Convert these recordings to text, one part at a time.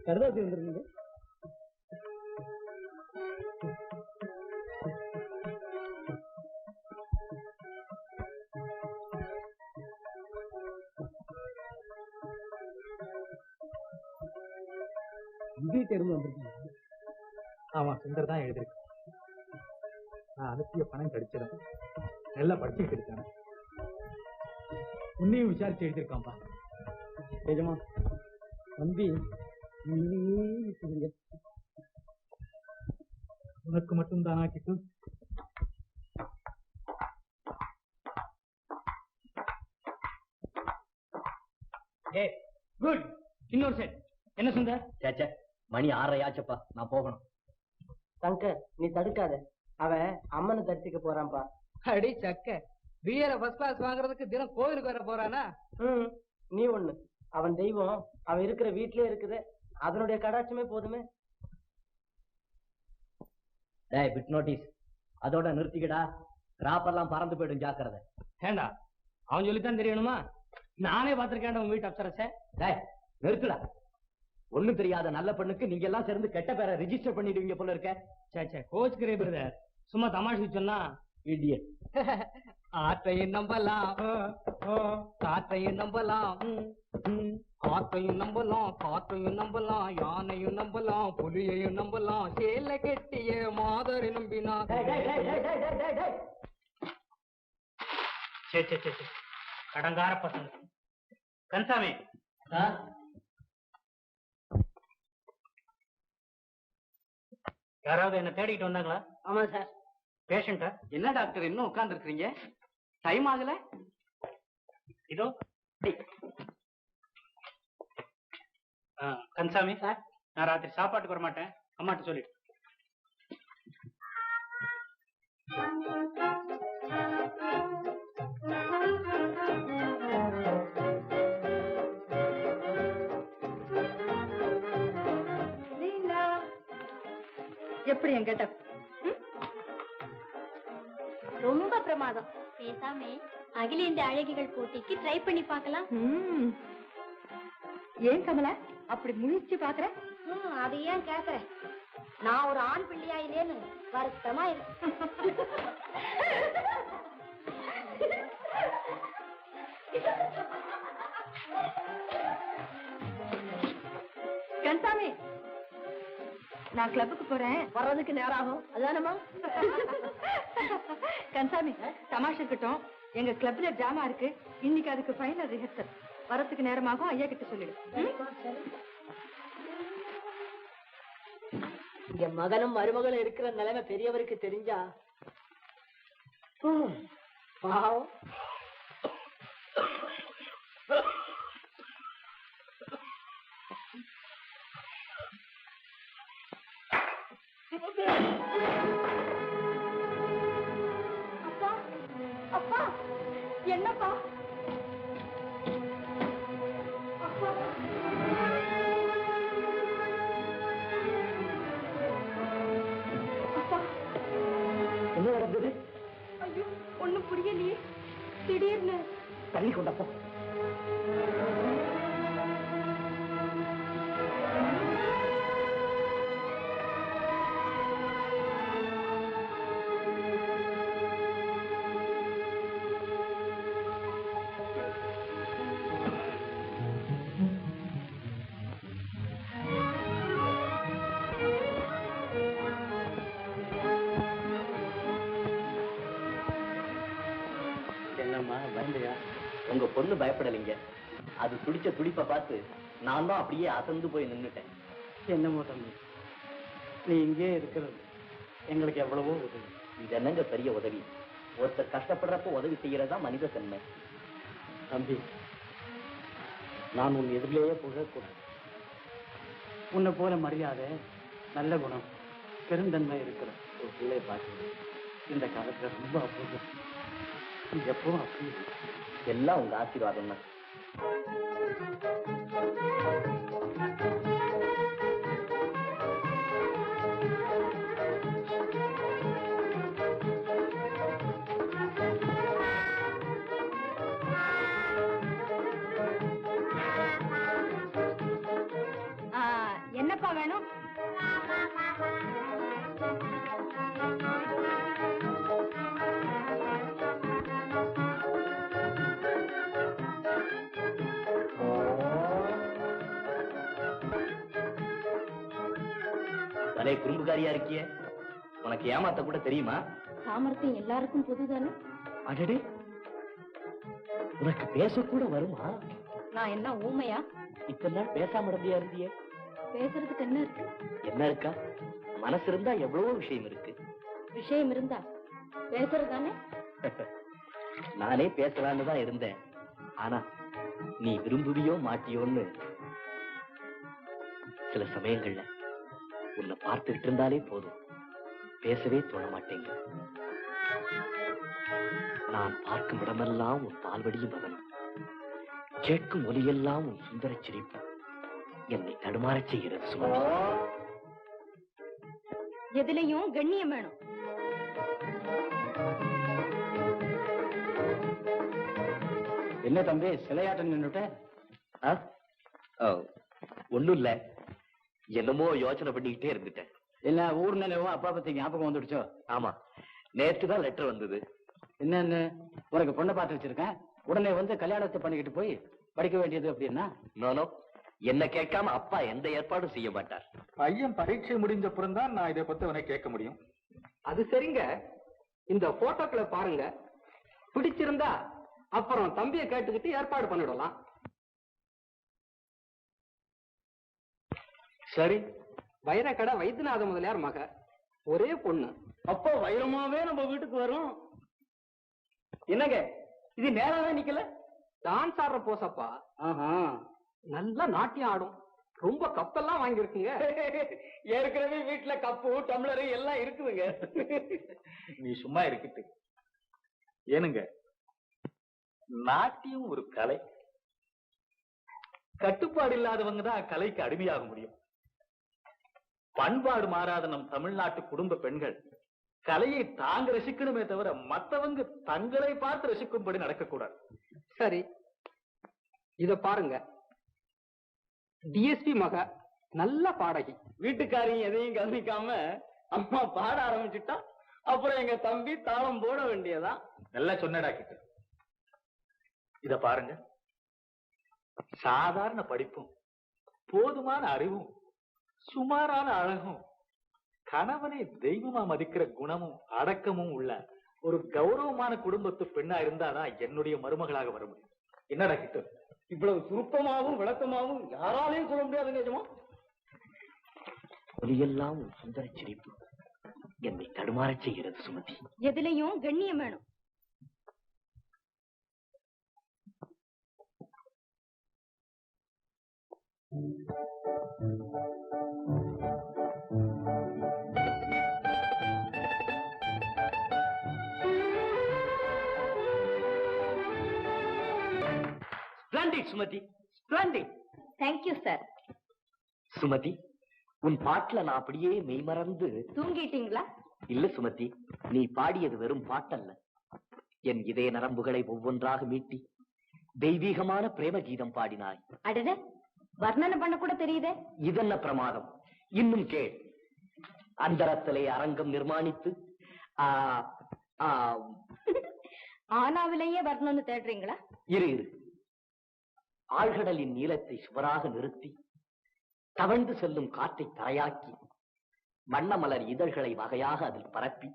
கருதாசி வந்துருங்க. ஆமா, சுந்தர் தான் எழுதிருக்கு. நான் அனுப்பிய பணம் கிடைச்சிடும். நல்லா படிச்சுட்டு இருக்கான. உன்னையும் விசாரிச்சு எழுதியிருக்கான்பா. நிஜமா தம்பி, உனக்கு மட்டும் தானா கிட்டு? குட். இன்னொரு செட். என்ன சுந்தர்? சேச்சே, மணி 6:30 ஆச்சப்பா, நான் போகணும். சங்கர், நீ தடுக்காத. அவன் அம்மனை தரிசிக்க போறான்பா. அடி சக்க, பிஏல ஃபர்ஸ்ட் கிளாஸ் வாங்குறதுக்கு தினம் கோவிலுக்கு வர போறானா? நீ ஒண்ணு, அவன் தெய்வம் அவன் இருக்கிற வீட்லயே இருக்குது. அதனுடைய கடாட்சமே போதுமே. டேய், பிட் நோட்டீஸ் அதோட நிறுத்திக்கடா. கிராப்பெல்லாம் பறந்து போயிடும், ஜாக்கிரதை. ஏண்டா, அவன் சொல்லித்தான் தெரியணுமா? நானே பார்த்திருக்கேன் உங்க வீட்டு அப்சரச. டேய், நிறுத்துடா. ஒண்ணும் தெரியாத நல்ல பெண்ணுக்கு நீங்க எல்லாம் சேர்ந்து கெட்ட பேரை ரெஜிஸ்டர் பண்ணிடுவீங்க போல இருக்க. சே கோச்சுக்கிறே பிரதர், சும்மா தமாஷுக்கு சொன்னா. இடியட். ஆத்தையும் நம்பலாம், காத்தையும் நம்பலாம், ஆத்தையும் நம்பலாம், காத்தையும் நம்பலாம், யானையும் நம்பலாம், புலியையும் நம்பலாம், சேலை கெட்டிய மாதரை நம்பினா. சே கடங்கார பசங்க. கன்சாமி, யாராவது என்ன தேடிட்டு வந்தாங்களா? ஆமா சார். பேஷண்டா? என்ன டாக்டர் இன்னும் உட்கார்ந்து இருக்கீங்க? டைம் ஆகல? இதோ கன்சாமி சார், நான் ராத்திரி சாப்பாட்டுக்கு வர மாட்டேன், அம்மாட்ட சொல்லிட்டு. எப்படி என் கெட்டப்? ரொம்ப பிரமாதம். பேசாமே அகில இந்திய அழகிகள் போட்டிக்கு ட்ரை பண்ணி பார்க்கலாம். ஏன் கமலா அப்படி முயற்சி பாக்குற? அது ஏன் கேக்குற? நான் ஒரு ஆண் பிள்ளையா இல்லேன்னு வருத்தமா இருக்கு. கன்சாமி, நான் கிளப்புக்கு போறேன், வர்றதுக்கு நேரம் ஆகும். அதானமா? கன்சாமி, தமாஷ் இருக்கட்டும், எங்க கிளப்ல ஜாமா இருக்கு, இன்னைக்கு அதுக்கு ஃபைனல் ரிஹர்சல். வரத்துக்கு நேரமாகும், ஐயா கிட்ட சொல்லிடு. இங்க மகனும் மருமகளும் இருக்கிற நிலைமை பெரியவருக்கு தெரிஞ்சா பாவம். அப்பா, அப்பா, என்னப்பா? அப்பா, அப்பா, என்ன நடந்தது? ஐயோ, ஒண்ணும் புரியலையே. திடீர்னு தள்ளி கொண்டப்போ உங்க பொண்ணு பயப்படலைங்க. அது துடிச்ச துடிப்பை பார்த்து நான் தான் அப்படியே அசந்து போய் நின்னுட்டேன். என்னமோ தம்பி, நீ இங்கே இருக்கிறது எங்களுக்கு எவ்வளவோ உதவி. இது என்னங்க பெரிய உதவி? ஒருத்தர் கஷ்டப்படுறப்ப உதவி செய்யறதா மனித தன்மை. தம்பி, நான் உன் எதிரிலேயே புகழக்கூடாது. உன்னை போல மரியாதை, நல்ல குணம், பெருந்தன்மை இருக்கிற ஒரு பிள்ளையை பார்த்து இந்த காலத்துல ரொம்ப அபூர்வம். எப்பவும் அப்படி எல்லாம் உங்க ஆசீர்வாதம் தான். என்னப்பா வேணும்? பலே குறும்புக்காரியா இருக்கிய, உனக்கு ஏமாத்த கூட தெரியுமா? சாமர்த்தியம் எல்லாருக்கும் பொதுதானே. அடடே, உனக்கு பேசக்கூட வருமா? நான் என்ன ஊமையா? இத்தனை நாள் பேசாம இருந்தியா இருந்திய? பேசுறதுக்கு என்ன இருக்கு? என்ன இருக்கா? மனசு இருந்தா எவ்வளவோ விஷயம் இருக்கு. விஷயம் இருந்தா பேசுறதுதானே. நானே பேசலான்னு தான் இருந்தேன். ஆனா நீ விரும்புவியோ மாட்டியோன்னு சில சமயங்கள்ல உன்னை பார்த்துட்டு இருந்தாலே போதும், பேசவே தோண மாட்டேங்க. நான் பார்க்கும் இடமெல்லாம் உன் பால்வடியும் வதனம், கேட்கும் ஒலியெல்லாம் உன் சுந்தர சிரிப்பு என்னை தடுமாறச் செய்கிறது சுமதி. எதுலயும் கண்ணியம் வேணும். என்ன தம்பி சிலையாட்டம் நின்னுட்ட? ஒண்ணும் இல்ல, என்னமோ யோசனை பண்ணிக்கிட்டே இருந்துட்டேன். என்ன ஊர் நிலையோ அப்பா பத்தி ஞாபகம் வந்துடுச்சோ? ஆமா, நேற்றுதான் லெட்டர் வந்தது. என்னன்னு? உனக்கு பொண்ணை பார்த்து வச்சிருக்கேன், உடனே வந்து கல்யாணத்தை பண்ணிக்கிட்டு போய் படிக்க வேண்டியது அப்படின்னா? நானோ என்ன கேட்காம அப்பா எந்த ஏற்பாடும் செய்ய மாட்டார். பையன் பரீட்சை முடிஞ்ச அப்புறம் நான் இதை பத்தி உனக்கு கேட்க முடியும். அது சரிங்க, இந்த போட்டோக்களை பாருங்க, பிடிச்சிருந்தா அப்புறம் தம்பியை கேட்டுக்கிட்டு ஏற்பாடு பண்ணிடலாம். சரி, வைரக்கடை வைத்தியநாத முதலியார் மக, ஒரே பொண்ணு. அப்போ வைரமாவே நம்ம வீட்டுக்கு வரும். என்னங்க இது நேராவே நிக்கல? டான்ஸ் ஆடுற போசப்பா. நல்லா நாட்டியம் ஆடும், ரொம்ப கப்பெல்லாம் வாங்கியிருக்குங்க. ஏற்கனவே வீட்டுல கப்பு டம்ளரு எல்லாம் இருக்குதுங்க. நீ சும்மா இருக்கிட்டு. ஏனுங்க, நாட்டியம் ஒரு கலை. கட்டுப்பாடு இல்லாதவங்க தான் கலைக்கு அடிமையாக முடியும். பண்பாடு மாறாத நம் தமிழ்நாட்டு குடும்ப பெண்கள் கலையை தாங்க ரசிக்கணுமே தவிர மற்றவங்க தங்களை பார்த்து ரசிக்கும்படி நடக்கக்கூடாது. சரி, இத பாருங்க, டிஎஸ்பி மக, நல்ல பாடகி. வீட்டுக்காரியும் எதையும் கவனிக்காம அம்மா பாட ஆரம்பிச்சுட்டா அப்புறம் எங்க தம்பி தாளம் போட வேண்டியதான். நல்லா சொன்னடா கிட்ட. இத பாருங்க, சாதாரண படிப்பும் போதுமான அறிவும் சுமாரான அழகும் கணவனை தெய்வமா மதிக்கிற குணமும் அடக்கமும் உள்ள ஒரு கௌரவமான குடும்பத்து பெண்ணா இருந்தாதான் என்னுடைய மருமகளாக வர முடியும். என்னடா கிட்ட? இவ்வளவு சுருக்கமாவும் விளக்கமாவும் யாராலையும் சொல்ல முடியாது நிஜமா. ஒலியெல்லாம் உன் சுந்தர சிரிப்பு என்னை தடுமாறச் செய்கிறது சுமதி. எதுலயும் கண்ணியம் வேணும். Splendid Sumathi, splendid. Thank you sir. Sumathi, உன் பாட்டுல நான் அப்படியே மெய்மறந்து. தூங்கிட்டீங்களா? இல்ல சுமதி, நீ பாடியது வெறும் பாட்டல்ல, என் இதய நரம்புகளை ஒவ்வொன்றாக மீட்டி தெய்வீகமான பிரேம கீதம் பாடினாய். அடட, வர்ணனை பண்ண கூட தெரியுதே. இதென்ன பிரமாதம், இன்னும் கேள். அந்தரத்திலே அரங்கம் நிர்மாணித்து ஆனாவிலேயே வர்ணனை தேடுறீங்களா? இரு இரு. ஆழ்கடலின் நீளத்தை சுவராக நிறுத்தி தவழ்ந்து செல்லும் காற்றை தரையாக்கி வண்ணமலர் இதழ்களை வகையாக அதில் பரப்பி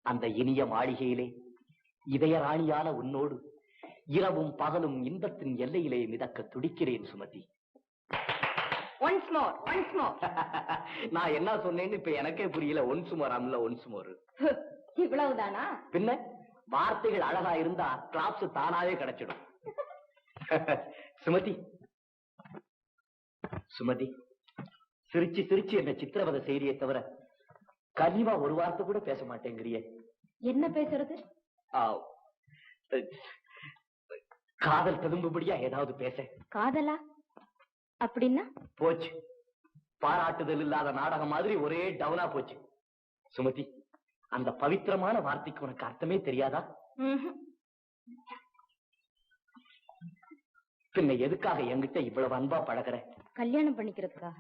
அந்த இனிய மாளிகையிலே இதயராணியான உன்னோடு இரவும் பகலும் இன்பத்தின் எல்லையிலே மிதக்க துடிக்கிறேன் சுமதி. Once more, once more. நான் என்ன சொன்னேன்னு இப்ப எனக்கே புரியல. ஒன்ஸ் மோர் அம்ல ஒன்ஸ் மோர். இவ்வளவுதானா? பின்ன வார்த்தைகள் அழகா இருந்தா கிளாப்ஸ் தானாவே கிடைச்சிடும். சுமதி, சுமதி, சிரிச்சு சிரிச்சு என்ன சித்திரவதை செய்தியே தவிர கனிவா ஒரு வார்த்தை கூட பேச மாட்டேங்கிறியே. என்ன பேசுறது? காதல் ததும்புபடியா ஏதாவது பேச. காதலா? அப்படின்னா? போச்சு, பாராட்டுதல் இல்லாத நாடகம் மாதிரி ஒரே டவுனா போச்சு. சுமதி, அந்த பவித்திரமான வார்த்தைக்கு உனக்கு அர்த்தமே தெரியாதா? பின்ன எதுக்காக என்கிட்ட இவ்வளவு அன்பா பழகுற? கல்யாணம் பண்ணிக்கிறதுக்காக.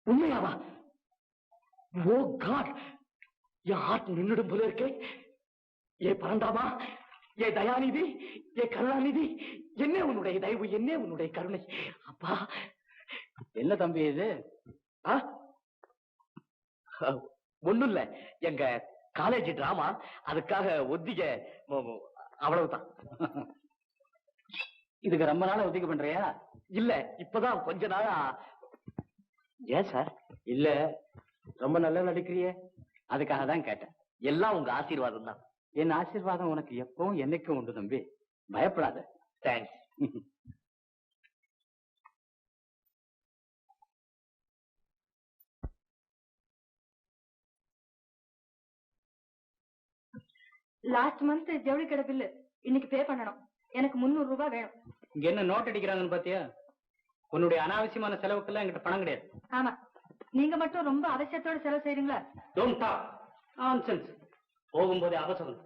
உண்மையாவா? ஓ காட், என் ஹார்ட் நின்னுடும் போல இருக்கே. ஏ பரந்தாமா, ஏ தயாநிதி, ஏ கருணாநிதி, என்ன உன்னுடைய தயவு, என்ன உன்னுடைய கருணை. அப்பா, என்ன தம்பி இது? ஒண்ணும் இல்ல, எங்க காலேஜ் டிராமா, அதுக்காக ஒத்திக, அவ்வளவுதான். இதுக்கு ரொம்ப நாளா ஒத்திக்க பண்றியா? இல்ல, இப்பதான் கொஞ்ச நாளா. ஏன் சார்? இல்ல, ரொம்ப நல்லா நடிக்கிறியே, அதுக்காக தான் கேட்டேன். எல்லாம் உங்க ஆசீர்வாதம் தான். என் ஆசீர்வாதம் உனக்கு எப்பவும் என்னைக்கும் உண்டு தம்பி, பயப்படாத. தேங்க்ஸ். லாஸ்ட் மந்த் ஜவுளி கடை பில்லு இன்னைக்கு பே பண்ணணும். எனக்கு 300 ரூபாய் வேணும். இங்க என்ன நோட் அடிக்கிறாங்கன்னு பாத்தியா? உன்னுடைய அனாவசியமான செலவுக்கெல்லாம் என்கிட்ட பணம் கிடையாது. ஆமா, நீங்க மட்டும் ரொம்ப அவசியத்தோட செலவு செய்றீங்களா? Don't talk nonsense. போகும்போதே அவசரம்.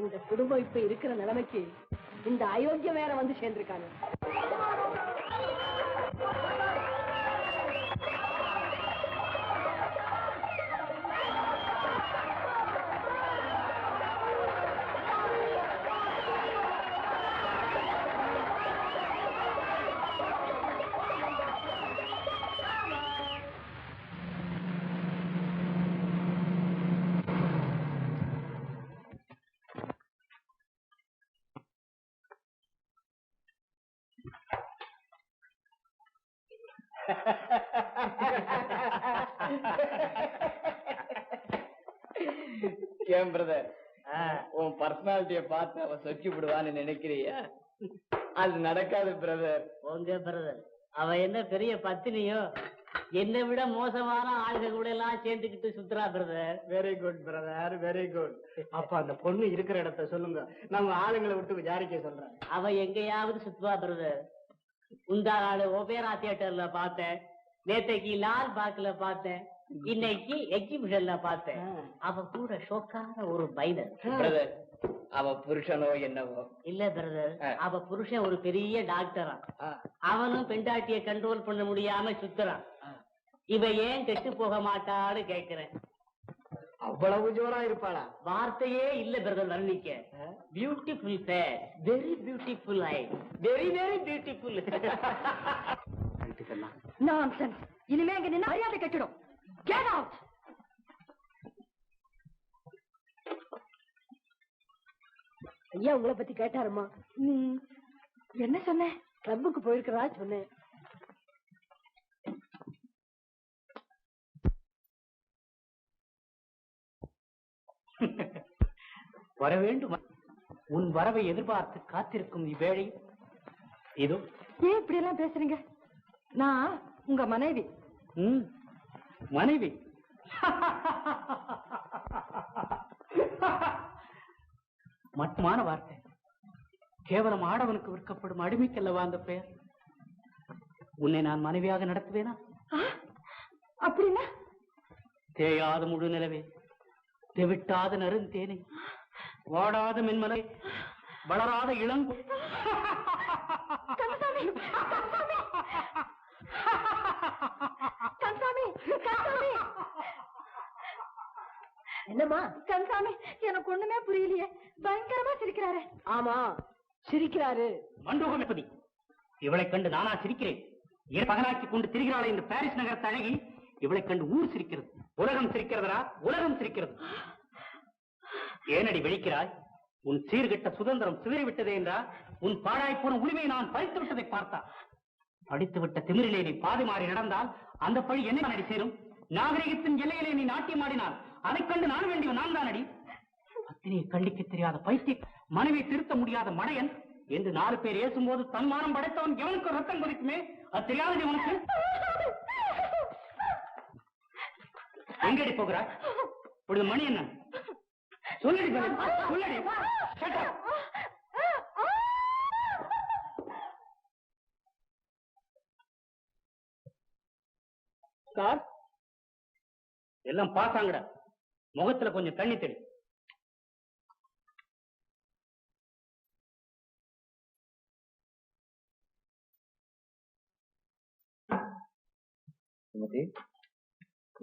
இந்த குடும்பம் இப்ப இருக்கிற நிலைமைக்கு இந்த அயோக்கியம் வேற வந்து சேர்ந்திருக்காங்க. ஏன் பிரதர், உன் பர்சனாலிட்டிய பார்த்து அவ சொக்கி விடுவான்னு நினைக்கிறியா? அது நடக்காது பிரதர். உங்க பிரதர் அவ என்ன பெரிய பத்தினியோ? என்னை விட மோசமான ஆளுகள் கூட எல்லாம் சேர்ந்துக்கிட்டு சுத்துறா brother. Very good brother, very good. அப்ப அந்த பொண்ணு இருக்கிற இடத்த சொல்லுங்க, நம்ம ஆளுங்களை விட்டு விசாரிக்க சொல்றேன். அவ எங்கேயாவது சுத்துவா பிரதர். உந்தா நாள் ஒபேரா தியேட்டர்ல பார்த்தேன், நேத்தைக்கு லால் பாக்ல பார்த்தேன், இன்னைக்கு எக்ஸிபிஷன்ல பார்த்தேன். அவ கூட ஷோக்கான ஒரு பைனர். பிரதர், அவ புருஷனோ என்னவோ? இல்ல பிரதர், அவ புருஷன் ஒரு பெரிய டாக்டரா. அவனும் பெண்டாட்டிய கண்ட்ரோல் பண்ண முடியாம சுத்துறான். இவ ஏன் கெட்டு போக மாட்டான்னு கேக்குறேன். அவ்வளவு ஜோரா இருப்பாளா? வார்த்தையே இல்ல பிரதர் வர்ணிக்க. Beautiful face, very beautiful eye, very very beautiful. Nonsense. இனிமே இங்க நின்னு மரியாதை கெட்டுடும். Get out. ஐயா உங்களை பத்தி கேட்டாருமா? என்ன சொன்ன? கிளப்புக்கு போயிருக்கிறா சொன்னேன். வர வேண்டும். உன் வரவை எதிர்பார்த்து காத்திருக்கும் இவ்வேளை இதோ. ஏன் இப்படி எல்லாம் பேசுறீங்க? நான் உங்க மனைவி. மனைவி? மட்டுமான வார்த்தை. கேவலம் ஆடவனுக்கு விற்கப்படும் அடிமைக்கல்லவா அந்த பெயர்? உன்னை நான் மனைவியாக நடத்துவேனா? அப்படின்னா? தேயாத முழு நிலவே, தெவிட்டாத நறுந்தேனை, வாடாத மென்மலை, வளராத இளங்கு. என்னம்மா? கன்சாமி, எனக்கு ஒண்ணுமே புரியலையே. பயங்கரமா சிரிக்கிறாரு. ஆமா, சிரிக்கிறாரு. மண்டோகமபதி, இவளை கண்டு நானா சிரிக்கிறேன்? பகலாக்கி கொண்டு திரிகிறாளே இந்த பாரிஸ் நகரத்து அழகி, இவளை கண்டு ஊர் சிரிக்கிறது. உலகம் சிரிக்கிறதா? உலகம் சிரிக்கிறது. ஏனடி விழிக்கிறாய்? உன் சீர்கெட்ட சுதந்திரம் சிதறிவிட்டதே என்றா? உன் பாழாய் போன உரிமையை நான் பறித்து விட்டதை பார்த்தா? படித்துவிட்ட திமிரிலே நீ பாதி மாறி நடந்தால் அந்த பழி என்ன நடி சேரும்? நாகரிகத்தின் எல்லையிலே நீ நாட்டியமாடினால் அதைக் கண்டு நான் வேண்டியவன் நான் தான் அடி. அத்தனையை கண்டிக்க தெரியாத பைத்திய, மனைவியை திருத்த முடியாத மடையன் என்று 4 பேர் ஏசும்போது தன்மானம் படைத்தவன் எவனுக்கு ரத்தம் கொதிக்குமே, அது தெரியாதது உனக்கு? எங்கடி போகிறாய்? இப்பொழுது மணி என்ன? சொல்லடி சொல்லடி. சார், எல்லாம் பாசாங்கட. முகத்துல கொஞ்சம் தண்ணி தெளி.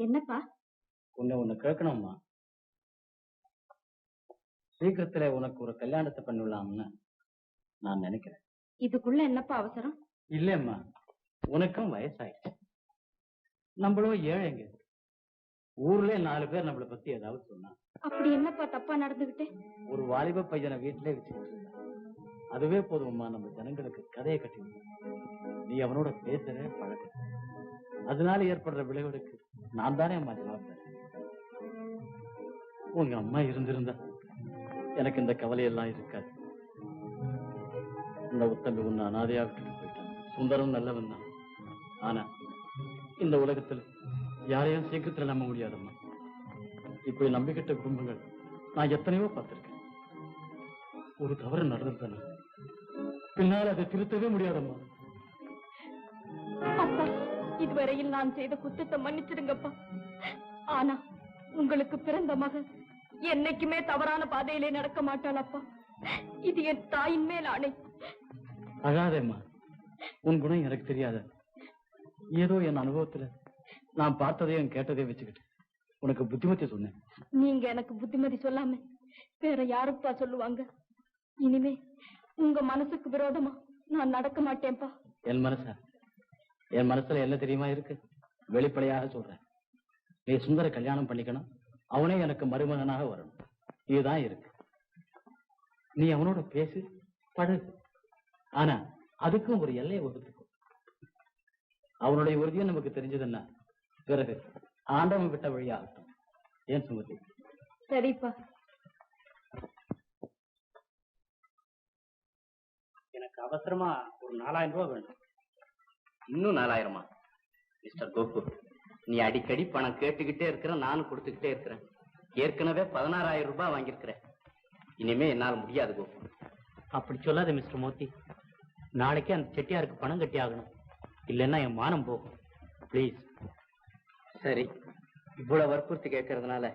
என்னப்பா? உன்னை கேட்கணும்மா. சீக்கிரத்துல உனக்கு ஒரு கல்யாணத்தை பண்ணிடலாம்னு நான் நினைக்கிறேன். இதுக்குள்ள என்னப்பா அவசரம்? இல்லம்மா, உனக்கும் வயசாயிடுச்சு. நம்மளும் ஏழைங்க. ஊர்ல 4 பேர் நம்மளை பத்தி ஏதாவது சொன்னா, அப்படி என்னப்பா தப்பா நடந்துகிட்டேன்? ஒரு வாலிப பையனை வீட்டிலே வச்சுக்கிட்டு அதுவே போதும்மா நம்ம ஜனங்களுக்கு கதையை கட்டி. நீ அவனோட பேசுற பழக்க, அதனால ஏற்படுற விளைவுகளுக்கு நான் தானே அம்மா ஜவாப்தாரி. உங்க அம்மா இருந்திருந்தா எனக்கு இந்த கவலையெல்லாம் இருக்காது. இந்த உத்தம்பி உன்னை அனாதையா விட்டுட்டு போயிட்டான். சுந்தரம் நல்லவன் தான். ஆனா இந்த உலகத்துல யாரையும் சீக்கிரத்துல நம்ப முடியாதம்மா. இப்படி நம்பிக்கிட்ட குடும்பங்கள் நான் எத்தனையோ பார்த்திருக்கேன். ஒரு தவறு நடந்ததுன்னா பின்னால் அதை திருத்தவே முடியாதம்மா. அப்பா, இதுவரையில் நான் செய்த குற்றத்தை மன்னிச்சிடுங்கப்பா. ஆனா உங்களுக்கு பிறந்த மகன் என்னைக்குமே தவறான பாதையிலே நடக்க மாட்டாள் அப்பா. இது என் தாயின் மேல் ஆணை. அழாதேம்மா, உன் குணம் எனக்கு தெரியாத. ஏதோ என் அனுபவத்துல நான் பார்த்ததையும் கேட்டதையும் வச்சுக்கிட்டு உனக்கு புத்திமதி சொன்னேன். நீங்க எனக்கு புத்திமதி சொல்லாம வேற யாருப்பா சொல்லுவாங்க? இனிமே உங்க மனசுக்கு விரோதமா நான் நடக்க மாட்டேன்ப்பா. என் மனசுல என்ன தெரியுமா இருக்கு? வெளிப்படையாக சொல்றேன். நீ சுந்தர கல்யாணம் பண்ணிக்கணும், அவனே எனக்கு மருமகனாக வரணும். இதுதான் இருக்கு. நீ அவனோட பேசு, பழகு. ஆனா அதுக்கும் ஒரு எல்லையை வகுத்துக்கும். அவனுடைய உறுதியும் நமக்கு தெரிஞ்சதுன்னா பிறகு ஆண்டவன் விட்ட வழியாகட்டும். ஏன் சுமதி? சரிப்பா. எனக்கு அவசரமா ஒரு 4000 ரூபாய் வேணும். இன்னும் 4000மா? மிஸ்டர் கோகு, நீ அடிக்கடி பணம் கேட்டுக்கிட்டே இருக்கிற, நானும் கொடுத்துக்கிட்டே இருக்கிறேன். ஏற்கனவே 16000 ரூபாய் வாங்கியிருக்கிறேன். இனிமே என்னால் முடியாது கோகு. அப்படி சொல்லாத மிஸ்டர் மோத்தி. நாளைக்கே அந்த செட்டியாருக்கு பணம் கட்டி ஆகணும், இல்லைன்னா என் மானம் போகும். பிளீஸ். சரி, இவ்வளவு வற்புறுத்தி கேட்கறதுனால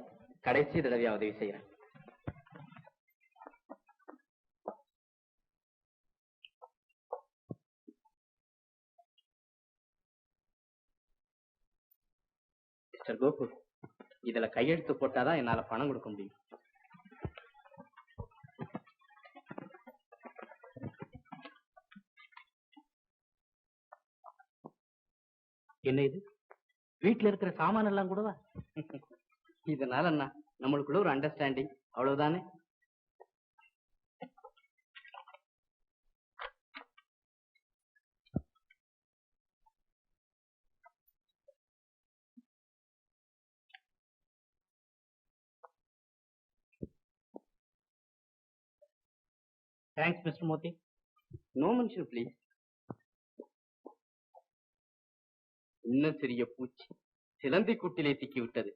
கடைசி தடவையா உதவி செய்யறேன். மிஸ்டர் கோகு, இதுல கையெழுத்து போட்டாதான் என்னால பணம் கொடுக்க முடியும். என்ன இது? வீட்டுல இருக்கிற சாமான எல்லாம் கூடவா? இதனால என்ன, நம்மளுக்குள்ள ஒரு அண்டர்ஸ்டாண்டிங், அவ்வளவுதானே. Thanks mister Moti. No mention please. இன்னும் சிறிய பூச்சி சிலந்தி கூட்டிலே சிக்கி விட்டது.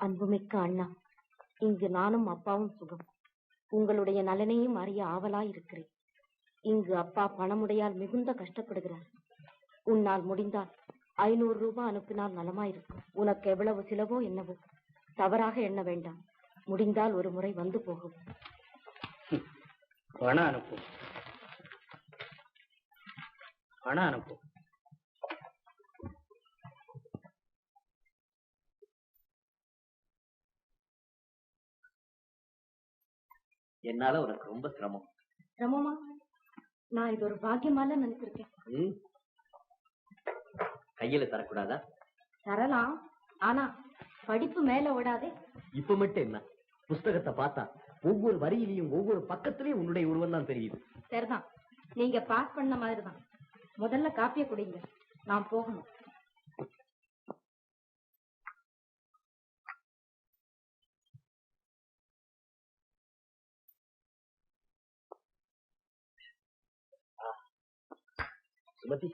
அன்புமிக்க அண்ணா, இங்கு நானும் அப்பாவும் சுகம். உங்களுடைய நலனையும் அறிய ஆவலாய் இருக்கிறேன். இங்கு அப்பா பணமுடையால் மிகுந்த கஷ்டப்படுகிறார். உன்னால் முடிந்தால் 500 ரூபாய் அனுப்பினால் நலமாயிருக்கும். உனக்கு எவ்வளவு சிலவோ என்னவோ தவறாக எண்ண வேண்டாம். முடிந்தால் ஒரு முறை வந்து போகும். பணம் அனுப்பும், பணம் அனுப்பும். என்னால உனக்கு ரொம்ப சிரமம். சிரமமா? நான் இது ஒரு பாக்கியமால நினைச்சிருக்கேன். கையில தரக்கூடாதா? தரலாம், ஆனா படிப்பு மேல ஓடாதே. இப்ப மட்டும் என்ன, புஸ்தகத்தை பார்த்தா ஒவ்வொரு வரியிலையும் ஒவ்வொரு பக்கத்திலையும் உன்னுடைய உருவம் தான் தெரியுது. சரிதான், நீங்க பாஸ் பண்ண மாதிரிதான். முதல்ல காப்பிய குடிங்க, நான் போகணும். சுமதி,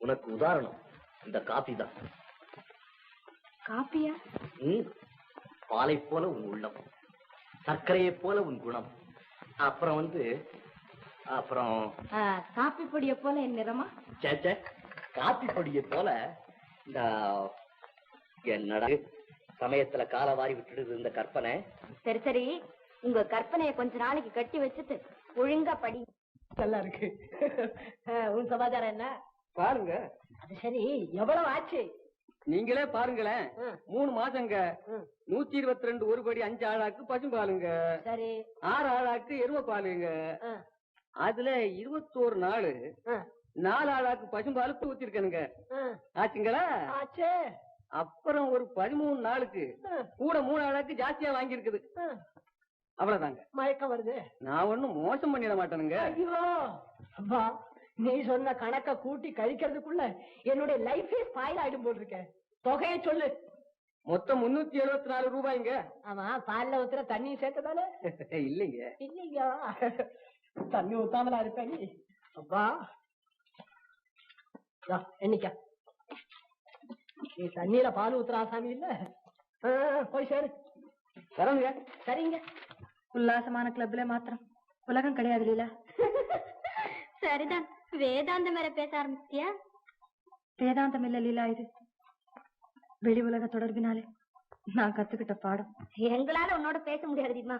உனக்கு உதாரணம் இந்த காபி தான். காப்பியா? பாலை போல உன் உள்ளம், சர்க்கரையை போல உன் குணம், அப்புறம் காப்பி பொடிய போல என் நிறமா? சேச்சே, காப்பி பொடியை போல இந்த என்னடா சமயத்துல கால வாரி விட்டுடுது இந்த கற்பனை. சரி சரி, உங்க கற்பனைய கொஞ்ச நாளைக்கு கட்டி வச்சுட்டு ஒழுங்கா படி. நல்லா இருக்கு. உன் சமாச்சாரம் என்ன? பாருங்க. அது சரி, எவ்வளவு ஆச்சு? நீங்களே பாருங்களேன். 3 மாசங்க. 122 ஒரு படி 5 ஆளாக்கு பசும்பாலுங்க. சரி. 6 ஆளாக்கு எருவ பாலுங்க. அதுல 21 நாள் 4 ஆளாக்கு பசும்பாலு ஊத்திருக்கனுங்க. ஆச்சுங்களா? ஆச்சு. அப்புறம் ஒரு 13 நாளுக்கு கூட 3 ஆளாக்கு ஜாஸ்தியா வாங்கி இருக்குது. அவ்வளவுதாங்க. மயக்கம் வருது. நான் ஒண்ணும் மோசம் பண்ணிட மாட்டேனுங்க. ஐயோ அப்பா, நீ சொன்ன கணக்க கூட்டி கழிக்கிறதுக்குள்ள என்னுடைய லைஃபே ஸ்பாயில் ஆயிடும் போல் இருக்க. தொகையை சொல்லு. மொத்தம் 374 ரூபாய்ங்க. ஆமா, பால்ல ஊத்துற தண்ணி சேர்த்ததானே? இல்லைங்க. இல்லையா? தண்ணி ஊத்தாமலா இருப்ப நீ? அப்பா என்னைக்கா நீ தண்ணியில பால் ஊத்துற ஆசாமி இல்ல? போய் சேரு. வரங்க. சரிங்க. உல்லாசமான கிளப்ல மாத்திரம் உலகம் கிடையாது லீலா. சரிதான். வேதாந்தம் வேற பேச ஆரம்பிச்சியா? வேதாந்தம் இல்ல லீலா, இது வெளி உலக தொடர்பினாலே நான் கத்துக்கிட்ட பாடம். எங்களால உன்னோட பேச முடியாது தெரியுமா?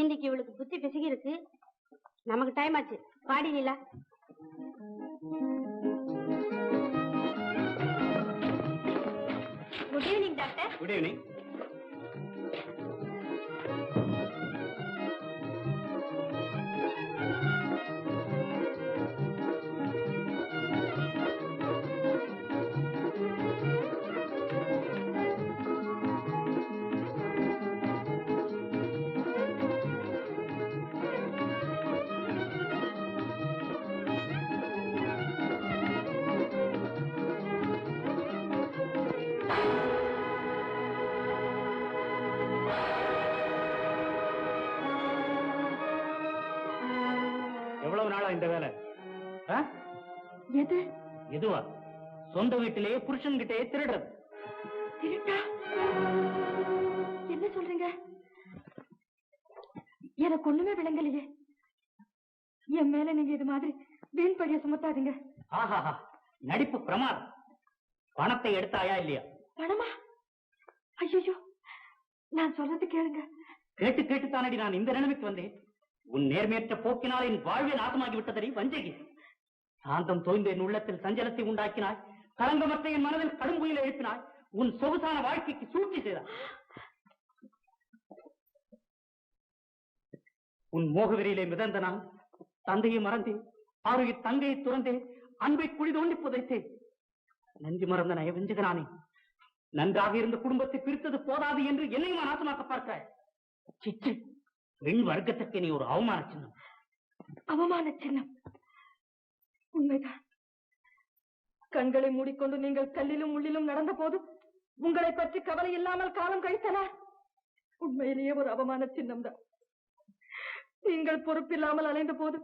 இன்னைக்கு இவளுக்கு புத்தி பிசுகி இருக்கு. நமக்கு டைம் ஆச்சு. பாடி லீலா. Good evening doctor. Good evening. எவ்வளவு நாளா இந்த வேலை? எது? எதுவா? சொந்த வீட்டிலேயே புருஷன் கிட்டே திருடுறது. திருட்டா? என்ன சொல்றீங்க? எனக்கு ஒண்ணுமே விளங்கலையே. என் மேல நீங்க இது மாதிரி வீண் பழிய சுமத்தாதீங்க. ஆஹா, நடிப்பு பிரமாதம். பணத்தை எடுத்தாயா இல்லையா? பணமா? ஐயோ, நான் சொல்றது கேளுங்க. கேட்டு கேட்டு தானடி நான் இந்த நிலைமைக்கு வந்தேன். உன் நேர்மையற்ற போக்கினால் என் வாழ்வே நாசமாகி விட்டதடி வஞ்சகி. சாந்தம் தோய்ந்த என் உள்ளத்தில் சஞ்சலத்தை உண்டாக்கினாய். களங்கமற்ற என் மனதில் கடும் புயலை எழுப்பினாய். உன் சொகுசான வாழ்க்கைக்கு சூழ்ச்சி செய்தாய். உன் மோகவெறியிலே மிதந்த நான் தந்தையை மறந்தேன், ஆரோக்கிய தங்கையை துறந்தேன், அன்பை குழி தோண்டி புதைத்தேன். நன்றி மறந்த நயவஞ்சகனானே. நன்றாக இருந்த குடும்பத்தை பிரித்தது போதாது என்று என்னையும் நாசமாக்க பார்க்கிறாய். சிச்சி, பெண் வர்க்கத்துக்கு நீ ஒரு அவமான சின்னம். அவமான சின்னம்? உண்மைதான். கண்களை மூடிக்கொண்டு நீங்கள் கல்லிலும் உள்ளிலும் நடந்த போது உங்களை பற்றி கவலை இல்லாமல் காலம் கழித்தனர். உண்மையிலேயே ஒரு அவமான சின்னம் தான். நீங்கள் பொறுப்பில்லாமல் அலைந்த போது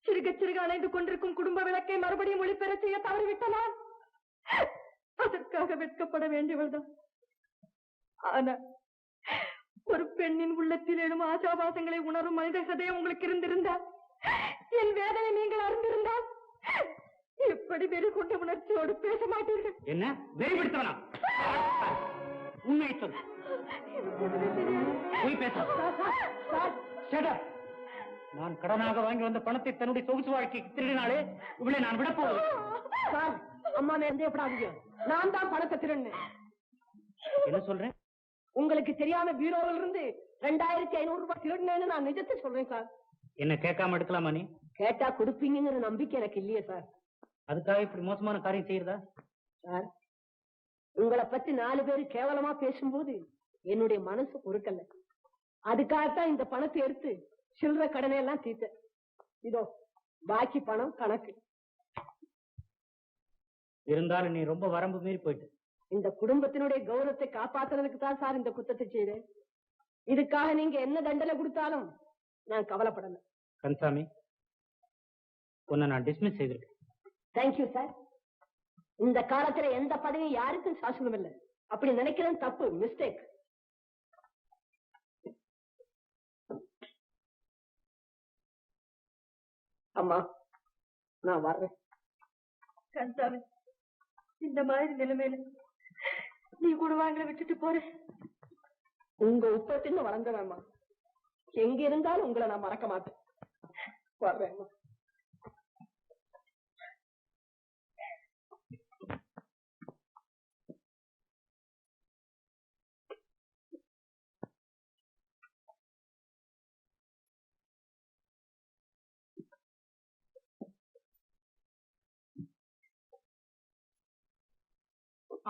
சிறுக சிறுக அலைந்து கொண்டிருக்கும் குடும்ப விளக்கை மறுபடியும் ஒளிபெற செய்ய தவறிவிட்டனர். அதற்காக வெட்கப்பட வேண்டியவள்தான். ஆனா ஒரு பெண்ணின் உள்ளத்தில் எழும் ஆசாபாசங்களை உணரும் மனித சதயம் உங்களுக்கு இருந்திருந்தால், என் வேதனை நீங்கள் அறிந்திருந்தால், எப்படி வெறி கொண்ட உணர்ச்சியோடு பேச மாட்டீர்கள்? என்ன வெறிபிடித்தவனா? உண்மையை சொல். போய் பேச. நான் கடனாக வாங்கி வந்த பணத்தை தன்னுடைய சொகுசு வாழ்க்கைக்கு திருடினாலே இவளை நான் விடப்போவது. சார், அம்மா சந்தேகப்படாதீங்க. நான் தான் பணத்தை திருடினேன். என்ன சொல்றேன்? உங்களுக்கு தெரியாம பீரோவில் இருந்து 2500 ரூபாய் திருடினேன்னு நான் நிஜத்தை சொல்றேன் சார். என்ன கேட்காம எடுக்கலாமா நீ? கேட்டா கொடுப்பீங்கிற நம்பிக்கை எனக்கு இல்லையே சார். அதுக்காக இப்படி மோசமான காரியம் செய்யறதா? சார், உங்களை பத்தி 4 பேரு கேவலமா பேசும்போது என்னுடைய மனசு பொறுக்கல. அதுக்காகத்தான் இந்த பணத்தை எடுத்து சில்லற கடனை எல்லாம் தீர்த்த. இதோ பாக்கி பணம் கணக்கு. இருந்தாலும் நீ ரொம்ப வரம்பு மீறி போயிட்டு. இந்த குடும்பத்தினுடைய கௌரவத்தை காப்பாத்துறதுக்கு தான் சார் இந்த குத்தத்தை செய்தேன். இதுக்காக நீங்க என்ன தண்டனை கொடுத்தாலும் நான் கவலைப்படல. கன்சாமி, உன்னை நான் டிஸ்மிஸ் செய்திருக்கேன். Thank you sir. இந்த காலத்துல எந்த பதவியும் யாருக்கும் சாசனம் இல்லை. அப்படி நினைக்கிறது தப்பு, மிஸ்டேக். அம்மா, நான் வர்றேன். கன்சாமி, இந்த மாதிரி நிலைமையில நீ கூட வாங்கல விட்டுட்டு போற. உங்க உப்பத்தின்னு வளர்ந்தவேம்மா. எங்க இருந்தாலும் உங்களை நான் மறக்க மாட்டேன். வர்றேன்.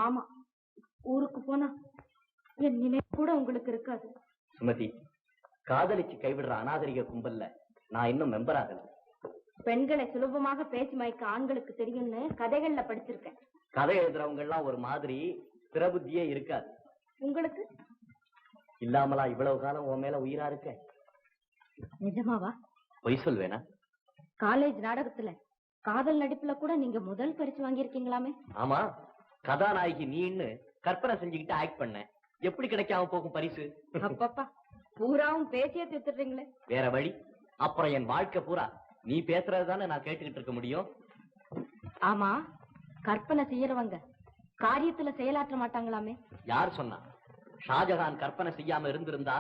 ஆமா, ஊருக்கு போனா என் நினைவு கூட உங்களுக்கு இருக்காது. சுமதி, காதலிச்சு கைவிடுற அநாகரிக கும்பல்ல நான் இன்னும் மெம்பர் ஆகல. பெண்களை சுலபமாக பேசி மயக்க ஆண்களுக்கு தெரியும்னு கதைகள்ல படிச்சிருக்கேன். கதை எழுதுறவங்க எல்லாம் ஒரு மாதிரி திரபுத்தியே இருக்காது. உங்களுக்கு இல்லாமலா இவ்வளவு காலம் உன் மேல உயிரா இருக்க? நிஜமாவா? பொய் சொல்வேனா? காலேஜ் நாடகத்துல காதல் நடிப்புல கூட நீங்க முதல் பரிசு வாங்கியிருக்கீங்களாமே. ஆமா, கதாநாயகி நீன்னு கற்பனை செஞ்சுக்கிட்டு ஆக்ட் பண்ண. எப்படி கிடைக்காம போகும் பரிசு? அப்பப்பா, பூராவும் பேசியே தீர்த்துறீங்களே. வேற வழி? அப்புறம் என் வாழ்க்கை பூரா நீ பேசுறதுதானே நான் கேட்டுக்கிட்டு இருக்க முடியும். ஆமா, கற்பனை செய்யறவங்க காரியத்துல செயலாற்ற மாட்டாங்களாமே. யார் சொன்னா? ஷாஜகான் கற்பனை செய்யாம இருந்திருந்தா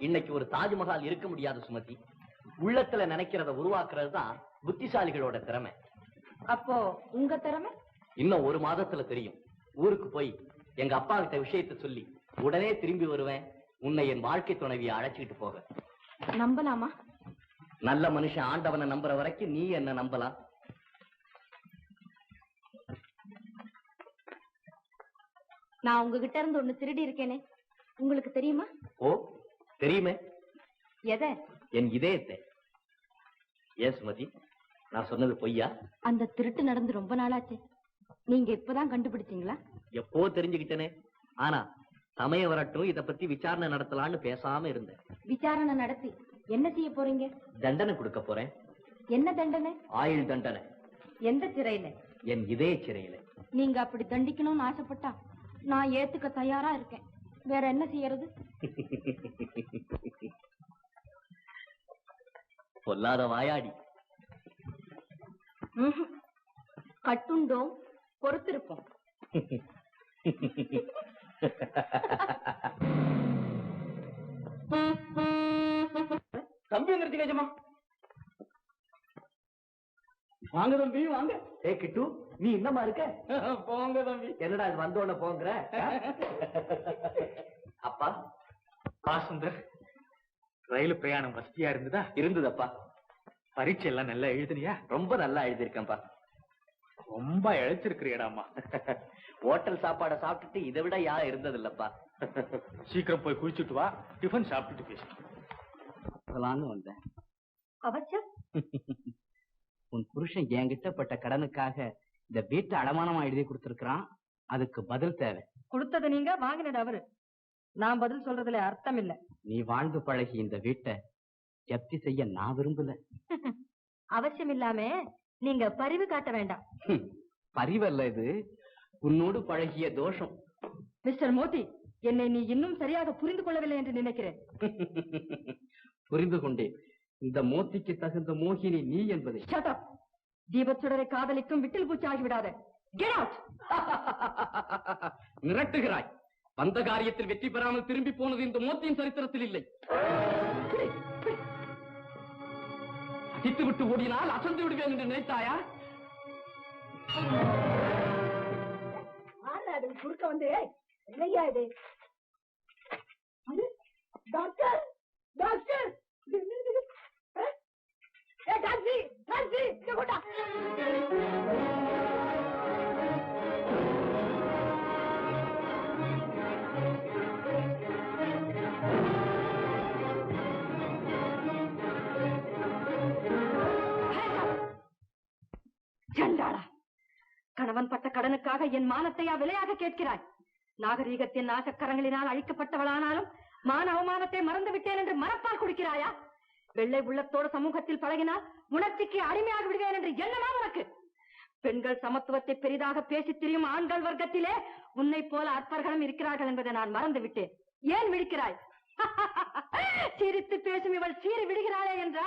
இன்னைக்கு ஒரு தாஜ்மஹால் இருக்க முடியாது சுமதி. உள்ளத்துல நினைக்கிறத உருவாக்குறது தான் புத்திசாலிகளோட திறமை. அப்போ உங்க திறமை இன்னும் 1 மாதத்துல தெரியும். ஊருக்கு போய் எங்க அப்பா கிட்ட விஷயத்தை சொல்லி உடனே திரும்பி வருவேன். உன்னை என் வாழ்க்கை துணைவியை அழைச்சிட்டு போக. நம்பலாமா? நல்ல மனுஷன் ஆண்டவனை நம்புற வரைக்கும் நீ என்ன நம்பலாம். நான் உங்ககிட்ட இருந்து ஒண்ணு திருடி இருக்கேனே, உங்களுக்கு தெரியுமா? ஓ, தெரியுமே. எதை? என் இதயத்தை. ஏன் சுமதி, நான் சொன்னது பொய்யா? அந்த திருட்டு நடந்து ரொம்ப நாளாச்சு. நீங்க இப்பதான் கண்டுபிடிச்சீங்களா? எப்போ தெரிஞ்சுக்கிட்டேனே. ஆனா சமயம் வரட்டும், இத பத்தி விசாரணை நடத்தலான்னு பேசாம இருந்தேன். விசாரணை நடத்தி என்ன செய்ய போறீங்க? தண்டனை கொடுக்க போறேன். என்ன தண்டனை? ஆயுள் தண்டனை. எந்த சிறையில? என் இதய சிறையில. நீங்க அப்படி தண்டிக்கணும்னு ஆசைப்பட்டா நான் ஏத்துக்க தயாரா இருக்கேன். வேற என்ன செய்யறது? பொல்லாத வாயாடி. கட்டுண்டோம், பொறுத்திருப்போம். தம்பி வந்துருச்சு கஜமா. வாங்க தம்பி வாங்க. ஏ கிட்டு, நீ என்னமா இருக்க? போங்க தம்பி. என்னடா இது வந்தோட போங்கிற? அப்பா. சுந்தர், ரயில் பிரயாணம் வசதியா இருந்ததா? இருந்ததப்பா. பரீட்சை எல்லாம் நல்லா எழுதினியா? ரொம்ப நல்லா எழுதிருக்கேன்ப்பா. ரொம்ப இழைச்சிருக்கிறியடாமா. ஹோட்டல் சாப்பாடை சாப்பிட்டுட்டு இதை விட யா இருந்தது இல்லப்பா. சீக்கிரம் போய் குளிச்சுட்டு வா, டிஃபன் சாப்பிட்டுட்டு பேசலாம் வந்தேன். அவச்சம் உன் புருஷன் என்கிட்ட பட்ட கடனுக்காக இந்த வீட்டை அடமானமா எழுதி கொடுத்திருக்கிறான். அதுக்கு பதில் தேவை. கொடுத்தது நீங்க, வாங்கினது அவரு. நான் பதில் சொல்றதுல அர்த்தம் இல்ல. நீ வாழ்ந்து பழகி இந்த வீட்டை ஜப்தி செய்ய நான் விரும்பல. அவசியம் இல்லாம நீங்க பரிவு காட்ட வேண்டாம். பரிவல்ல இது, உன்னோடு பழகிய தோஷம். மிஸ்டர் மோதி, என்னை நீ இன்னும் சரியாக புரிந்து கொள்ளவில்லை என்று நினைக்கிறேன். புரிந்து கொண்டேன். இந்த மோத்திக்கு தகுந்த மோகினி நீ என்பதை. Shut up. தீபச்சுடரை காதலிக்கும் விட்டில் பூச்சி ஆகிவிடாத. Get out! மிரட்டுகிறாய். வந்த காரியத்தில் வெற்றி பெறாமல் திரும்பி போனது இந்த மோத்தியின் சரித்திரத்தில் இல்லை. அடித்து விட்டு ஓடினால் அசந்து விடுவேன் என்று நினைத்தாயா? குறுக்க வந்து இல்லையா இது? டாக்டர் டாக்டர் டாக்ஸி டாக்ஸி கொண்டா. சண்டாளா, கணவன் பட்ட கடனுக்காக என் மானத்தையா விலையாக கேட்கிறாய்? நாகரீகத்தின் நாசக்கரங்களினால் அழிக்கப்பட்டவளானாலும் மான அவமானத்தை மறந்து விட்டேன் என்று மனப்பால் குடிக்கிறாயா? வெள்ளை உள்ளத்தோடு சமூகத்தில் பழகினால் உணர்ச்சிக்கு அடிமையாக விடுவேன் என்று எண்ணமா உனக்கு? பெண்கள் சமத்துவத்தை பெரிதாக பேசித் திரியும் ஆண்கள் வர்க்கத்திலே உன்னை போல அற்பர்களும் இருக்கிறார்கள் என்பதை நான் மறந்து விட்டேன். ஏன் விழிக்கிறாய்? சிரித்து பேசும் இவள் சீறி விடுகிறாளே என்றா?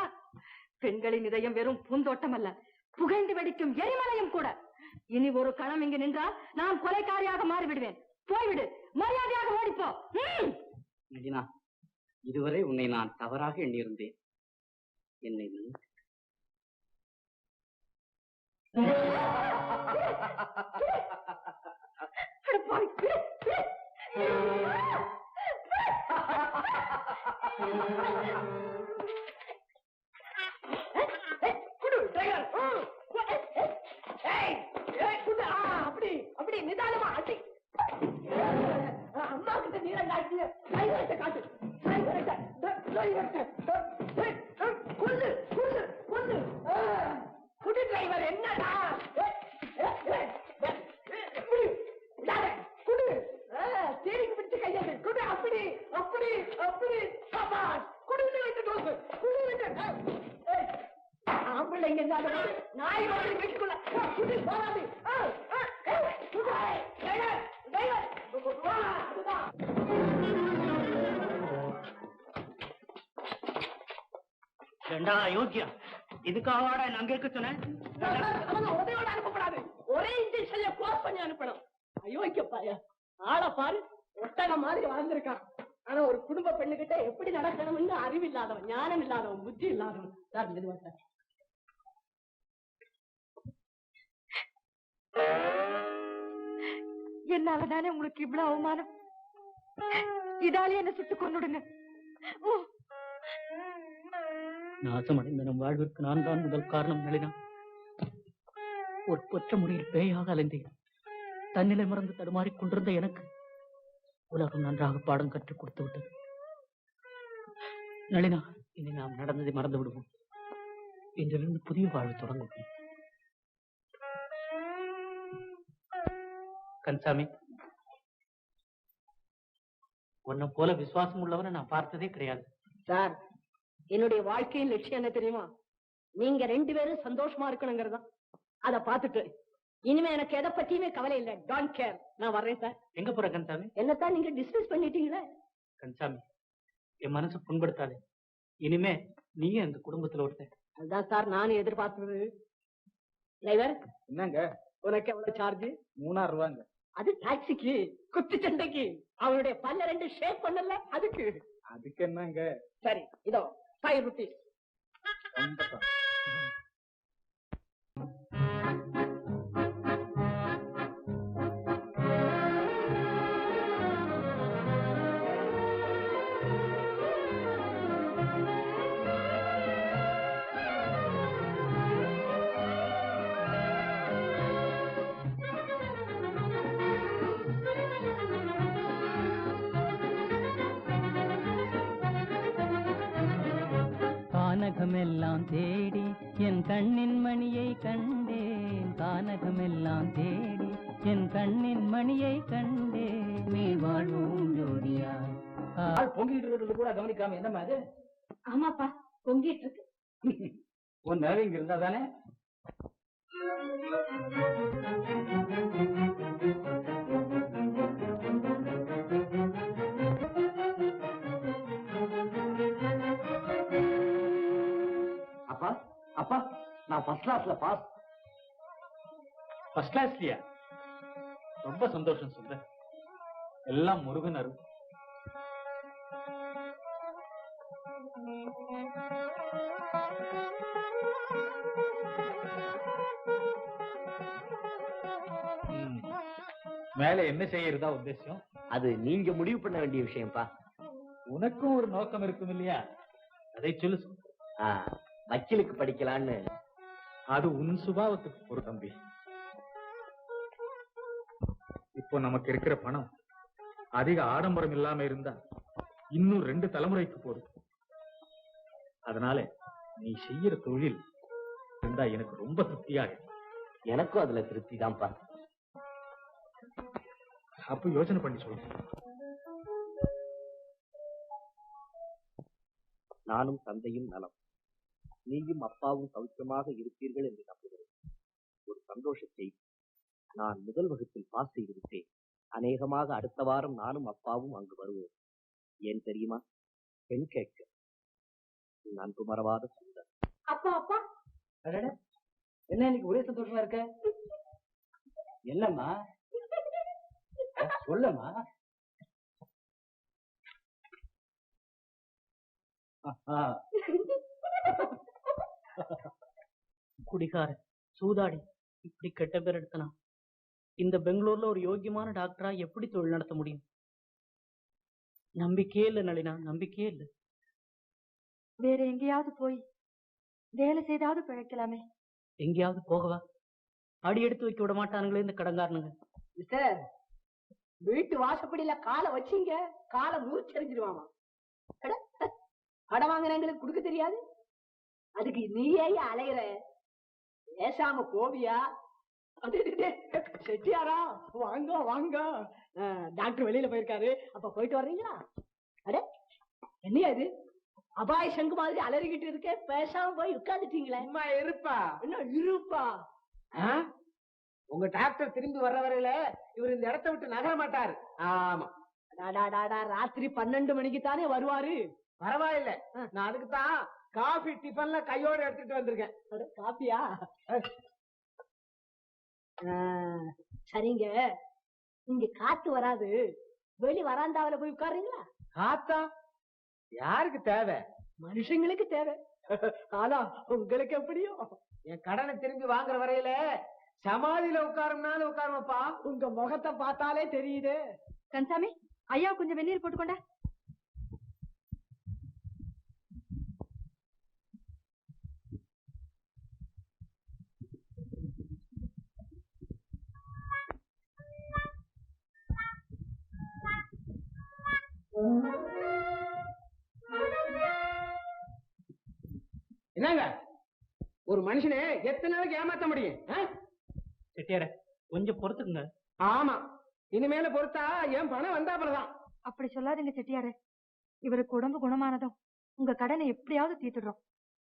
பெண்களின் இதயம் வெறும் பூந்தோட்டம் அல்ல, புகைந்து வெடிக்கும் எரிமலையும் கூட. இனி ஒரு கணம் இங்கு நின்றால் நான் கொலைக்காரியாக மாறிவிடுவேன். போய்விடு, மரியாதையாக ஓடிப்போ. நளினா, இதுவரை உன்னை நான் தவறாக எண்ணியிருந்தேன். என்னை அப்படி அப்படி நிதானமா அடி. அம்மா கிட்ட நீரம் காட்டு, காட்டு கொண்டு கொண்டு கொண்டு குடி டிரைவர். என்னடா குடு ஸ்டீரிங் பிடிச்சு கையாது குடு. அப்படி அப்படி அப்படி குடு விட்டு குடு விட்டு ஆம்பிள்ளைங்க நாய் மாதிரி வீட்டுக்குள்ள குடி போராது. யோக்கியா, இதுக்காக அங்க இருக்க சொன்னேன். உதவியோட அனுப்பப்படாது, ஒரே இன்ஜெக்ஷன்ல கோர்ஸ் பண்ணி அனுப்பணும். அயோக்கிய பாரு, ஆளை பாரு, ஒட்டக மாதிரி வளர்ந்துருக்கான். ஆனா ஒரு குடும்ப பெண்ணுகிட்ட எப்படி நடக்கணும்னு அறிவு இல்லாதவன், ஞானம் இல்லாதவன், புத்தி இல்லாதவன். சார் மெதுவா சார். என்னாலதானே உங்களுக்கு இவ்வளவு அவமானம். இதாலே என்ன சுட்டு கொன்னுடுங்க. நாசமடைந்த நம் வாழ்விற்கு நான் தான் முதல் காரணம். நளினா, ஒரு பொற்ற முடியில் பேயாக அலைந்தேன். தன்னிலை மறந்து தடுமாறிக் கொண்டிருந்த எனக்கு உலகம் நன்றாக பாடம் கற்றுக் கொடுத்து விட்டது. நளினா, இனி நாம் நடந்ததை மறந்து விடுவோம். இன்றிலிருந்து புதிய வாழ்வு தொடங்குவோம். கன்சாமி, உன்னை போல விசுவாசம் உள்ளவரை நான் பார்த்ததே கிடையாது. சார், என்னுடைய வாழ்க்கையின் லட்சியம் என்ன தெரியுமா? நீங்க 2 பேரும் சந்தோஷமா இருக்கணுங்கிறதா. அத பாத்துட்டு இனிமே எனக்கு எதை பத்தியுமே கவலை இல்லை. Don't care. நான் வர்றேன் சார். எங்க போற கன்சாமி? என்னத்தான் நீங்க டிஸ்கஸ் பண்ணிட்டீங்களே. கன்சாமி, என் மனசு புண்படுத்தாது. இனிமே நீயே அந்த குடும்பத்துல ஒருத்த. அதுதான் சார் நானும் எதிர்பார்த்தது. டிரைவர், என்னங்க உனக்கு எவ்வளவு சார்ஜ்? 3000 ரூபாங்க. அது டாக்ஸிக்கு, குத்து சண்டைக்கு. அவனுடைய பல்ல 2 ஷேப் பண்ணல, அதுக்கு. அதுக்கு என்னங்க? சரி, இதோ 5 rupees. கானகமெல்லாம் தேடி என் கண்ணின் மணியை கண்டேன். கானகமெல்லாம் தேடி என் கண்ணின் மணியை கண்டேன். நீ வாழ்வோம் ஜோடியா. பொங்கிட்டு இருக்கிறது கூட கவனிக்காம என்னமா அது? ஆமாப்பா, பொங்கிட்டு இருக்கு. உன் நேரம் இங்க இருந்தா தானே. அப்பா, அப்பா, நான் ஃபர்ஸ்ட் கிளாஸ்ல பாஸ். ஃபர்ஸ்ட் கிளாஸ்லயா? ரொம்ப சந்தோஷம் சுந்தர். எல்லாம் முருகன் அருள். மேல என்ன செய்யறதா உத்தேசம்? அது நீங்க முடிவு பண்ண வேண்டிய விஷயம்ப்பா. உனக்கும் ஒரு நோக்கம் இருக்கும் இல்லையா? அதை சொல்லு. வக்கீலுக்கு படிக்கலான்னு. அது உன் சுபாவத்துக்கு ஒரு தம்பி. இப்போ நமக்கு இருக்கிற பணம் அதிக ஆடம்பரம் இல்லாம இருந்தா இன்னும் 2 தலைமுறைக்கு போதும். அதனால நீ செய்யற தொழில் இருந்தா எனக்கு ரொம்ப திருப்தியாக. எனக்கும் அதுல திருப்தி தான்ப்பா. அப்ப யோசனை பண்ணி சொல்லு. நானும் தந்தையும் நலம், நீயும் அப்பாவும் சௌக்கியமாக இருப்பீர்கள் என்று நம்புகிறேன். ஒரு சந்தோஷ செய்தி. நான் முதல் வகுப்பில் பாஸ் செய்து விட்டேன். அநேகமாக அடுத்த வாரம் நானும் அப்பாவும் அங்கு வருவோம். ஏன் தெரியுமா? பெண் கேட்க. அன்பு மறவாத சுந்தர். அப்பா அப்பா, என்ன இன்னைக்கு ஒரே சந்தோஷமா இருக்க? என்னம்மா சொல்லம்மா. குடிகாரன், சூதாடி, இப்படி கெட்ட பேர் எடுத்தனா இந்த பெங்களூர்ல ஒரு யோக்கியமான டாக்டரா எப்படி தொழில் நடத்த முடியும்? நம்பிக்கையே இல்லை நளினா, நம்பிக்கையே இல்லை. வேற எங்கேயாவது போய் வேலை செய்தாவது பிழைக்கலாமே. எங்கேயாவது போகவா? அடி எடுத்து வைக்க விட மாட்டானுங்களே இந்த கடங்காரனுங்க. மிஸ்டர், வீட்டு வாசப்படியில காலை வச்சீங்க, காலை மூச்சரிஞ்சிருவாமா. கடன் வாங்குறவங்களுக்கு கொடுக்க தெரியாது, அதுக்கு நீயே அலையிற. பேசாம போவியா? செட்டியாரா, வாங்க வாங்க. டாக்டர் வெளியில போயிருக்காரு, அப்ப போயிட்டு வர்றீங்களா? அட என்னையா இது அபாய சங்கு மாதிரி அலறிக்கிட்டு இருக்க? பேசாம போய் உட்காந்துட்டீங்களே. அம்மா இருப்பா. என்ன இருப்பா? உங்க டாக்டர் திரும்பி வர்ற வரையில இவர் இந்த இடத்தை விட்டு நகர மாட்டாரு. ஆமா. ராத்திரி 12 மணிக்கு தானே வருவாரு. பரவாயில்ல, நான் அதுக்கு தான் காபி டிஃபன்ல கையோட எடுத்துட்டு வந்திருக்கேன். காப்பியா? சரிங்க, இங்க காத்து வராது, வெளி வராந்தாவில போய் உட்காருங்களா? காத்தா யாருக்கு தேவை? மனுஷங்களுக்கு தேவை. ஆனா உங்களுக்கு எப்படியோ? என் கடனை திரும்பி வாங்குற வரையில சமாதியில உட்காரும்னாலும் உட்காருமப்பா. உங்க முகத்தை பார்த்தாலே தெரியுது. கன்சாமி, ஐயா கொஞ்சம் வெந்நீர் போட்டுக்கொண்ட. என்னங்க, ஒரு மனுஷனே எத்தனை நாளைக்கு ஏமாத்த முடியும்? செட்டியார, கொஞ்சம் பொறுத்துக்குங்க. ஆமா, இனிமேல பொறுத்தா என் பணம் வந்தாப்புலதான். அப்படி சொல்லாதீங்க செட்டியாரே. இவருக்கு உடம்பு குணமானதும் உங்க கடனை எப்படியாவது தீர்த்துடுறோம்.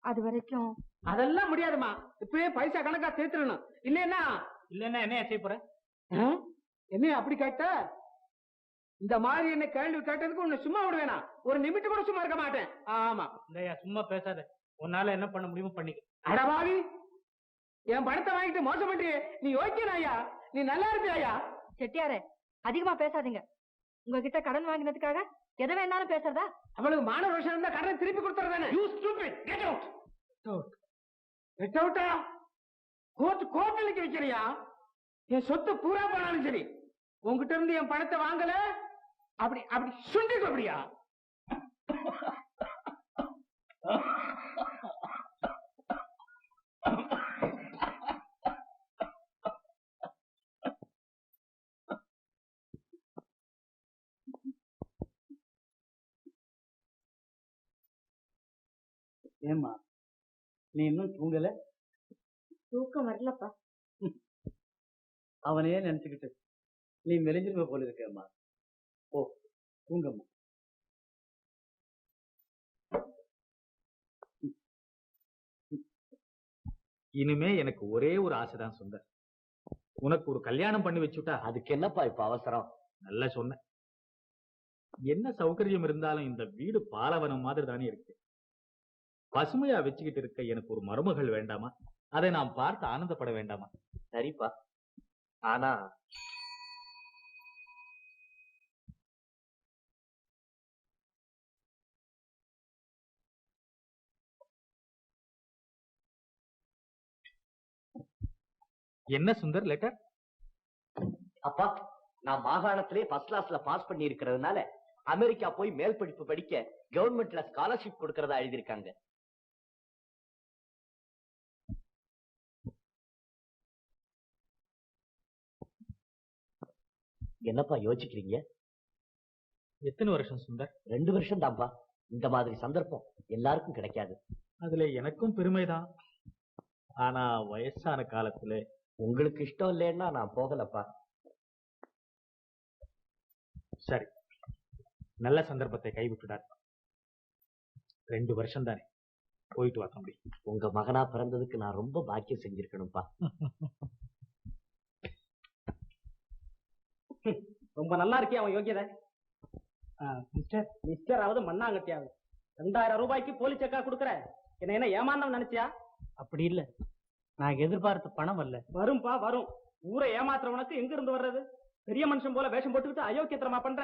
அது வரைக்கும் அதெல்லாம் முடியாதுமா. இப்பவே பைசா கணக்கா தீர்த்துடணும். இல்லன்னா என்ன செய்ய போற? என்ன அப்படி கேட்ட? இந்த மாதிரி என்ன கேள்வி கேட்டதுக்கு உன்னை சும்மா விடுவேனா? ஒரு நிமிஷம் கூட சும்மா இருக்க மாட்டேன். ஆமா. இல்லையா, சும்மா பேசாத. உன்னால என்ன பண்ண முடியுமோ பண்ணிக்க. அடவாவி, என் பணத்தை வாங்கிட்டு மோசம் பண்றியே, நீ யோக்கியனாயா? நீ நல்லா இருப்பியாயா? செட்டியாரே, அதிகமா பேசாதீங்க. உங்ககிட்ட கடன் வாங்கினதுக்காக எதை வேணாலும் பேசுறதா? அவளுக்கு மான ரோஷம் இருந்தா கடனை திருப்பி கொடுத்துறதானே? You stupid, get out. Get அவுட்டா? கோர்ட்ல வைக்கிறியா? என் சொத்து பூரா போனாலும் சரி, உங்ககிட்ட இருந்து என் பணத்தை வாங்கல, அப்படி அப்படி சுண்டிக்கு அப்படியா? ஏம்மா, நீ இன்னும் தூங்கல? தூக்கம் வரலப்பா. அவனையே நினைச்சுக்கிட்டு நீ மெலிஞ்சிருக்க போல இருக்கம்மா. ஓ, தூங்கம்மா. இனிமே எனக்கு ஒரே ஒரு ஆசைதான் சுந்தர். உனக்கு ஒரு கல்யாணம் பண்ணி வச்சுட்டா. அதுக்கு என்னப்பா இப்ப அவசரம்? நல்லா சொன்ன. என்ன சௌகரியம் இருந்தாலும் இந்த வீடு பாலவனம் மாதிரி தானே இருக்கு. பசுமையா வச்சுக்கிட்டு இருக்க எனக்கு ஒரு மருமகள் வேண்டாமா? அதை நாம் பார்த்து ஆனந்தப்பட வேண்டாமா? சரிப்பா, ஆனா என்ன சுந்தர் லெட்டர்? அப்பா, நான் மாகாணத்திலே ஃபர்ஸ்ட் கிளாஸ்ல பாஸ் பண்ணி இருக்கிறதுனால அமெரிக்கா போய் மேல் படிப்பு படிக்க கவர்மெண்ட்ல ஸ்காலர்ஷிப் கொடுக்கறதா எழுதியிருக்காங்க. என்னப்பா யோசிக்கிறீங்க? எத்தனை வருஷம் சுந்தர்? 2 வருஷம் தான்ப்பா. இந்த மாதிரி சந்தர்ப்பம் எல்லாருக்கும் கிடைக்காது. அதுல எனக்கும் பெருமைதான். ஆனா வயசான காலத்துல உங்களுக்கு இஷ்டம் இல்லைன்னா நான் போகலப்பா. சரி, நல்ல சந்தர்ப்பத்தை கைவிட்டுடார். 2 வருஷம் தானே, போயிட்டு வா தம்பி. உங்க மகனா பிறந்ததுக்கு நான் ரொம்ப பாக்கியம் செஞ்சிருக்கணும்ப்பா. ரொம்ப நல்லா இருக்கே அவன் யோகியதை. மிஸ்டர் ஆவது மண்ணாங்கட்டியாவது 2000 ரூபாய்க்கு போலி செக்கா கொடுக்கற, என்ன ஏமாந்தவன் நினைச்சியா? அப்படி இல்ல, நான் எதிர்பார்த்த பணம் வரல. வரும்பா வரும். ஊரை ஏமாத்துறவனுக்கு எங்க இருந்து வர்றது? பெரிய மனுஷன் போல வேஷம் போட்டுக்கிட்டு அயோக்கியத்தனமா பண்ற.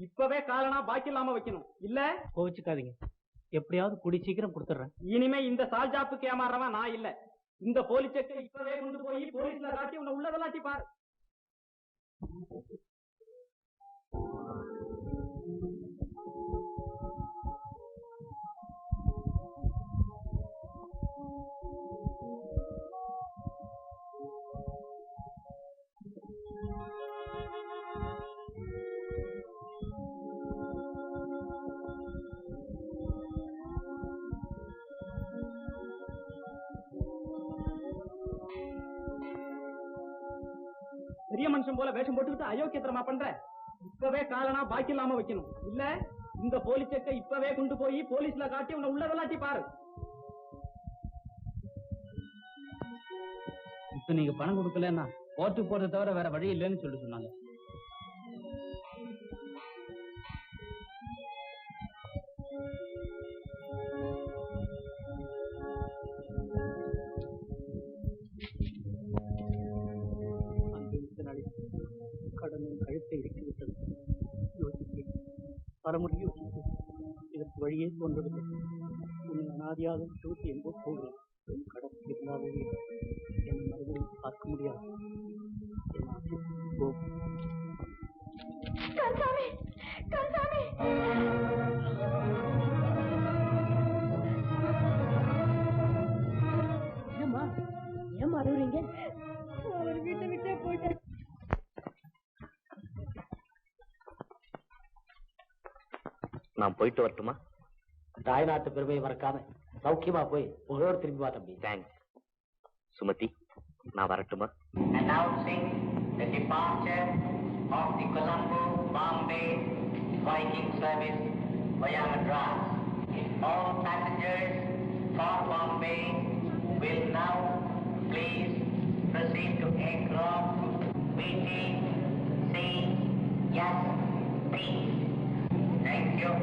இப்பவே காலனா பாக்கி இல்லாம வைக்கணும். இல்ல கோவிச்சுக்காதீங்க, எப்படியாவது கூடி சீக்கிரம் கொடுத்துறேன். இனிமே இந்த சால்ஜாப்புக்கு ஏமாறவன் நான் இல்ல. இந்த போலி செக்கை இப்பவே கொண்டு போய் போலீஸ்ல காட்டி உன்னை உள்ளதெல்லாட்டி பாரு. பெரிய மனுஷன் போல வேஷம் போட்டுக்கிட்டு அயோக்கியத்தனமா பண்ற. இப்பவே காலனா பாக்கி இல்லாம வைக்கணும். இல்ல இந்த போலி செக்கை இப்பவே கொண்டு போய் போலீஸ்ல காட்டி உன்னை உள்ளதெல்லாட்டி பாரு. இப்ப நீங்க பணம் கொடுக்கலன்னா கோர்ட்டுக்கு போறதை தவிர வேற வழி இல்லைன்னு சொல்லி சொன்னாங்க. கடனும் கழுத்தை இறக்கிவிட்டது. யோசித்தேன், பல முறை யோசித்தேன். இதற்கு வழியே தோன்றவில்லை. உன்னை அனாதியாக தூக்கி எங்கோ போகிறேன். கடன் இல்லாதவே என் மறுபடியும் பார்க்க முடியாது. கந்தசாமி, கந்தசாமி. ஏம்மா ஏம்மா அழுவுறீங்க? அவர் வீட்டை விட்டே போயிட்டார். நான் போயிட்டு வரட்டுமா? தாய்நாட்டு பெருமையை மறக்காம சௌக்கியமா போய் புகழோடு திரும்பி வா தம்பி. தேங்க்ஸ். சுமதி, நான் வரட்டுமா? Announcing the departure of the Colombo Bombay Viking service via Madras. All passengers for Bombay will now please proceed to aircraft VTC SP. Thank you.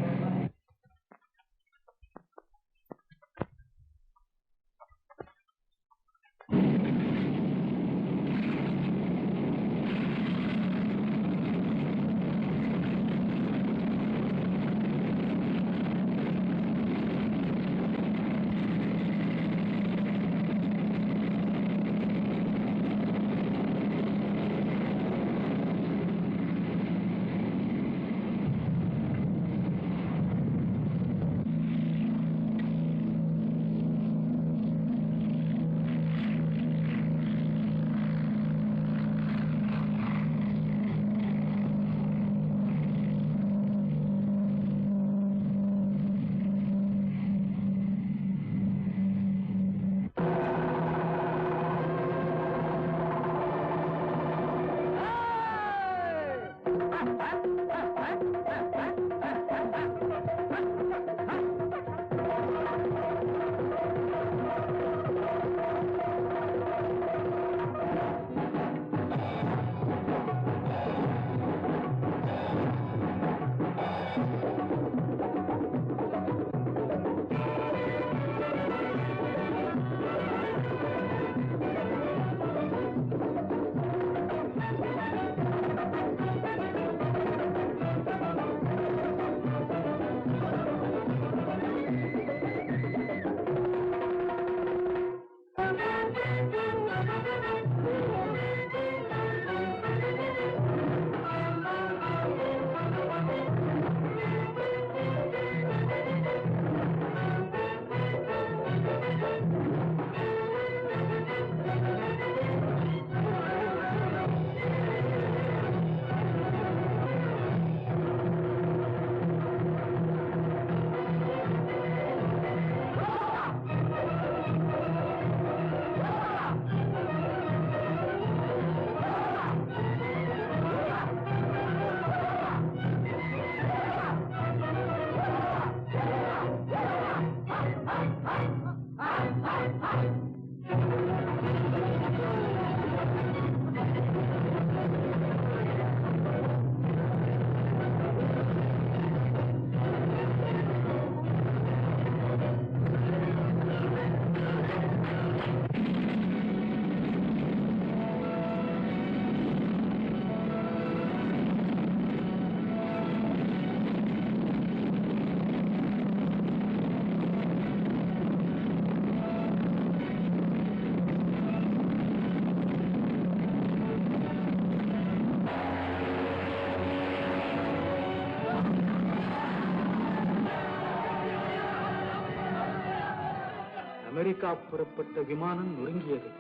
America புறப்பட்ட விமானம் நொறுங்கியது.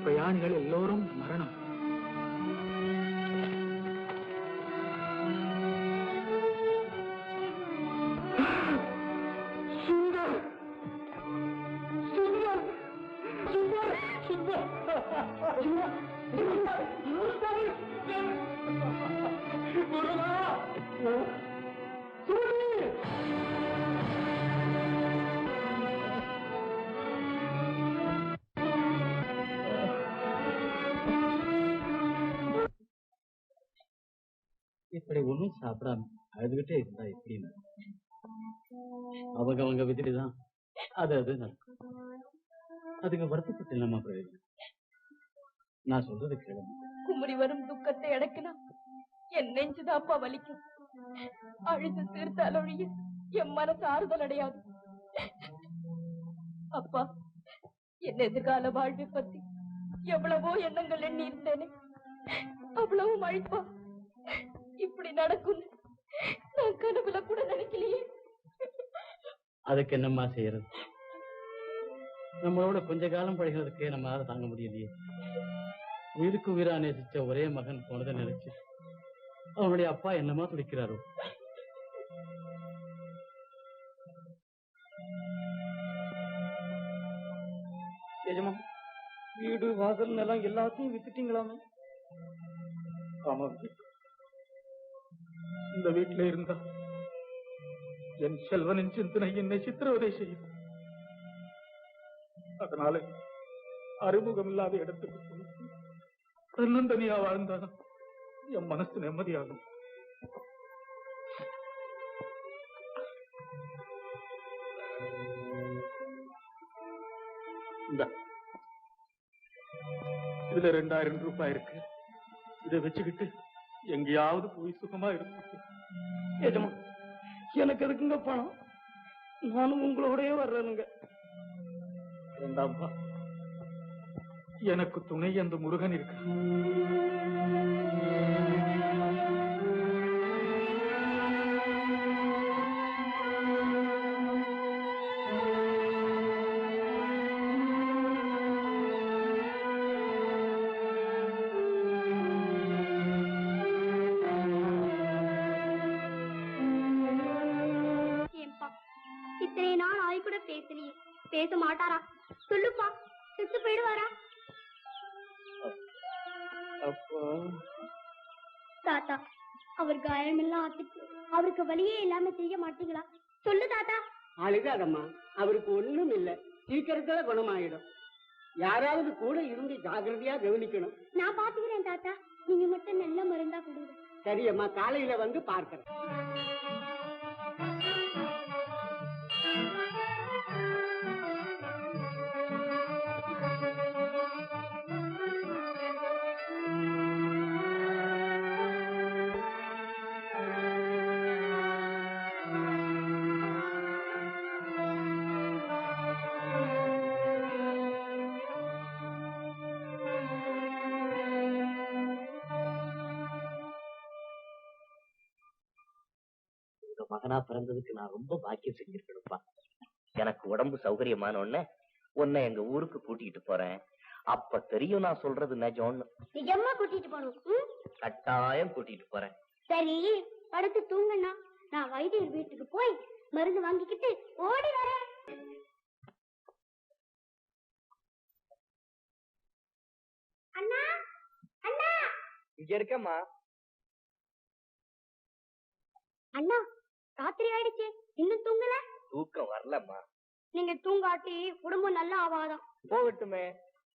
பிரயாணிகள் எல்லோரும் மரணம். இப்படி ஒண்ணும் சாப்பிடாம அழுதுகிட்டே இருந்தா எப்படின்னு அவங்க விதிதான் அது நடக்கும். அதுங்க வருத்தப்பட்டு இல்லாம பிரயோஜனம். நான் சொல்றது கேளுங்க. குமரி வரும் துக்கத்தை அடக்கினா என் நெஞ்சுதாப்பா வலிக்கும். அழுது தீர்த்தால் ஒழிய என் மனசு ஆறுதல் அடையாது. அப்பா, என் எதிர்கால வாழ்வை பத்தி எவ்வளவோ எண்ணங்கள் எண்ணி இருந்தேனே, அவ்வளவும் அழிப்பா. இப்படி நடக்கும் நான் கனவுல கூட நினைக்கலையே. அதுக்கு என்னம்மா செய்யறது? நம்மளோட கொஞ்ச காலம் பழகிறதுக்கே நம்மளால தாங்க முடியலையே. உயிருக்கு உயிரா நேசிச்ச ஒரே மகன் போனதை நினைச்சு அவனுடைய அப்பா என்னமா துடிக்கிறாரோ. எஜமா, வீடு வாசல் நிலம் எல்லாத்தையும் வித்துட்டீங்களாமே? ஆமா, இந்த வீட்டில இருந்தா என் செல்வனின் சிந்தனை என்னை சித்திரவதை செய்யும். அதனால அறிமுகம் இல்லாத இடத்துக்கு போய் தன்னந்தனியா வாழ்ந்தாலும் என் மனசு நிம்மதியாகும். இதுல 2000 ரூபாய் இருக்கு. இதை வச்சுக்கிட்டு எங்கேயாவது போய் சுகமா இருக்கு. எஜமா, எனக்கு எதுக்குங்க பணம்? நானும் உங்களோடய வர்றேனுங்க. வேண்டாம்பா, எனக்கு துணை அந்த முருகன் இருக்கு. இத்தனை நாள் ஆய் கூட பேசலையே, பேச மாட்டாரா? சொல்லுப்பா, செத்து போயிடுவாரா? தாத்தா, அவர் காயமெல்லாம் ஆத்துக்கு அவருக்கு வழியே இல்லாம செய்ய மாட்டீங்களா? சொல்லு தாத்தா. அழுகாதம்மா, அவருக்கு ஒண்ணும் இல்ல, சீக்கிரத்துல குணமாயிடும். யாராவது கூட இருந்து ஜாகிரதையா கவனிக்கணும். நான் பாத்துக்கிறேன் தாத்தா, நீங்க மட்டும் நல்ல மருந்தா கொடுங்க. சரியம்மா, காலையில வந்து பார்க்கிறேன். மகனா பிறந்ததுக்கு நான் ரொம்ப பாக்கியம் செஞ்சிருக்கணும்ப்பா. எனக்கு உடம்பு சௌகரியமான உடனே உன்னை எங்க ஊருக்கு கூட்டிட்டு போறேன். அப்ப தெரியும் நான் சொல்றது நிஜம்னு. நிஜமா கூட்டிட்டு போகணும்? கட்டாயம் கூட்டிட்டு போறேன். சரி, படுத்து தூங்கண்ணா. நான் வைத்தியர் வீட்டுக்கு போய் மருந்து வாங்கிக்கிட்டு ஓடி வரேன். அண்ணா, அண்ணா, இங்க இருக்கம்மா. அண்ணா, ராத்திரி ஆயிடுச்சு, இன்னும் தூங்கல? தூக்கம் வரலம்மா. நீங்க தூங்காட்டி குடும்பம் நல்லா ஆவாதான். போகட்டுமே.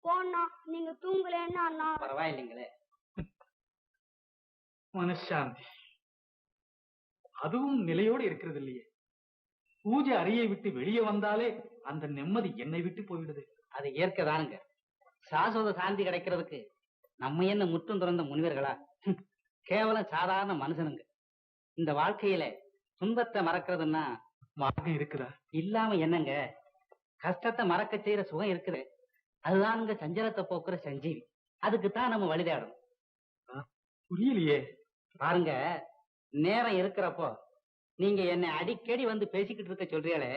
போனா நீங்க தூங்கலன்னா அண்ணா. பரவாயில்லைங்களே. மனசாந்தி அதுவும் நிலையோடு இருக்கிறது இல்லையே. பூஜை அறையை விட்டு வெளியே வந்தாலே அந்த நிம்மதி என்னை விட்டு போயிடுது. அது இயற்கைதானுங்க. சாஸ்வத சாந்தி கிடைக்கிறதுக்கு நம்ம என்ன முற்றும் துறந்த முனிவர்களா? கேவலம் சாதாரண மனுஷனுங்க. இந்த வாழ்க்கையில துன்பத்தை மறக்கிறதுன்னா மார்க்கம் இருக்குதா? இல்லாம என்னங்க, கஷ்டத்தை மறக்க செய்யற சுகம் இருக்குது. அதுதானுங்க சஞ்சலத்தை போக்குற சஞ்சீவி. அதுக்குத்தான் நம்ம வழிதாடணும். புரியலையே. பாருங்க, நேரம் இருக்கிறப்போ நீங்க என்னை அடிக்கடி வந்து பேசிக்கிட்டு இருக்க சொல்றீங்களே,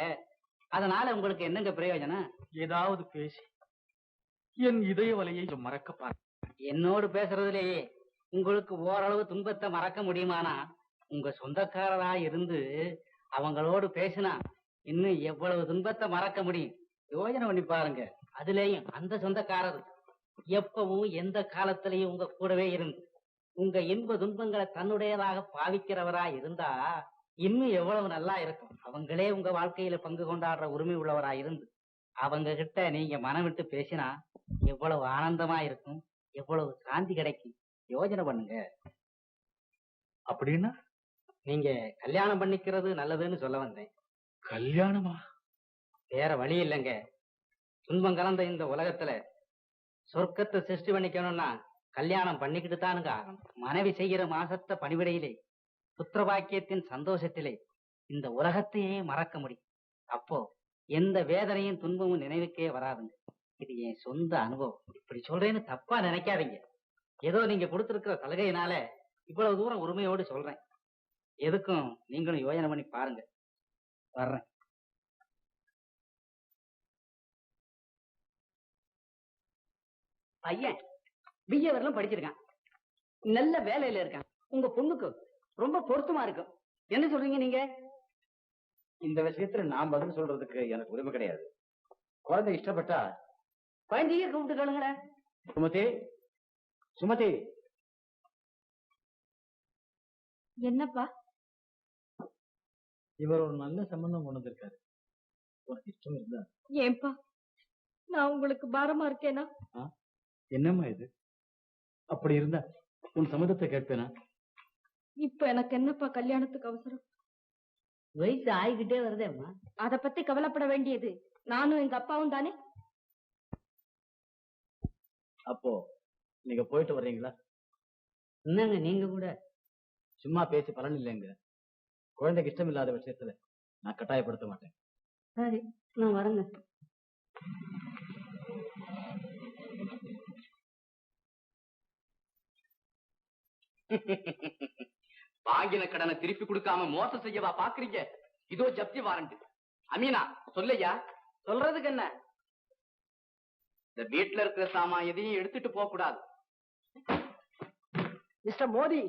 அதனால உங்களுக்கு என்னங்க பிரயோஜனம்? ஏதாவது பேசி என் இதய வலையை மறக்க பாரு. என்னோடு பேசுறதுலயே உங்களுக்கு ஓரளவு துன்பத்தை மறக்க முடியுமானா உங்க சொந்தக்காரரா இருந்து அவங்களோடு பேசினா இன்னும் எவ்வளவு துன்பத்தை மறக்க முடியும் யோசனை பண்ணி பாருங்க. அதுலயும் அந்த சொந்தக்காரர் எப்பவும் எந்த காலத்திலையும் உங்க கூடவே இருந்து உங்க இன்ப துன்பங்களை தன்னுடையதாக பாவிக்கிறவரா இருந்தா இன்னும் எவ்வளவு நல்லா இருக்கும். அவங்களே உங்க வாழ்க்கையில பங்கு கொண்டாடுற உரிமை உள்ளவரா இருந்து அவங்க கிட்ட நீங்க மனம் விட்டு பேசினா எவ்வளவு ஆனந்தமா இருக்கும், எவ்வளவு சாந்தி கிடைக்கும். யோசனை பண்ணுங்க. அப்படின்னா நீங்க கல்யாணம் பண்ணிக்கிறது நல்லதுன்னு சொல்ல வந்தேன். கல்யாணமா? வேற வழி இல்லைங்க. துன்பம் கலந்த இந்த உலகத்துல சொர்க்கத்தை சிருஷ்டி பண்ணிக்கணும்னா கல்யாணம் பண்ணிக்கிட்டு தானுங்க ஆகணும். மனைவி செய்கிற மாசத்த பணிவிடையிலே புத்திரபாக்கியத்தின் சந்தோஷத்திலே இந்த உலகத்தையே மறக்க முடியும். அப்போ எந்த வேதனையும் துன்பமும் நினைவுக்கே வராதுங்க. இது என் சொந்த அனுபவம். இப்படி சொல்றேன்னு தப்பா நினைக்காதீங்க. ஏதோ நீங்க கொடுத்திருக்கிற சலுகையினால இவ்வளவு தூரம் உரிமையோடு சொல்றேன். எதுக்கும் நீங்களும் யோசனை பண்ணி பாருங்க. வர்றேன். பையன் பிஏ வரலாம் படிச்சிருக்கான், நல்ல வேலையில இருக்கான். உங்க பொண்ணுக்கு ரொம்ப பொருத்தமா இருக்கும். என்ன சொல்றீங்க நீங்க? இந்த விஷயத்துல நான் பதில் சொல்றதுக்கு எனக்கு உரிமை கிடையாது. குழந்தை இஷ்டப்பட்டா குழந்தைய கூப்பிட்டுக்கணுங்களே. சுமதி, சுமதி. என்னப்பா? இவர் ஒரு நல்ல சம்பந்தம் கொண்டு வந்திருக்காரு. உனக்கு இஷ்டம் இருந்தா? ஏன்பா நான் உங்களுக்கு பாரமா இருக்கேனா? என்னம்மா இது? அப்படி இருந்தா உன் சம்மதத்தை கேட்பேனா? இப்ப எனக்கு என்னப்பா கல்யாணத்துக்கு அவசரம்? வயசு ஆகிக்கிட்டே வருதேம்மா. அத பத்தி கவலைப்பட வேண்டியது நானும் எங்க அப்பாவும் தானே. அப்போ நீங்க போயிட்டு வர்றீங்களா? என்னங்க நீங்க கூட சும்மா பேசி பலன் இல்லைங்க. குழந்தைக்கு இஷ்டம் இல்லாத விஷயத்துல நான் கட்டாயப்படுத்த மாட்டேன். சரி, நான் வரேங்க. வாங்கின கடனை திருப்பி கொடுக்காம மோசம் செய்யவா பாக்குறீங்க? இதோ ஜப்தி வாரண்ட். அமீனா சொல்லையா. சொல்றதுக்கு என்ன? இந்த வீட்டுல இருக்கிற சாமான் எதையும் எடுத்துட்டு போக கூடாது. மிஸ்டர் மோடி,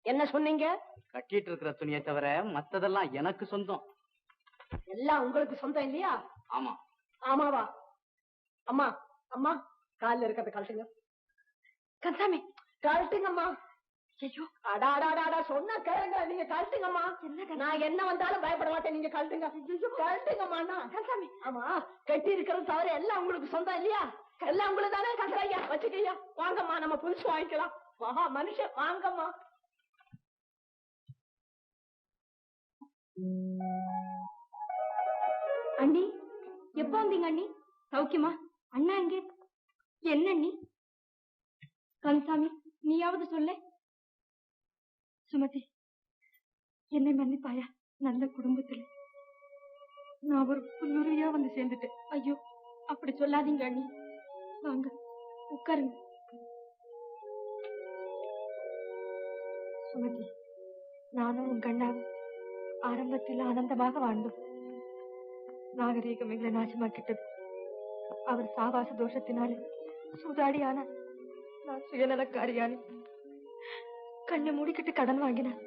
என்ன சொன்னீங்க? கட்டிட்டு இருக்கிற துணியை தவிர மத்ததெல்லாம் எனக்கு சொந்தம். எல்லாம் உங்களுக்கு சொந்தம் இல்லையா? ஆமா. ஆமாவா? அம்மா, அம்மா காலில் இருக்கிறத கழட்டுங்க. கந்தாமி கழட்டுங்கம்மா. ஐயோ, அடாடாடா சொன்னா கேளுங்க. நீங்க கழட்டுங்கம்மா. நான் என்ன வந்தாலும் பயப்பட மாட்டேன். நீங்க கழட்டுங்க. கழட்டுங்கம்மா. கந்தாமி, ஆமா கட்டி இருக்கிறது தவிர எல்லாம் உங்களுக்கு சொந்தம் இல்லையா? எல்லாம் உங்களுக்கு தானே. கட்டுறையா வச்சுக்கையா. வாங்கம்மா, நம்ம புதுசு வாங்கிக்கலாம். மகா மனுஷன், வாங்கம்மா. அண்ணி, எப்ப வந்தீங்க அண்ணி? சௌக்கியமா? அண்ணா எங்கே? என்ன அண்ணி? கந்தசாமி, நீயாவது சொல்ல. சுமதி, என்னை மன்னிப்பாயா? நல்ல குடும்பத்துல நான் ஒரு புல்லுரியா வந்து சேர்ந்துட்டேன். ஐயோ, அப்படி சொல்லாதீங்க அண்ணி. வாங்க உட்காருங்க. சுமதி, நானும் உங்க அண்ணாவும் ஆரம்பத்தில் ஆனந்தமாக வாழ்ந்தோம். நாகரீகம் எங்களை நாசமாக்கிட்டது. அவர் சாவாச தோஷத்தினாலே சூதாடியான நான் சுயநலக்காரியான கண்ணை மூடிக்கிட்டு கடன் வாங்கினார்.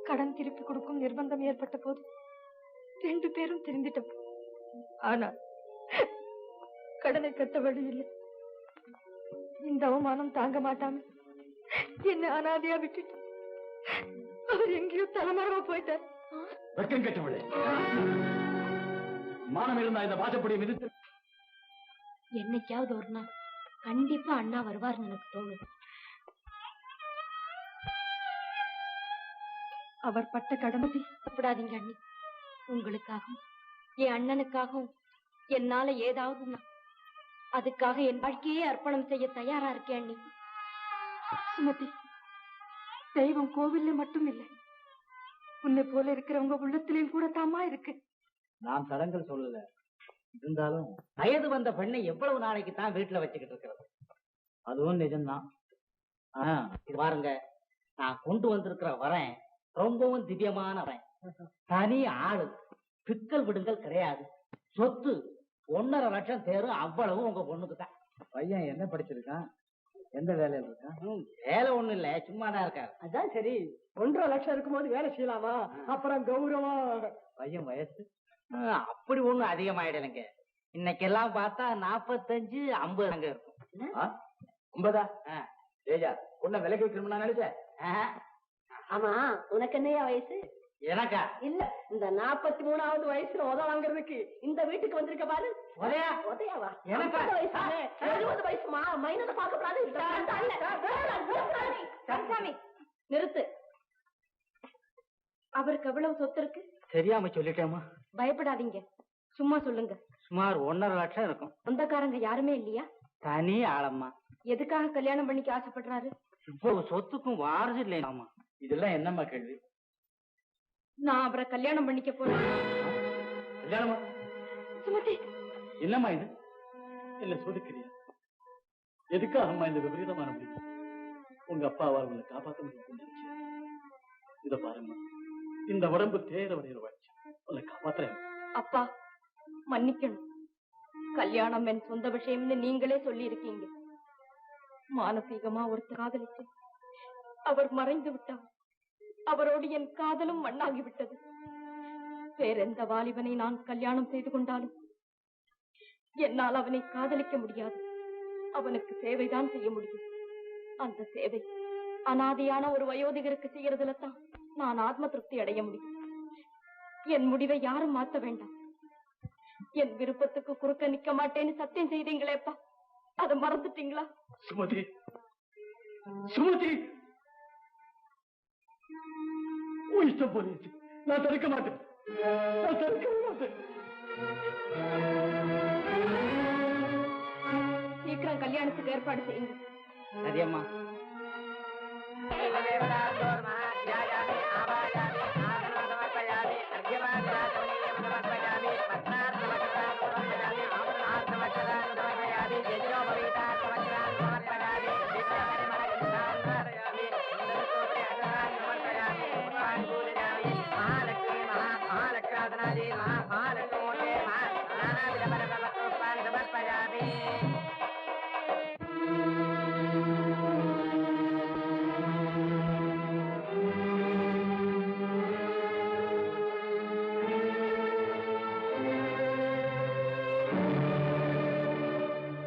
கடன் திருப்பி கொடுக்கும் நிர்பந்தம் ஏற்பட்ட போது 2 பேரும் திருந்திட்டோம். ஆனா கடனை கட்ட வழி இல்லை. இந்த அவமானம் தாங்க மாட்டாம என்ன அனாதையா விட்டுட்டு அவர் எங்கேயோ தலைமறைவா போயிட்டார். வெக்கம் கெட்டவளே, மானம் இருந்தா இந்த வாசப்படியை மிதித்து. என்னைக்காவது ஒரு நாள் கண்டிப்பா அண்ணா வருவார்னு எனக்கு தோணுது. அவர் பட்ட கடமை சாப்பிடாதீங்க அண்ணி. உங்களுக்காகவும் என் அண்ணனுக்காகவும் என்னால ஏதாவது அதுக்காக என் வாழ்க்கையே அர்ப்பணம் செய்ய தயாரா இருக்கேன் அண்ணி. சுமதி, தெய்வம் கோவில்ல மட்டும் இல்லை, உன்னை போல இருக்கிறவங்க உள்ளத்திலையும் கூட தாமா இருக்கு. நான் தடங்கள் சொல்லல. இருந்தாலும் வயது வந்த பெண்ணை எவ்வளவு நாளைக்கு தான் வீட்டுல வச்சுக்கிட்டு இருக்கிறது? அதுவும் நிஜம்தான். இது பாருங்க, நான் கொண்டு வந்திருக்கிற வரேன் ரொம்பவும் திவ்யமான வரேன். தனி ஆளு, பிக்கல் விடுங்கள் கிடையாது. சொத்து 1.5 லட்சம் தேரும் அவ்வளவு உங்க பொண்ணுக்கு தான். பையன் என்ன படிச்சிருக்கான்? எந்த வேலையில இருக்கான்? வேலை ஒண்ணும் இல்ல, சும்மாதான் இருக்காரு. அதான் சரி. 1.5 லட்சம் இருக்கும்போது வேலை செய்யலாமா? அப்புறம் கௌரவம். பையன் வயசு அப்படி ஒண்ணும் அதிகமாயிடலைங்க. இன்னைக்கெல்லாம் பார்த்தா 45, 50 அங்க இருக்கும். 50? ஏஜா உன்ன விலைக்கு வைக்கணும்னு நினைச்சேன். ஆமா, உனக்கு என்னையா வயசு? எனக்கா? இல்ல, இந்த 43வது வயசுல உத வாங்குறதுக்கு இந்த வீட்டுக்கு வந்திருக்க பாரு. உதையாவா? எனக்கு 50 வயசு, 70 வயசுமா. மைனரை பார்க்கப்படாது. சாமி நிறுத்து. அவருக்கு எவ்வளவு சொத்து இருக்கு? தெரியாம சொல்லிட்டேமா. பயப்படாதீங்க, சும்மா சொல்லுங்க. சுமார் 1.5 லட்சம் இருக்கும். சொந்தக்காரங்க யாருமே இல்லையா? தனி ஆளம்மா. எதுக்காக கல்யாணம் பண்ணிக்க ஆசைப்படுறாரு? இவ்வளவு சொத்துக்கும் வாரிசு இல்லையாமா. இதெல்லாம் என்னம்மா கேள்வி? நான் அவரை கல்யாணம் பண்ணிக்க போறேன். கல்யாணமா? சுமதி, என்னம்மா இது? இல்ல சொதுக்கிறியா? எதுக்காக அம்மா இந்த விபரீதமான முடிவு? உங்க அப்பாவால் உங்களை காப்பாற்ற முடியும். இத பாருங்க, இந்த உடம்பு தேர வரையிறவாச்சு. உங்களை காப்பாத்துறேன். அப்பா மன்னிக்கணும். கல்யாணம் என் சொந்த விஷயம்னு நீங்களே சொல்லி இருக்கீங்க. மானசீகமா ஒருத்தர் காதலிச்சு அவர் மறைந்து விட்டார். அவரோடு என் காதலும் மண்ணாகி விட்டது. வேறெந்த வாலிபனை நான் கல்யாணம் செய்து கொண்டாலும் என்னால் அவனை காதலிக்க முடியாது. அவனுக்கு சேவைதான் செய்ய முடியும். அந்த சேவை அனாதையான ஒரு வயோதிகருக்கு செய்யறதுல தான் நான் ஆத்ம திருப்தி அடைய முடியும். என் முடிவை யாரும் மாத்த வேண்டாம். என் விருப்பத்துக்கு குறுக்க நிக்க மாட்டேன்னு சத்தியம் செய்தீங்களேப்பா, அதை மறந்துட்டீங்களா? சுமதி, சுமதி, இஷ்டம் போயிடுச்சு. நான் தடுக்க மாட்டேன். நான் தடுக்க மாட்டேன். சீக்கிரம் கல்யாணத்துக்கு ஏற்பாடு செய்யுங்க. சரியம்மா.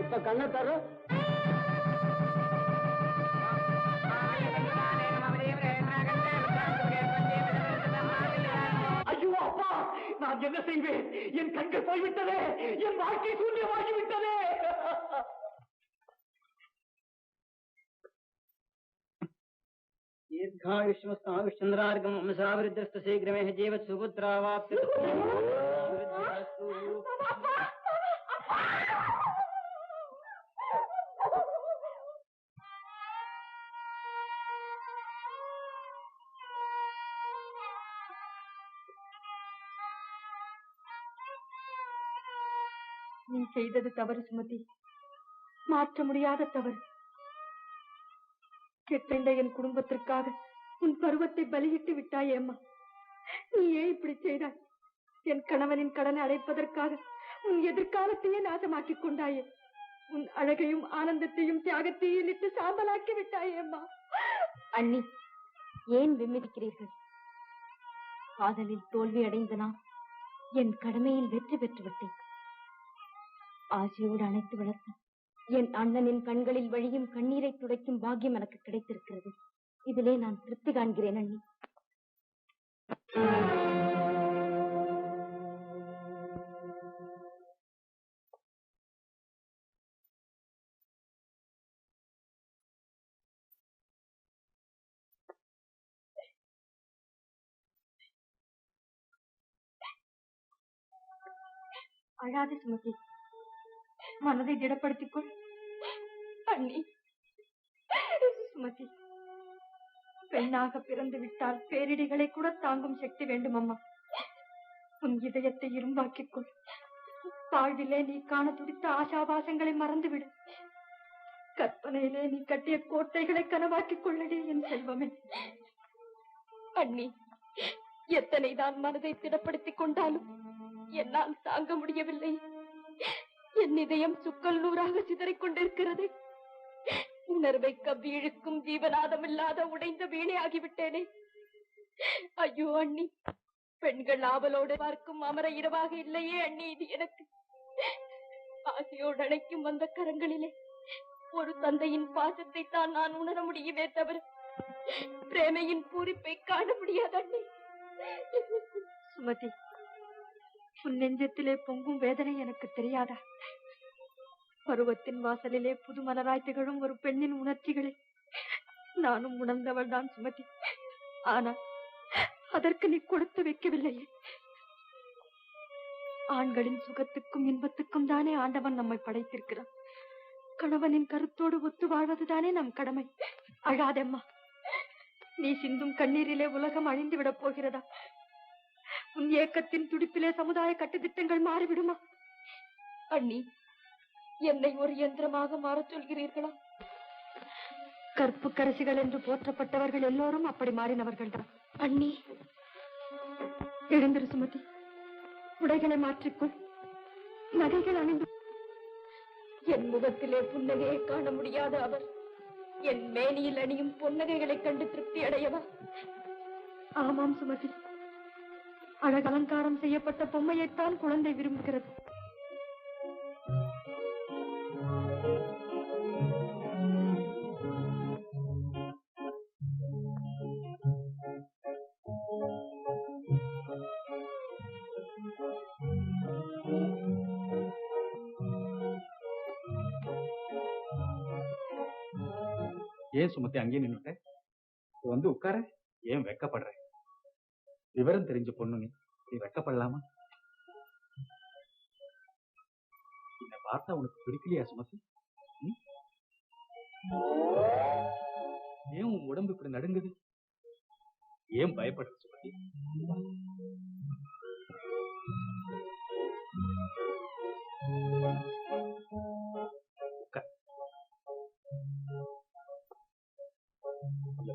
இப்ப கண்ணை தர. ஐயோ அப்பா, நான் என்ன செய்வேன்? என் கண்கள் போய்விட்டதே, என் வாழ்க்கை சூன்யமாகிவிட்டதே. दीर्घायुष्मस्तायुश्चन्द्रार्गम् अंसावृद्धस्त शीघ्रमेह जीवत् सुपुत्रावाप्ति. நீ செய்தது தவறு சுமதி, மாற்ற முடியாத தவறு. கெட்ட என் குடும்பத்திற்காக உன் பருவத்தை பலியிட்டு விட்டாயே அம்மா. நீ ஏன் இப்படி செய்தாய்? என் கணவனின் கடனை அடைப்பதற்காக உன் எதிர்காலத்தையே நாசமாக்கிக் கொண்டாயே. உன் அழகையும் ஆனந்தத்தையும் தியாகத்தையும் இட்டு சாம்பலாக்கி விட்டாயே அம்மா. அண்ணி, ஏன் விம்மதிக்கிறீர்கள்? காதலில் தோல்வி அடைந்த நான் என் கடமையில் வெற்றி பெற்று விட்டேன். ஆசையோடு அணைத்து வளர்த்த என் அண்ணனின் கண்களில் வழியும் கண்ணீரை துடைக்கும் பாக்கியம் எனக்கு கிடைத்திருக்கிறது. இதிலே நான் திருப்தி காண்கிறேன் அண்ணி. அழாத சுமதி, மனதை திடப்படுத்திக் கொள். அண்ணி, சுமதி, பெண்ணாக பிறந்து விட்டால் பேரிடிகளை கூட தாங்கும் சக்தி வேண்டும் அம்மா. உன் இதயத்தை இரும்பாக்கிக் கொள். வாழ்விலே நீ காண துடித்த ஆசாபாசங்களை மறந்துவிடு. கற்பனையிலே நீ கட்டிய கோட்டைகளை கனவாக்கிக் கொள்ளடி என் செல்வமே. அண்ணி, எத்தனைதான் மனதை திடப்படுத்திக் கொண்டாலும் என்னால் தாங்க முடியவில்லை. என் இதயம் சுக்கல் நூறாக சிதறிக் கொண்டிருக்கிறது. உணர்வை கவ்வி இழுக்கும் ஜீவநாதமில்லாத உடைந்த வீணை ஆகிவிட்டேனே. ஐயோ அண்ணி, பெண்கள் ஆவலோடு பார்க்கும் அமர இரவாக இல்லையே அண்ணி இது எனக்கு. ஆசையோடு அழைக்கும் வந்த கரங்களிலே ஒரு தந்தையின் பாசத்தை தான் நான் உணர முடியுமே தவிர பிரேமையின் பூரிப்பை காண முடியாது அண்ணி. சுமதி, உன் நெஞ்சத்திலே பொங்கும் வேதனை எனக்கு தெரியாதா? பருவத்தின் வாசலிலே புது மலராய் திகழும் ஒரு பெண்ணின் உணர்ச்சிகளை நானும் உணர்ந்தவள் தான் சுமதி. ஆனா அதற்கு நீ கொடுத்து வைக்கவில்லையே. ஆண்களின் சுகத்துக்கும் இன்பத்துக்கும் தானே ஆண்டவன் நம்மை படைத்திருக்கிறான். கணவனின் கருத்தோடு ஒத்து வாழ்வதுதானே நம் கடமை. அழாதம்மா, நீ சிந்தும் கண்ணீரிலே உலகம் அழிந்து விடப் போகிறதா? உன் ஏக்கத்தின் துடிப்பிலே சமுதாய கட்டுத்திட்டங்கள் மாறிவிடுமா? அண்ணி, என்னை ஒரு யந்திரமாக மாறச் சொல்கிறீர்களா? கற்பு கரசிகள் என்று போற்றப்பட்டவர்கள் எல்லோரும் அப்படி மாறினவர்கள் தான். அண்ணி, எழுந்திரு சுமதி, உடைகளை மாற்றிக்கொள், நகைகள் அணிந்து. என் முகத்திலே புன்னகையை காண முடியாத அவர் என் மேனியில் அணியும் பொன்னகைகளை கண்டு திருப்தி அடையவா? ஆமாம் சுமதி, அழகலங்காரம் செய்யப்பட்ட பொம்மையைத்தான் குழந்தை விரும்புகிறது. ஏன் சுமத்தி அங்கேயே நின்னுட்ட? வந்து உட்கார. ஏன் வெக்கப்படுற? விவரம் தெரிஞ்ச பொண்ணு நீ வெக்கப்படலாமா? என்ன பார்த்தா உனக்கு பிடிக்கலையா சுமதி? ஏன் உன் உடம்பு இப்படி நடுங்குது? ஏன் பயப்படுற சுமதி?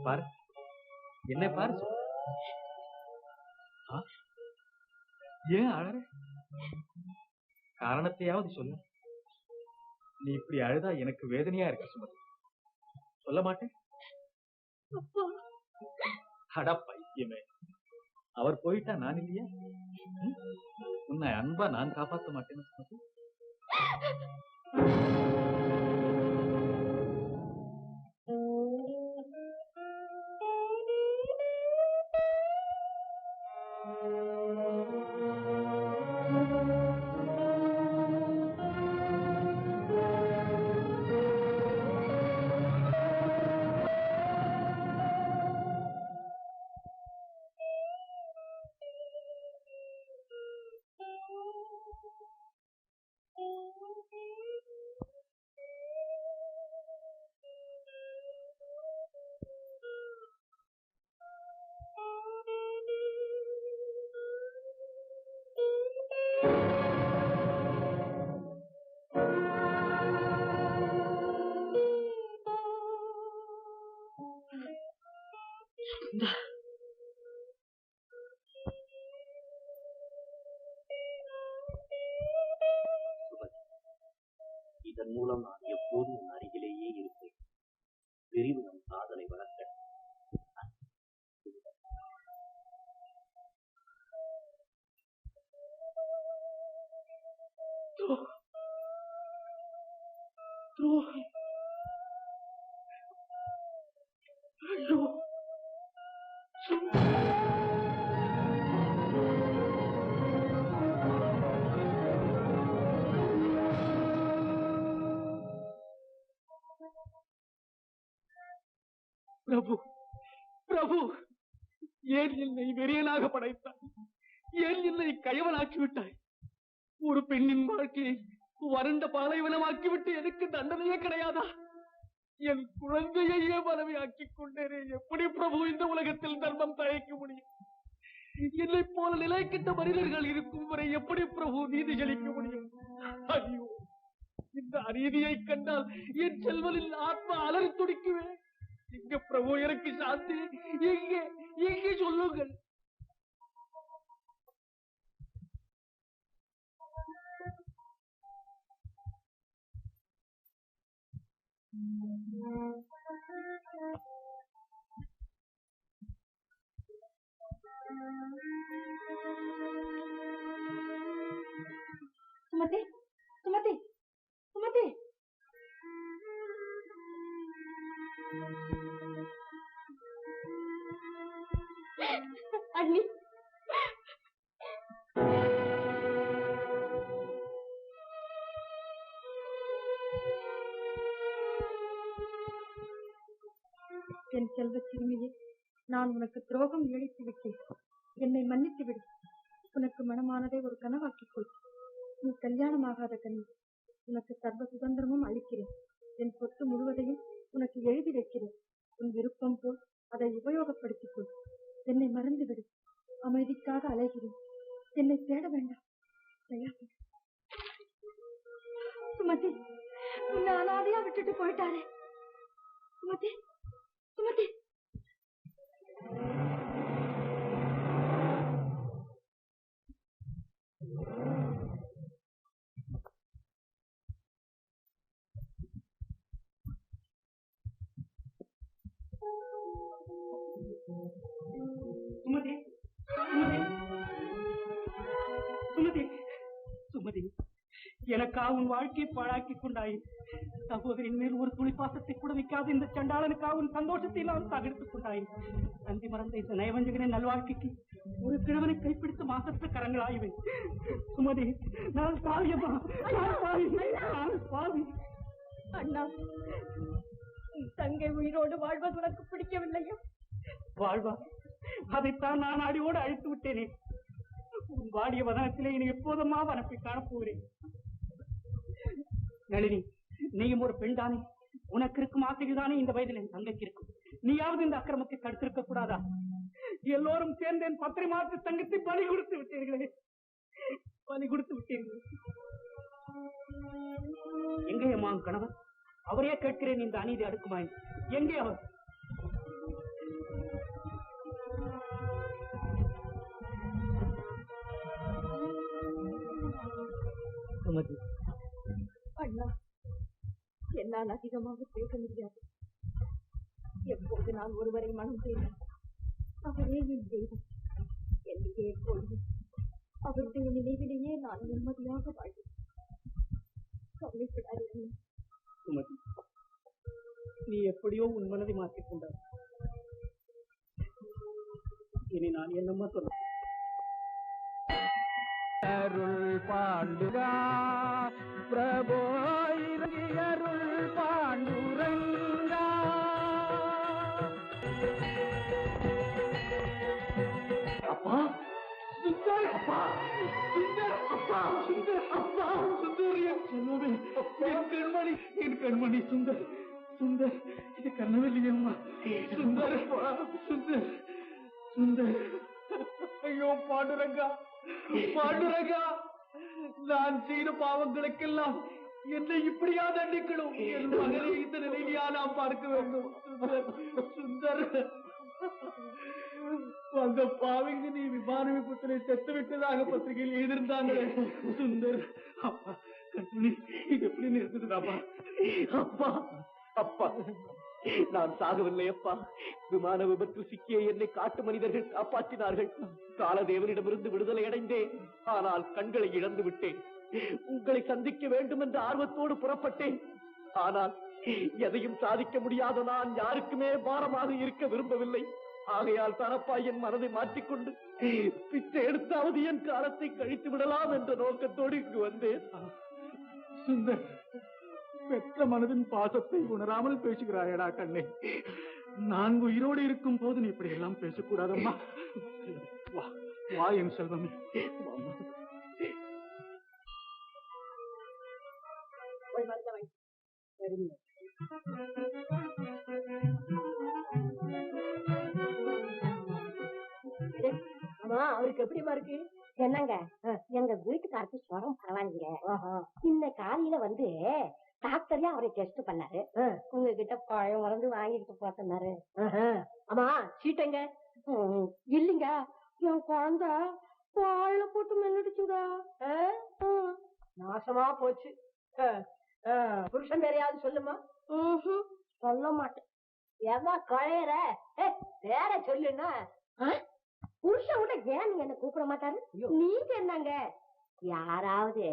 பாரு, என்ன பாரு. ஏன் அழற? காரணத்தையாவது சொல்ல. நீ இப்படி அழுதா எனக்கு வேதனையா இருக்கு சுமதி. சொல்ல மாட்டேன்? அட பைத்தியமே, அவர் போயிட்டா நான் இல்லையா? உன்னை அன்பா நான் காப்பாற்ற மாட்டேன்னு சுமதி. இதன் மூலம் நான் எப்போதும் உன் அருகிலேயே இருப்பேன். பிரிவு நம் காதலை வளர்க்க. பிரபு, பிரபு, ஏன் என்னை வெறியனாக படைத்தாய்? ஏன் என்னை கயவனாக்கி விட்டாய்? ஒரு பெண்ணின் வாழ்க்கையை வறண்ட பாலைவனமாக்கிவிட்டு எனக்கு தண்டனையே கிடையாதா? என் குழந்தையையே மனைவியாக்கிக் கொண்டேனே. எப்படி பிரபு இந்த உலகத்தில் தர்மம் தழைக்க முடியும்? என்னை போல நிலைக்கிட்ட மனிதர்கள் இருக்கும் வரை எப்படி பிரபு நீதி செழிக்க முடியும்? ஐயோ, இந்த அநீதியை கண்டால் என் செல்வனில் ஆத்மா அலறி துடிக்குவேன். எங்க பிரபு எனக்கு சாந்தி? எங்கே சொல்லுங்கள். செல்வ சிறுமியே, நான் உனக்கு துரோகம் இழைத்து விட்டேன். என்னை மன்னித்து விடு. உனக்கு மனமானதை ஒரு கனவாக்கிக் கொள். நீ கல்யாணமாகாத கண்ணி. உனக்கு சர்வ சுதந்திரமும் அளிக்கிறேன். என் சொத்து முழுவதையும் உனக்கு எழுதி வைக்கிறேன். உன் விருப்பம் போல் அதை உபயோகப்படுத்திக் கொள். என்னை மறந்துவிடு. அமைதிக்காக அலைகிறேன். என்னை தேட வேண்டாம். தயார் சுமதி, உன்னை அனாதையா விட்டுட்டு போயிட்டாரே. சுமதி, சுமதி. சுமதி, சுமதி, சுமதி, சுமதி, எனக்கா உன் வாழ்க்கையை பாழாக்கி கொண்டாய். சகோதரின் மேல் ஒரு துளி பாசத்தை கூட வைக்காது இந்த சண்டாளனுக்கா உன் சந்தோஷத்தை நான் தகர்த்துக் கொண்டாய். நந்தி மறந்த இந்த நயவஞ்சகனின் நல்வாழ்க்கைக்கு ஒரு கிழவனை கைப்பிடித்து மாசற்ற கரங்களாய்வை. சுமதி, நான் பாவியம்மா, நான் பாவி, நான் பாவி. அண்ணா, தங்கை உயிரோடு வாழ்வது உனக்கு பிடிக்கவில்லையா? வாழ்வா, அதைத்தான் நான் அடியோடு அழித்து விட்டேனே. உன் வாடிய வதனத்திலே இனி எப்போதுமா வனப்பை காணப்போகிறேன். நளினி, நீயும் ஒரு பெண் தானே. உனக்கு இருக்கும் ஆசைகள் தானே இந்த வயதில் என் தங்கைக்கு இருக்கும். நீயாவது இந்த அக்கிரமத்தை தடுத்திருக்க கூடாதா? எல்லோரும் சேர்ந்து என் பத்திரை மாற்று தங்கத்தை பலி கொடுத்து விட்டீர்களே, பலி கொடுத்து விட்டீர்கள். எங்கே அம்மா கணவர்? அவரே கேட்கிறேன், இந்த அநீதி அடுக்குமாய். எங்கே அவர்? சுமதி, அண்ணா, என்னால் அதிகமாக பேச முடியாது. எப்போது நான் ஒருவரை மனம் செய்தேன், அவரே என் தெய்வம். என்னையே எப்பொழுது அவருடைய நினைவிலேயே நான் நிம்மதியாக வாழ்வேன். கவலைப்படாதே. சுமதி, நீ எப்படியோ உன் மனதை மாற்றிக் கொண்டாய். இனி நான் என்னம்மா சொல்ல? அருள் பாண்டுரா பிரபோ இறங்கி அருள் பாண்டுரங்கா. அப்பா சுந்தர், அப்பா சுந்தர், அப்பா சுந்தர், அப்பா சுந்தர், என் செல்வமே, என் கண்மணி, என் கண்மணி சுந்தர், சுந்தர், இது கண்ணவில்லை அம்மா. சுந்தர், சுந்தர், சுந்தர். ஐயோ பாண்டுரங்கா, பாண்டுரங்கா, நான் செய்த பாவங்களுக்கெல்லாம் என்னை இப்படியா தண்டிக்கணும்? என் மகனை இந்த நிலையிலா நான் பார்க்க வேண்டும்? சுந்தர், அந்த பாவிங்க நீ விமானவி புத்தனை செத்து விட்டதாக பத்திரிகையில் எழுதியிருந்தாங்களே. சுந்தர், அப்பா கண்மணி, இது எப்படி நிறுத்துதுதாப்பா? அப்பா, அப்பா, நான் சாகவில்லை அப்பா. விமான விபத்தில் சிக்கிய என்னை காட்டு மனிதர்கள் காப்பாற்றினார்கள். காலதேவனிடமிருந்து விடுதலை அடைந்தேன். ஆனால் கண்களை இழந்து விட்டேன். உங்களை சந்திக்க வேண்டும் என்ற ஆர்வத்தோடு புறப்பட்டேன். ஆனால் எதையும் சாதிக்க முடியாத நான் யாருக்குமே பாரமாக இருக்க விரும்பவில்லை. ஆகையால் தரப்பா என் மனதை மாற்றிக்கொண்டு பிச்சை எடுத்தாவது என் காலத்தை கழித்து விடலாம் என்ற நோக்கத்தோடு இங்கு வந்தேன். சுந்தர், பெற்ற மனதின் பாசத்தை உணராமல் பேசுகிறாயடா கண்ணே. நான் உயிரோடு இருக்கும் போது நீ இப்படி எல்லாம் பேசக்கூடாதம்மா. வா, வா என் செல்வமே. ஆமா, அவருக்கு எப்படிமா இருக்கு? என்னங்க, எங்க வீட்டுக்காருக்கு சுரம் பரவாயில்லைங்க. இந்த காலையில வந்து டாக்டர்ல அவரை டெஸ்ட் பண்ணாரு. உங்ககிட்ட பழம் மருந்து வாங்கிட்டு போக சொன்னாரு. ஆமா, சீட்டங்க? இல்லைங்க, என் குழந்தை பால்ல போட்டு மென்னுடுச்சுங்க. நாசமா போச்சு. புருஷன் வேறையாவது சொல்லுமா? சொல்ல மாட்டேன். ஏமா கழையற? வேற சொல்லுன்னா புருஷன் கூட ஏன் என்ன கூப்பிட மாட்டாரு? நீங்க என்னங்க, யாராவது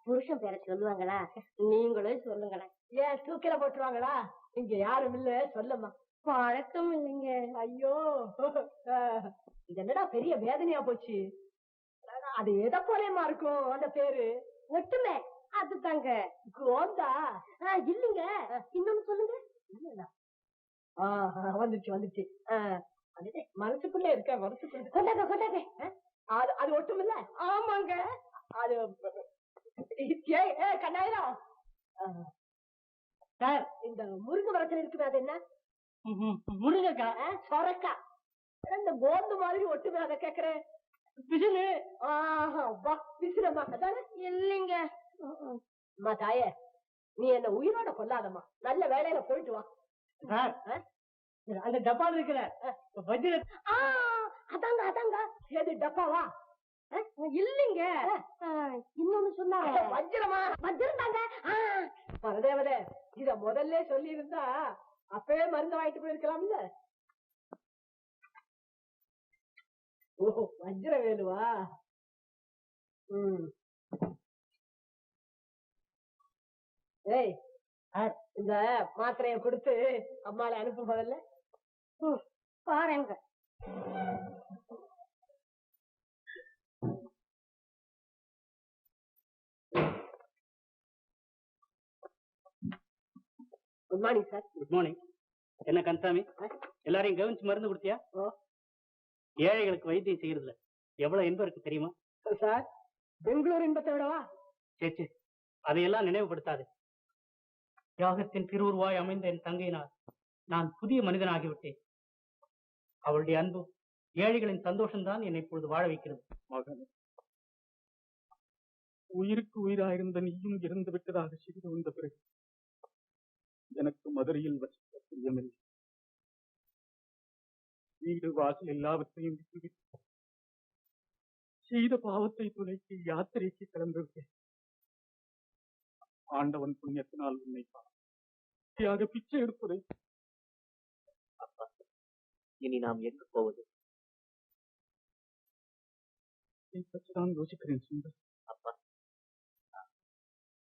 புருஷன் பேரை சொல்லுவாங்களா? நீங்களே சொல்லுங்களேன். ஏன் தூக்கில போட்டுருவாங்களா? இங்க யாரும் இல்ல, சொல்லம்மா. பழக்கம் இல்லைங்க. ஐயோ, இது என்னடா பெரிய வேதனையா போச்சு. அது எதை போலமா இருக்கும் அந்த பேரு? ஒட்டுமே அதுதாங்க. கோந்தா? இல்லைங்க, இன்னொன்னு சொல்லுங்க. வந்துச்சு வந்துச்சு மனசுக்குள்ள இருக்க மனசுக்குள்ள கொண்டாங்க கொண்டாங்க. அது ஒட்டும் இல்ல. ஆமாங்க அது கண்ணாயிரம் சார். இந்த முருங்கை மரத்துல இருக்குது அது என்ன? முருங்கக்கா சொரக்கா. இந்த கோந்து மாதிரி ஒட்டுமே அதை கேக்குறேன். பிசிலு. பிசிலம்மா அதானே? இல்லைங்க அம்மா தாயே, நீ என்ன உயிரோட கொல்லாதம்மா. நல்ல வேலையில போயிட்டு வா. அந்த டப்பா இருக்கிற அதாங்க அதாங்க. எது டப்பாவா? இல்லைங்க இன்னொன்னு சொன்னாங்க. வஜ்ரமா? வஜ்ரம் தாங்க. பரதேவதே, இத முதல்ல சொல்லி இருந்தா அப்பவே மருந்து வாங்கிட்டு போயிருக்கலாம்ல. ஓஹோ, வஜ்ர வேலுவா? ஏய், இந்த மாத்திரைய கொடுத்து அம்மாளை அனுப்பு முதல்ல. பாருங்க. Good morning sir. Good morning. என்ன கந்தசாமி, எல்லாரையும் கவனிச்சு மருந்து கொடுத்தியா? ஏழைகளுக்கு வைத்தியம் செய்யறதுல எவ்வளவு இன்பம் இருக்கு தெரியுமா? சார், பெங்களூர் இன்பத்தை விடவா? சேச்சு, அதையெல்லாம் நினைவுபடுத்தாது. தியாகத்தின் திருவுருவாய் அமைந்த என் தங்கையினால் நான் புதிய மனிதனாகிவிட்டேன். அவளுடைய அன்பு, ஏழைகளின் சந்தோஷம்தான் என்னை இப்பொழுது வாழ வைக்கிறது. மகன், உயிருக்கு உயிராயிருந்த நீயும் இறந்து விட்டதாக செய்து வந்த பிறகு எனக்கு மதுரையில் வசிக்க பிரியமில்லை. வீடு வாசல் எல்லாவற்றையும் விட்டுவிட்டு செய்த பாவத்தை துளைத்து யாத்திரைக்கு கிளம்பிவிட்டேன். ஆண்டவன் புண்ணியத்தினால் உன்னை தியாக பிச்சை எடுப்பதை. அப்பா, இனி நாம் எங்கு போவது? பற்றிதான் யோசிக்கிறேன் சுந்தர். அப்பா,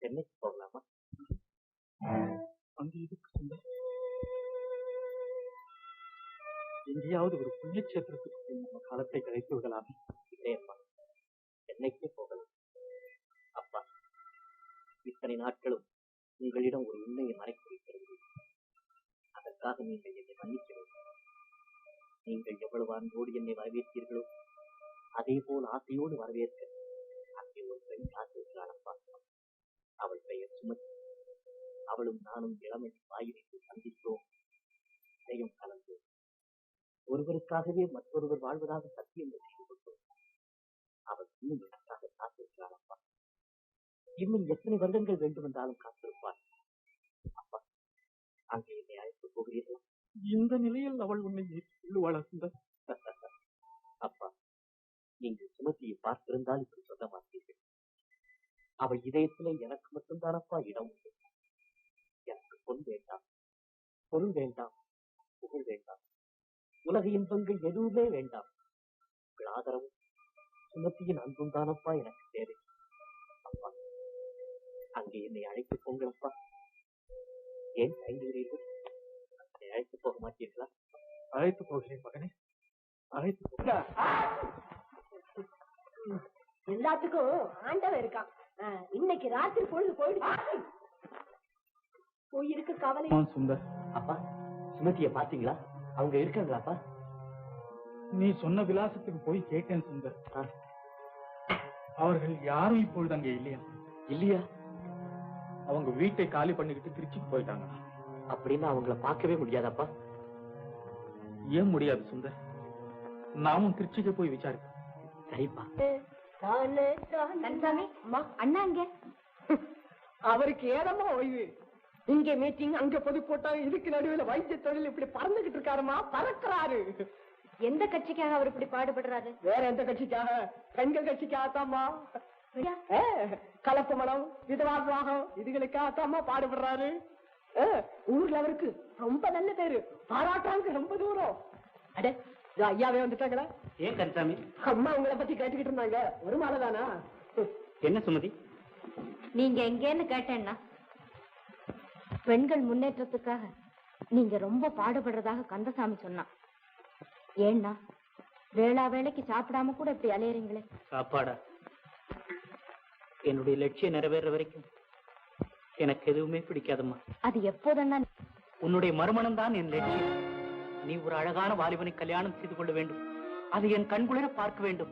சென்னைக்கு போகலாமா? அங்கு எதுக்கு சுந்தர்? எங்கேயாவது ஒரு புண்ணியட்சேத்திரத்துக்கு நம்ம காலத்தை கழித்து விடலாமே. இல்லையப்பா, சென்னைக்கே போகலாம். அப்பா, இத்தனை நாட்களும் உங்களிடம் ஒரு உண்மையை மறைத்து வைத்திருந்தேன். அதற்காக நீங்கள் என்னை மன்னிக்க வேண்டும். நீங்கள் எவ்வளவு அன்போடு என்னை வரவேற்றீர்களோ அதே போல் ஆசையோடு வரவேற்க அங்கே ஒரு பெண் காத்திருக்கிறாள். அப்பா, அவள் பெயர் சுமதி. அவளும் நானும் இளமை வாயிலை சந்தித்தோம், இதயம் கலந்தோம். ஒருவருக்காகவே மற்றொருவர் வாழ்வதாக சத்தியம் செய்து கொண்டோம். அவள் இன்னும் எனக்காக காத்திருக்கிறாள். அப்பா, இன்னும் எத்தனை வருடங்கள் வேண்டுமென்றாலும் காத்திருப்பாள். அப்பா, அங்கே என்னை அழைத்து போகிறீர்களா? இந்த நிலையில் அவள் உன்னை ஏற்றுக்கொள்ளுவாளா சுந்தர்? அப்பா, நீங்கள் சுமதியை பார்த்திருந்தால் இப்படி சொல்ல மாட்டீர்கள். அவள் இதயத்திலே எனக்கு மட்டும்தானப்பா இடம் உண்டு. எனக்கு பொன் வேண்டாம், பொருள் வேண்டாம், புகழ் வேண்டாம், உலக இன்பங்கள் எதுவுமே வேண்டாம். உங்கள் ஆதரவும் சுமதியின் அன்பும் தானப்பா எனக்கு தேவை. அப்பா, அங்கே என்னை அழைத்து போங்களப்பா. ஏன் தயங்குகிறீர்கள்? என்னை அழைத்து போக மாட்டீர்களா? அழைத்து போகிறேன் மகனே, அழைத்து போக. எல்லாத்துக்கும் ஆண்டவன் இருக்கான். இன்னைக்கு ராத்திரி பொழுது போயிடுச்சு. உயிருக்கு கவலை. சுந்தர், அப்பா, சுமதியை பாத்தீங்களா? அவங்க இருக்காங்களாப்பா? நீ சொன்ன விலாசத்துக்கு போய் கேட்டேன் சுந்தர். அவர்கள் யாரும் இப்பொழுது அங்கே இல்லையா? இல்லையா? அவங்க வீட்டை காலி பண்ணிக்கிட்டு திருச்சிக்கு போயிட்டாங்க. அப்படின்னு அவங்கள பார்க்கவே முடியாதப்பா? ஏன் முடியாது சுந்தர்? நாமும் திருச்சிக்கு போய் விசாரிப்போம். சரிப்பா. கந்தசாமி, அண்ணா இங்க. அவருக்கு ஏதமா ஓய்வு. இங்க மீட்டிங், அங்க பொதுக்கூட்டம், இதுக்கு நடுவில் வைத்திய தொழில் இப்படி பறந்துகிட்டு இருக்காருமா, பறக்கிறாரு. எந்த கட்சிக்காக அவர் இப்படி பாடுபடுறாரு? வேற எந்த கட்சிக்காக? பெண்கள் கட்சிக்காகத்தாமா. கலப்பு மனம், விதவா விவாகம், இதுகளுக்காகத்தாமா பாடுபடுறாரு. ஊர்ல அவருக்கு ரொம்ப நல்ல பேரு, பாராட்டாங்க ரொம்ப தூரம். அடே, ஐயாவே வந்துட்டாங்களா? ஏன் கந்தசாமி? அம்மா உங்களை பத்தி கேட்டுக்கிட்டு இருந்தாங்க. ஒரு மாலை தானா? என்ன சுமதி? நீங்க எங்கேன்னு கேட்டேன்னா, பெண்கள் முன்னேற்றத்துக்காக நீங்க ரொம்ப பாடுபடுறதாக கந்தசாமி சொன்னான். ஏன்னா வேளா வேலைக்கு சாப்பிடாம கூட இப்படி அலையறீங்களே. சாப்பாடா? என்னுடைய லட்சியம் நிறைவேற வரைக்கும் எனக்கு எதுவுமே பிடிக்காதம்மா. அது எப்போதன்னா உன்னுடைய மறுமணம் தான் என் லட்சியம். நீ ஒரு அழகான வாலிபனை கல்யாணம் செய்து கொள்ள வேண்டும். அதை என் கண்குளிர பார்க்க வேண்டும்.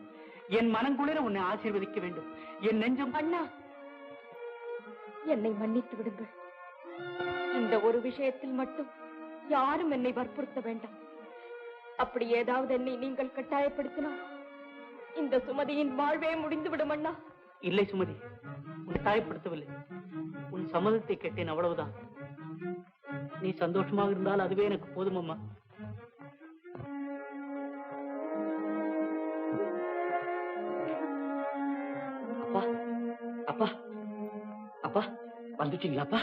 என் மனங்குளிர உன்னை ஆசீர்வதிக்க வேண்டும். என் நெஞ்சம் அண்ணா, என்னை மன்னித்து விடுங்கள். இந்த ஒரு விஷயத்தில் மட்டும் யாரும் என்னை வற்புறுத்த வேண்டாம். அப்படி ஏதாவது என்னை நீங்கள் கட்டாயப்படுத்தினால் இந்த சுமதியின் வாழ்வே முடிந்துவிடும் அண்ணா. இல்லை சுமதி, உன் கட்டாயப்படுத்தவில்லை. உன் சம்மதத்தை கேட்டேன், அவ்வளவுதான். நீ சந்தோஷமாக இருந்தால் அதுவே எனக்கு போதும் அம்மா. அப்பா அப்பா அப்பா, வந்துட்டீங்களாப்பா?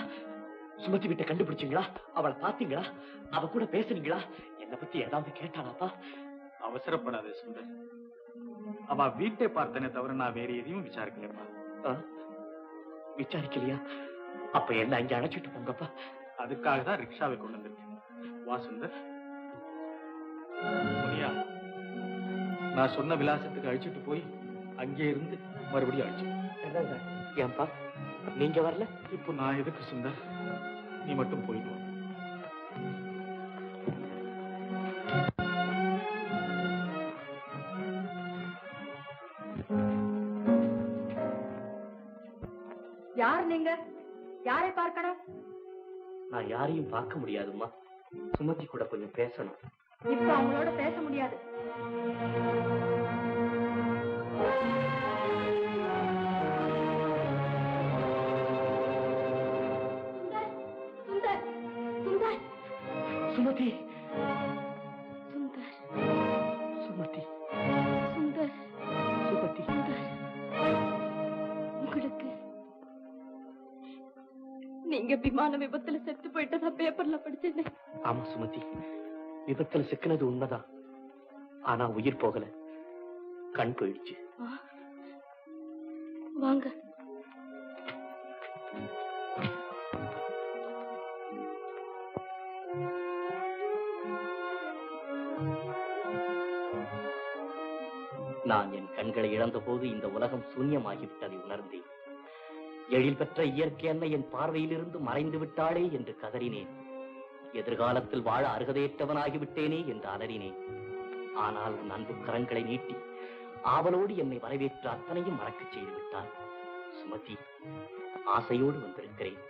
சுமதி வீட்டை கண்டுபிடிச்சீங்களா? அவளை பாத்தீங்களா? அவ கூட பேசுனீங்களா? என்னை பத்தி ஏதாவது கேட்டாளாப்பா? அவசரப்படாதே சுந்தர். அவ வீட்டை பார்த்தனே தவிர நான் வேற எதையும் விசாரிக்கலப்பா. விசாரிக்கலையா? அப்ப என்ன அங்க அழைச்சிட்டு போங்கப்பா. அதுக்காக தான் ரிக்ஷாவை கொண்டு வந்திருக்கேன். வா சுந்தர். முனியா, நான் சொன்ன விலாசத்துக்கு அழைச்சிட்டு போய் அங்கே இருந்து மறுபடியும் அழைச்சிட்டு. ஏன்பா நீங்க வரல? இப்போ நான் எதுக்கு சுந்தர்? நீ மட்டும் போயிட்டு வா. யார் நீங்க? யாரை பார்க்கணும்? நான் யாரையும் பார்க்க முடியாதும்மா. சுமதி கூட கொஞ்சம் பேசணும். இப்ப அவங்களோட பேச முடியாது. சுமதி, சுந்தர், சுமதி, சுந்தர், சுமதி, சுந்தர், உங்களுக்கு நீங்க விமான விபத்துல செத்து போயிட்டதா பேப்பர்ல படிச்சேன். ஆமா சுமதி, விபத்துல சிக்கினது உண்மைதான். ஆனா உயிர் போகல, கண் போயிடுச்சு. வாங்க. நான் என் கண்களை இழந்த போது இந்த உலகம் சூன்யமாகிவிட்டதை உணர்ந்தேன். எழில் பெற்ற இயற்கை அன்னை என் பார்வையிலிருந்து மறைந்து விட்டாளே என்று கதறினேன். எதிர்காலத்தில் வாழ அருகதையற்றவனாகிவிட்டேனே என்று அலறினேன். ஆனால் உன் அன்பு கரங்களை நீட்டி ஆவலோடு என்னை வரவேற்று அத்தனையும் மறக்கச் செய்து விட்டான். சுமதி, ஆசையோடு வந்திருக்கிறேன்.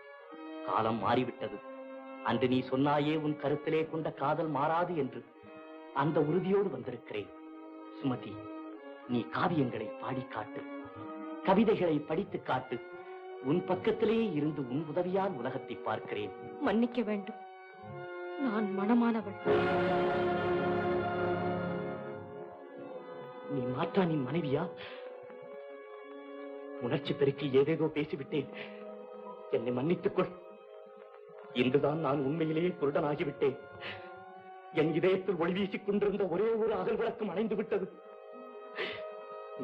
காலம் மாறிவிட்டது. அன்று நீ சொன்னாயே உன் கருத்திலே கொண்ட காதல் மாறாது என்று. அந்த உறுதியோடு வந்திருக்கிறேன். சுமதி, நீ காவியங்களை பாடி காட்டு, கவிதைகளை படித்து காட்டு. உன் பக்கத்திலேயே இருந்து உன் உதவியால் உலகத்தை பார்க்கிறேன். மன்னிக்க வேண்டும், நான் மனமானவள். நீ மாற்றானின் மனைவியா? உணர்ச்சி பெருக்கில் ஏதேதோ பேசிவிட்டேன், என்னை மன்னித்துக் கொள். இன்றுதான் நான் உண்மையிலேயே குருடனாகிவிட்டேன். என் இதயத்தில் ஒளி வீசிக் கொண்டிருந்த ஒரே ஒரு அகல் விளக்கம் அணைந்து விட்டது.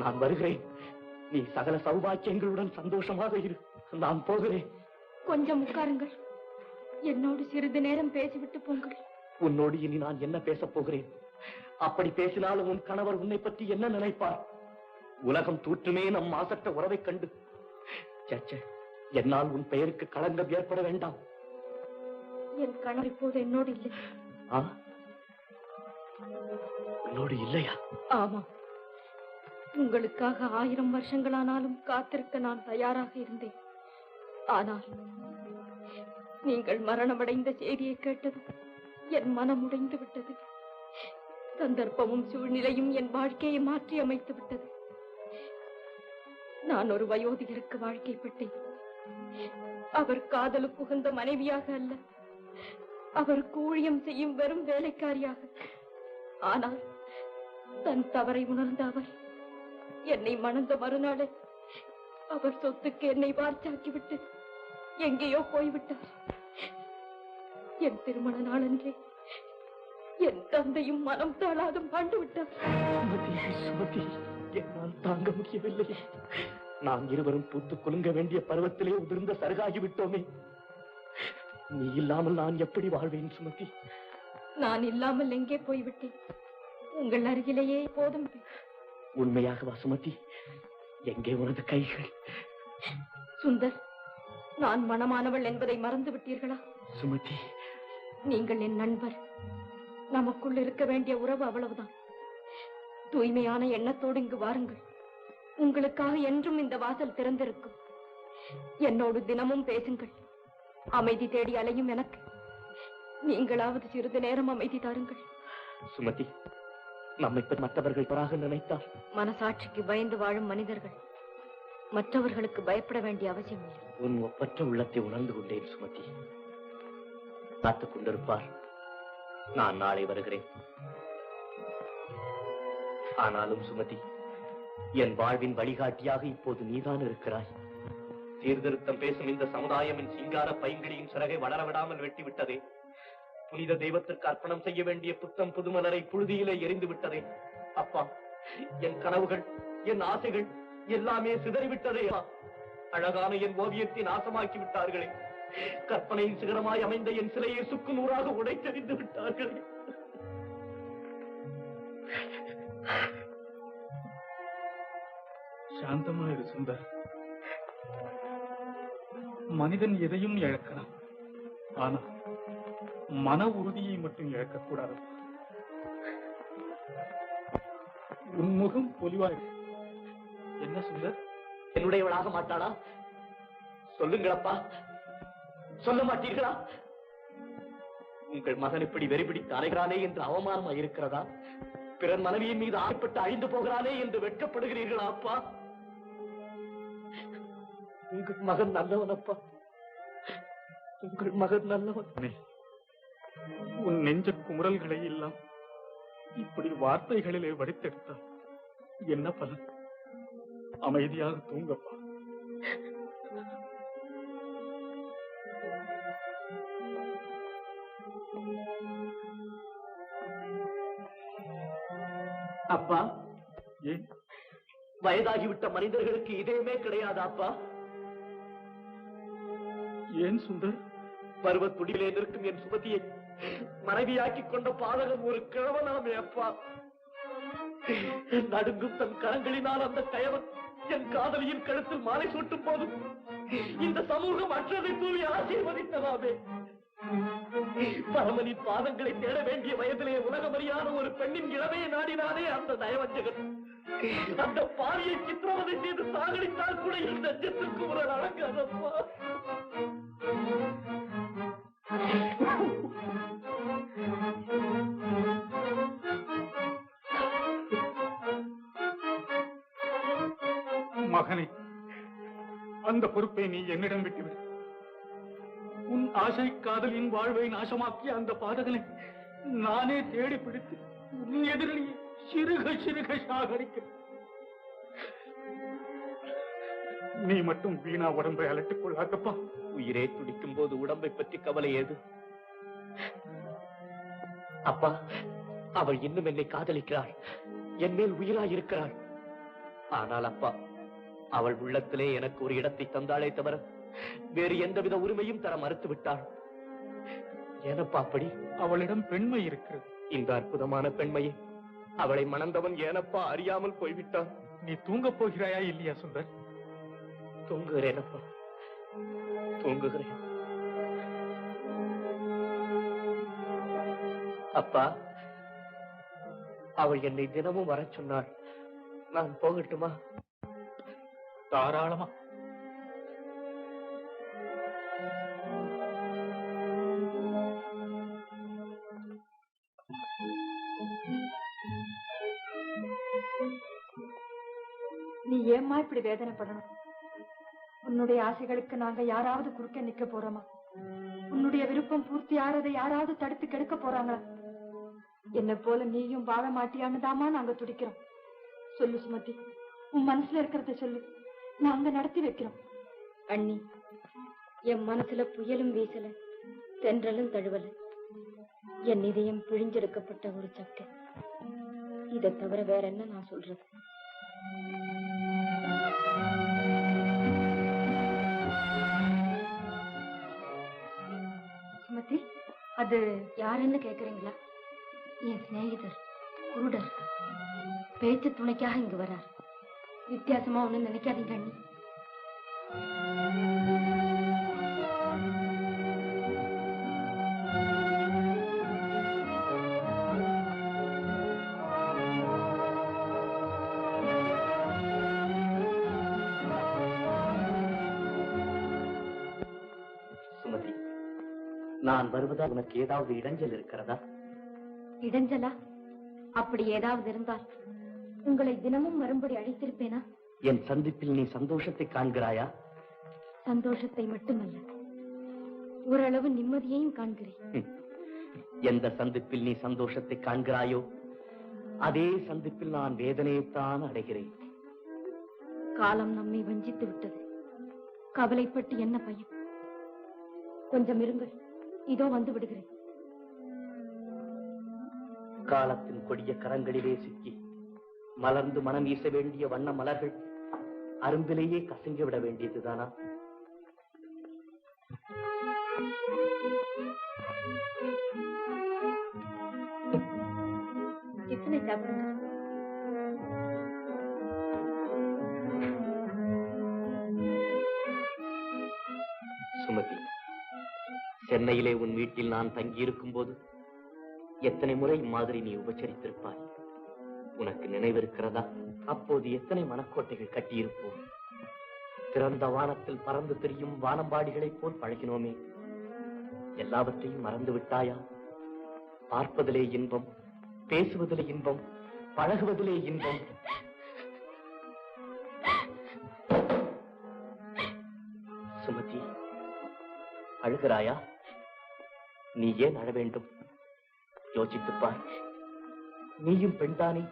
நான் வருகிறேன். நீ சகல சௌபாக்கியங்களுடன் சந்தோஷமாக இரு. நான் போகிறேன். கொஞ்சம் உட்காருங்கள். என்னோடு சிறிது நேரம் பேசிவிட்டு போங்கள். உன்னோடு இனி நான் என்ன பேசப் போகிறேன்? அப்படி பேசினாலும் உன் கணவர் உன்னை பற்றி என்ன நினைப்பார்? உலகம் தூற்றுமே நம் மாசற்ற உறவை கண்டு. சச்ச, என்னால் உன் பெயருக்கு களங்கம் ஏற்பட வேண்டாம். என் கணவர் இப்போது என்னோடு இல்லை. உன்னோடு இல்லையா? ஆமா. உங்களுக்காக 1000 வருஷங்களானாலும் காத்திருக்க நான் தயாராக இருந்தேன். ஆனால் நீங்கள் மரணமடைந்த செய்தியை கேட்டது என் மனம் உடைந்து விட்டது. சந்தர்ப்பமும் சூழ்நிலையும் என் வாழ்க்கையை மாற்றி அமைத்து விட்டது. நான் ஒரு வயோதிகருக்கு வாழ்க்கைப்பட்டேன். அவர் காதலுக்கு உகந்த மனைவியாக அல்ல, அவர் ஊழியம் செய்யும் வெறும் வேலைக்காரியாக. ஆனால் தன் தவறை உணர்ந்த அவர் என்னை மணந்த மறுநாளே அவர் சொத்துக்கு என்னை வார்த்தாக்கிவிட்டு எங்கேயோ போய்விட்டார். என் திருமண நாளன்றே என் தந்தையும் மனம் தாழாது மாண்டு விட்டார். சுமதி, என்னால் தாங்க முடியவில்லை. நாம் இருவரும் பூத்து குலுங்க வேண்டிய பருவத்திலே உதிர்ந்த சருகாகி விட்டோமே. நீ இல்லாமல் நான் எப்படி வாழ்வேன் சுமதி? நான் இல்லாமல் எங்கே போய்விட்டேன்? உங்கள் அருகிலேயே போதும். உண்மையாகவா சுமதி? எங்கே உனது கைகள்? சுந்தர், நான் மனமானவள் என்பதை மறந்து விட்டீர்களா? சுமதி, நீங்கள் என் நண்பர். நமக்குள் இருக்க வேண்டிய உறவு அவ்வளவுதான். தூய்மையான எண்ணத்தோடு இங்கு வாருங்கள். உங்களுக்காக என்றும் இந்த வாசல் திறந்திருக்கும். என்னோடு தினமும் பேசுங்கள். அமைதி தேடி அலையும் எனக்கு நீங்களாவது சிறிது நேரம் அமைதி தாருங்கள். சுமதி, நம்மை மற்றவர்கள் தவறாக நினைத்தார். மனசாட்சிக்கு பயந்து வாழும் மனிதர்கள் மற்றவர்களுக்கு பயப்பட வேண்டிய அவசியம் இல்லை. உன் ஒப்பற்ற உள்ளத்தை உணர்ந்து கொண்டேன் சுமதி. காத்துக் கொண்டிருப்பார். நான் நாளை வருகிறேன். ஆனாலும் சுமதி, என் வாழ்வின் வழிகாட்டியாக இப்போது நீதான் இருக்கிறாய். சீர்திருத்தம் பேசும் இந்த சமுதாயமின் சிங்கார பைங்கிளியின் சிறகை வளர விடாமல் வெட்டிவிட்டதே. புனித தெய்வத்திற்கு அர்ப்பணம் செய்ய வேண்டிய புத்தம் புதுமலரை புழுதியிலே எரிந்து விட்டதே. அப்பா, என் கனவுகள், என் ஆசைகள் எல்லாமே சிதறிவிட்டதே. அழகான என் ஓவியத்தை நாசமாக்கி விட்டார்களே. கற்பனையின் சிகரமாய் அமைந்த என் சிலையை சுக்கு நூறாக உடைத்தெறிந்து விட்டார்களே. சாந்தமாயிரு சுந்தர். மனிதன் எதையும் இழக்கலாம், ஆனா மன உறுதியை மட்டும் இழக்கக்கூடாது. உன்முகம் பொலிவாய். என்ன சுந்தர், என்னுடையவளாக மாட்டாளா? சொல்லுங்களப்பா, சொல்ல மாட்டீர்களா? உங்கள் மகன் இப்படி வெறிபிடித்து அலைகிறானே என்று அவமானமா இருக்கிறதா? பிறர் மனைவியின் மீது ஆய்ப்பட்டு அழிந்து போகிறானே என்று வெட்கப்படுகிறீர்களா அப்பா? உங்கள் மகன் நல்லவன் அப்பா, உங்கள் மகன் நல்லவன். உன் நெஞ்ச குமுறல்களை எல்லாம் இப்படி வார்த்தைகளிலே வடித்தெடுத்தால் என்ன பலன்? அமைதியாக தூங்கப்பா. அப்பா, ஏன் வயதாகிவிட்ட மனிதர்களுக்கு இதயமே கிடையாது அப்பா? ஏன் சுந்தர்? பருவ துடியிலே நிற்கும் என் சுமதியை மனைவியாக்கிக் கொண்ட பாதகம் ஒரு கிழவனாமே அப்பா. நடுங்கும் தன் கரங்களினால் அந்த கயவன் என் காதலியின் கழுத்தில் மாலை சூட்டும் போதும் இந்த சமூகம் அற்றதை தூவி ஆசீர்வதித்ததாமே. பரமனின் பாதங்களை தேட வேண்டிய வயதிலே உலகமறியான ஒரு பெண்ணின் இளமையை நாடினானே அந்த நயவஞ்சகன். அந்த பாவியை சித்திரவதை செய்து சாகடித்தால் கூட இந்த நெஞ்சத்திற்கு ஒரு அடங்காதப்பா. மகனே, அந்த பொறுப்பை நீ என்னிடம் விட்டுவிடு. உன் ஆசை காதலின் வாழ்வை நாசமாக்கிய அந்த பாதகனை நானே தேடி பிடித்து உன் எதிரிலேயே சிறுக சிறுக சாகடிக்க. நீ மட்டும் வீணா உடம்பை அலட்டுக் கொள்ளாதப்பா. உயிரே துடிக்கும் போது உடம்பை பற்றி கவலை ஏது அப்பா? அவள் இன்னும் என்னை காதலிக்கிறாள், என் மேல் உயிராயிருக்கிறாள். ஆனால் அப்பா, அவள் உள்ளத்திலே எனக்கு ஒரு இடத்தை தந்தாளே தவிர வேறு எந்தவித உரிமையும் தர மறுத்து விட்டாள். ஏனப்பா அப்படி? அவளிடம் பெண்மை இருக்கிறது. இந்த அற்புதமான பெண்மையை அவளை மணந்தவன் ஏனப்பா அறியாமல் போய்விட்டான். நீ தூங்கப் போகிறாயா இல்லையா சுந்தர்? தூங்குகிறேன் அப்பா, தூங்குகிறேன். அப்பா, அவள் என்னை தினமும் வர சொன்னாள். நான் போகட்டுமா? தாராளமா. நீ ஏம்மா இப்படி வேதனைப்படணும்? உன்னுடைய ஆசைகளுக்கு நாங்க யாராவது குறுக்க நிக்க போறோமா? உன்னுடைய விருப்பம் பூர்த்தி ஆறதை யாராவது தடுத்து கெடுக்க போறாங்களா? என்ன போல நீயும் வாழ மாட்டியான்னு தாமா நாங்க துடிக்கிறோம். சொல்லு சுமதி, உன் மனசுல இருக்கிறத சொல்லு, நாங்க நடத்தி வைக்கிறோம். அண்ணி, என் மனசுல புயலும் வீசல, தென்றலும் தழுவல. என் இதயம் பிழிஞ்செடுக்கப்பட்ட ஒரு சக்கை. இதை தவிர வேற என்ன நான் சொல்றது? சுமதி, அது யாருன்னு கேக்குறீங்களா? என் சிநேகிதர் குருடர். பேச்சு துணைக்காக இங்கு வரார். வித்தியாசமா ஒண்ணு நினைக்காதீங்க அண்ணி. நான் வருவதால் உனக்கு ஏதாவது இடைஞ்சல் இருக்கிறதா? இடைஞ்சலா? அப்படி ஏதாவது இருந்தால் உங்களை தினமும் வரும்படி அழைத்திருப்பேனா? என் சந்திப்பில் நீ சந்தோஷத்தை காண்கிறாயா? சந்தோஷத்தை மட்டுமல்ல, ஓரளவு நிம்மதியையும் காண்கிறேன். எந்த சந்திப்பில் நீ சந்தோஷத்தை காண்கிறாயோ அதே சந்திப்பில் நான் வேதனையைத்தான் அடைகிறேன். காலம் நம்மை வஞ்சித்து விட்டது. கவலைப்பட்டு என்ன பயன்? கொஞ்சம் இருங்கள், இதோ வந்து விடுகிறேன். காலத்தின் கொடிய கரங்களிலே சிக்கி மலர்ந்து மனம் வீச வேண்டிய வண்ண மலர்கள் அரும்பிலேயே கசங்கி விட வேண்டியதுதானா? டிஃபனை சாப்பிடுங்க. சுமதி, சென்னையிலே உன் வீட்டில் நான் தங்கியிருக்கும் போது எத்தனை முறை இம்மாதிரி நீ உபச்சரித்திருப்பாய். உனக்கு நினைவிருக்கிறதா? அப்போது எத்தனை மனக்கோட்டைகள் கட்டியிருப்போம். திறந்த வானத்தில் பறந்து திரியும் வானம்பாடிகளைப் போல் பழகினோமே. எல்லாவற்றையும் மறந்து விட்டாயா? பார்ப்பதிலே இன்பம், பேசுவதிலே இன்பம், பழகுவதிலே இன்பம். சுமதி, அழுகிறாயா? நீ ஏன் அழ வேண்டும்? யோசித்துப்பார். நீயும் பெண்தானே,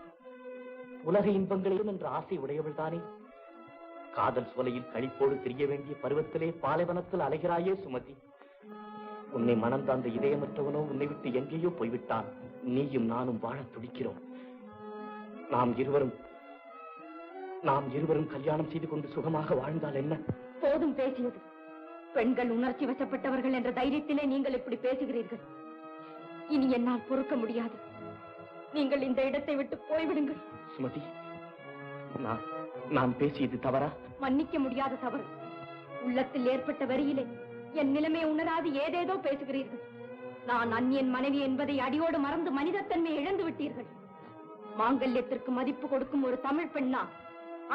உலக இன்பங்களையும் என்ற ஆசை உடையவள் தானே. காதல் சோலையில் களிப்போடு திரிய வேண்டிய பருவத்திலே பாலைவனத்தில் அலைகிறாயே சுமதி. உன்னை மனந்தாந்த இதயமற்றவனோ உன்னை விட்டு எங்கேயோ போய்விட்டான். நீயும் நானும் வாழ துடிக்கிறோம். நாம் இருவரும் கல்யாணம் செய்து கொண்டு சுகமாக வாழ்ந்தால் என்ன? போதும் பேசியது. பெண்கள் உணர்ச்சி வசப்பட்டவர்கள் என்ற தைரியத்திலே நீங்கள் இப்படி பேசுகிறீர்கள். இனி என்னால் பொறுக்க முடியாது. நீங்கள் இந்த இடத்தை விட்டு போய்விடுங்கள். சுமதி, நான் பேசியது தவறா? மன்னிக்க முடியாத தவறு. உள்ளத்தில் ஏற்பட்ட வரியிலே என் நிலைமை உணராது ஏதேதோ பேசுகிறீர்கள். நான் அந்நியன் மனைவி என்பதை அடியோடு மறந்து மனிதத்தன்மையை இழந்து விட்டீர்கள். மாங்கல்யத்திற்கு மதிப்பு கொடுக்கும் ஒரு தமிழ் பெண்ணா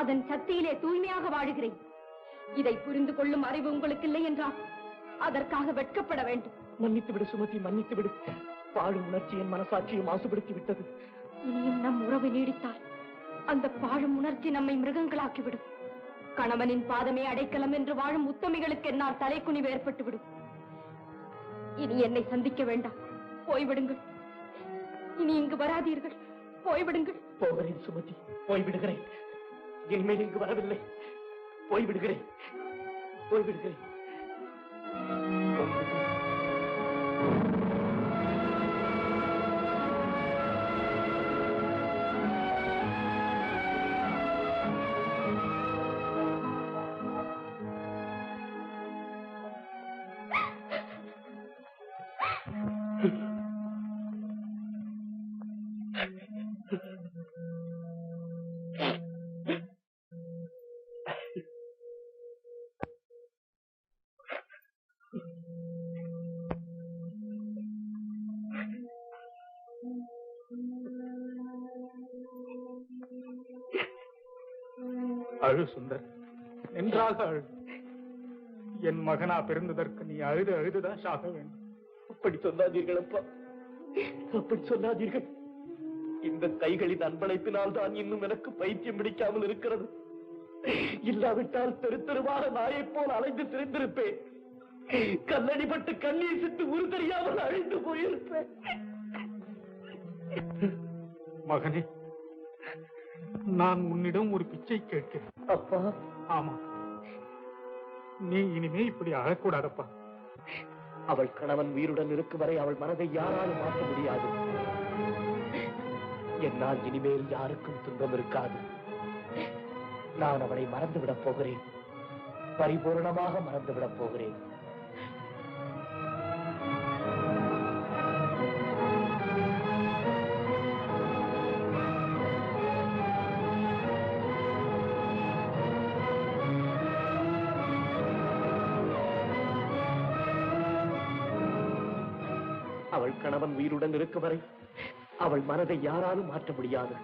அதன் சக்தியிலே தூய்மையாக வாழுகிறேன். இதை புரிந்து கொள்ளும் அறிவு உங்களுக்கு இல்லை என்றால் அதற்காக வெட்கப்பட வேண்டும். மன்னித்து விடு சுமதி, மன்னித்து விடு. பாழும் உணர்ச்சி என் மனசாட்சியை மாசுபடுத்தி விட்டது. இனியும் நம் உறவு நீடித்தால் அந்த பாழும் உணர்ச்சி நம்மை மிருகங்களாக்கிவிடும். கணவனின் பாதமே அடைக்கலம் என்று வாழும் உத்தமிகளுக்கு என்னால் தலைக்குனிவு ஏற்பட்டுவிடும். இனி என்னை சந்திக்க வேண்டாம், போய்விடுங்கள். இனி இங்கு வராதீர்கள், போய்விடுங்கள். போகிறேன் சுமதி, போய்விடுகிறேன். இனிமேல் இங்கு வரவில்லை. போய்விடுகிறேன், போய்விடுகிறேன். அழு சுந்தர், நன்றாக அழு. என் மகனா பிறந்ததற்கு நீ அழுதுதான் சாக வேண்டும். அப்படி சொல்லாதீர்கள் அப்பா, அப்படி சொல்லாதீர்கள். இந்த கைகளின் அன்பழைப்பினால் தான் இன்னும் எனக்கு பைத்தியம் பிடிக்காமல் இருக்கிறது. இல்லாவிட்டால் தெரு தெருவாக நாயைப் போல் அலைந்து திரிந்திருப்பேன். கண்ணடிப்பட்டு கண்ணீர் சிட்டு உரு தெரியாமல் அழிந்து போயிருப்பேன். மகனே, நான் உன்னிடம் ஒரு பிச்சை கேட்கிறேன். அப்பா. ஆமா, நீ இனிமே இப்படி அழக்கூடாதப்பா. அவள் கணவன் உயிருடன் இருக்கும் வரை அவள் மனதை யாராலும் மாற்ற முடியாது. என்னால் இனிமேல் யாருக்கும் துன்பம் இருக்காது. நான் அவளை மறந்துவிடப் போகிறேன், பரிபூர்ணமாக மறந்துவிடப் போகிறேன். அவள் கணவன் உயிருடன் இருக்கும் வரை அவள் மனதை யாராலும் மாற்ற முடியாது.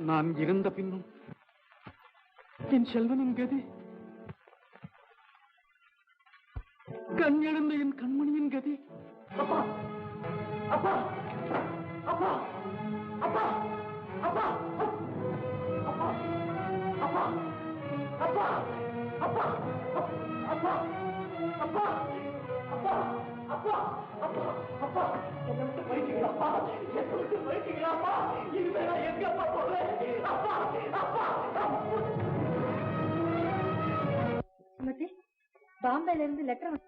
நான் இறந்த பின்னும் என் செல்வனின் கதி, கண் எழுந்த என் கண்மணியின் கதி. அப்பா அப்பா அப்பா அப்பா அப்பா அப்பா அப்பா அப்பா அப்பா அப்பா அப்பா அப்பா அப்பா அப்பா அப்பா என்ன விட்டு போயிட்டீங்களாப்பா, என்ன விட்டு போயிட்டீங்களாப்பா, இனிமே நான் எங்கப்பா போவேன்? அப்பா அப்பா சுமதி, பாம்பேல இருந்து லெட்டர்.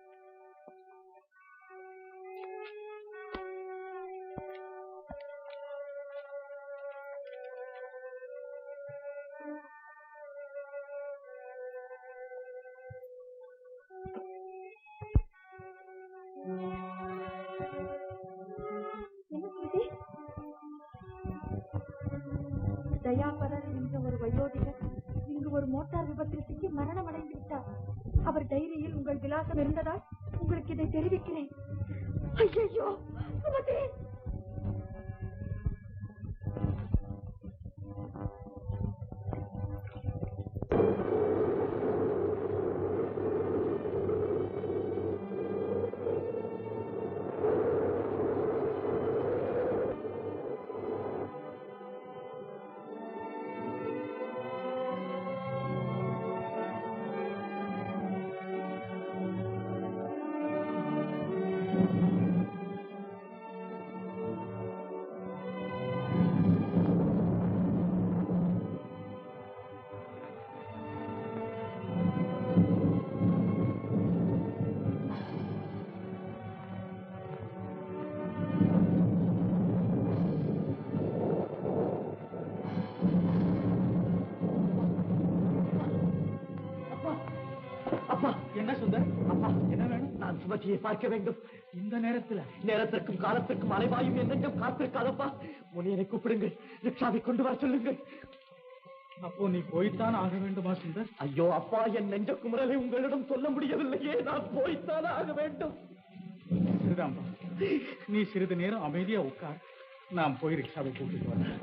தயாபரர் என்ற ஒரு வயோதிகர் இங்கு ஒரு மோட்டார் விபத்தில் சிக்கி மரணம் அடைந்து விட்டார். அவர் டைரியில் உங்கள் விலாசம் இருந்ததால் உங்களுக்கு இதை தெரிவிக்கிறேன். ஐயோ சுமதி! என்ன சுந்தர்? அப்பா என்ன வேணும்? நான் சுமதியை பார்க்க வேண்டும். இந்த நேரத்துல? நேரத்திற்கும் காலத்திற்கும் அலைவாயும் என்னென்றும் காத்திருக்காதப்பா. முனியனை கூப்பிடுங்கள், ரிக்ஷாவை கொண்டு வர சொல்லுங்கள். அப்போ நீ போய்த்தான் ஆக வேண்டுமா சுந்தர்? ஐயோ அப்பா, என் நெஞ்ச குமரலை உங்களிடம் சொல்ல முடியவில்லையே, நான் போய்த்தான் ஆக வேண்டும். சரிதான்பா, நீ சிறிது நேரம் அமைதியா உட்கார், நான் போய் ரிக்ஷாவை கூட்டிட்டு வரேன்.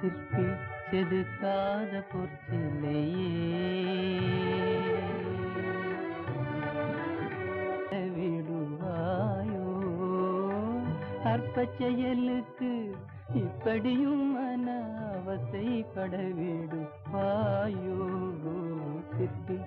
சிற்பி செதுக்காத பொற்சிலையே விடுவாயோ, அற்ப செயலுக்கு இப்படியும் மன அவசைப்பட விடுவாயோ. சிற்பி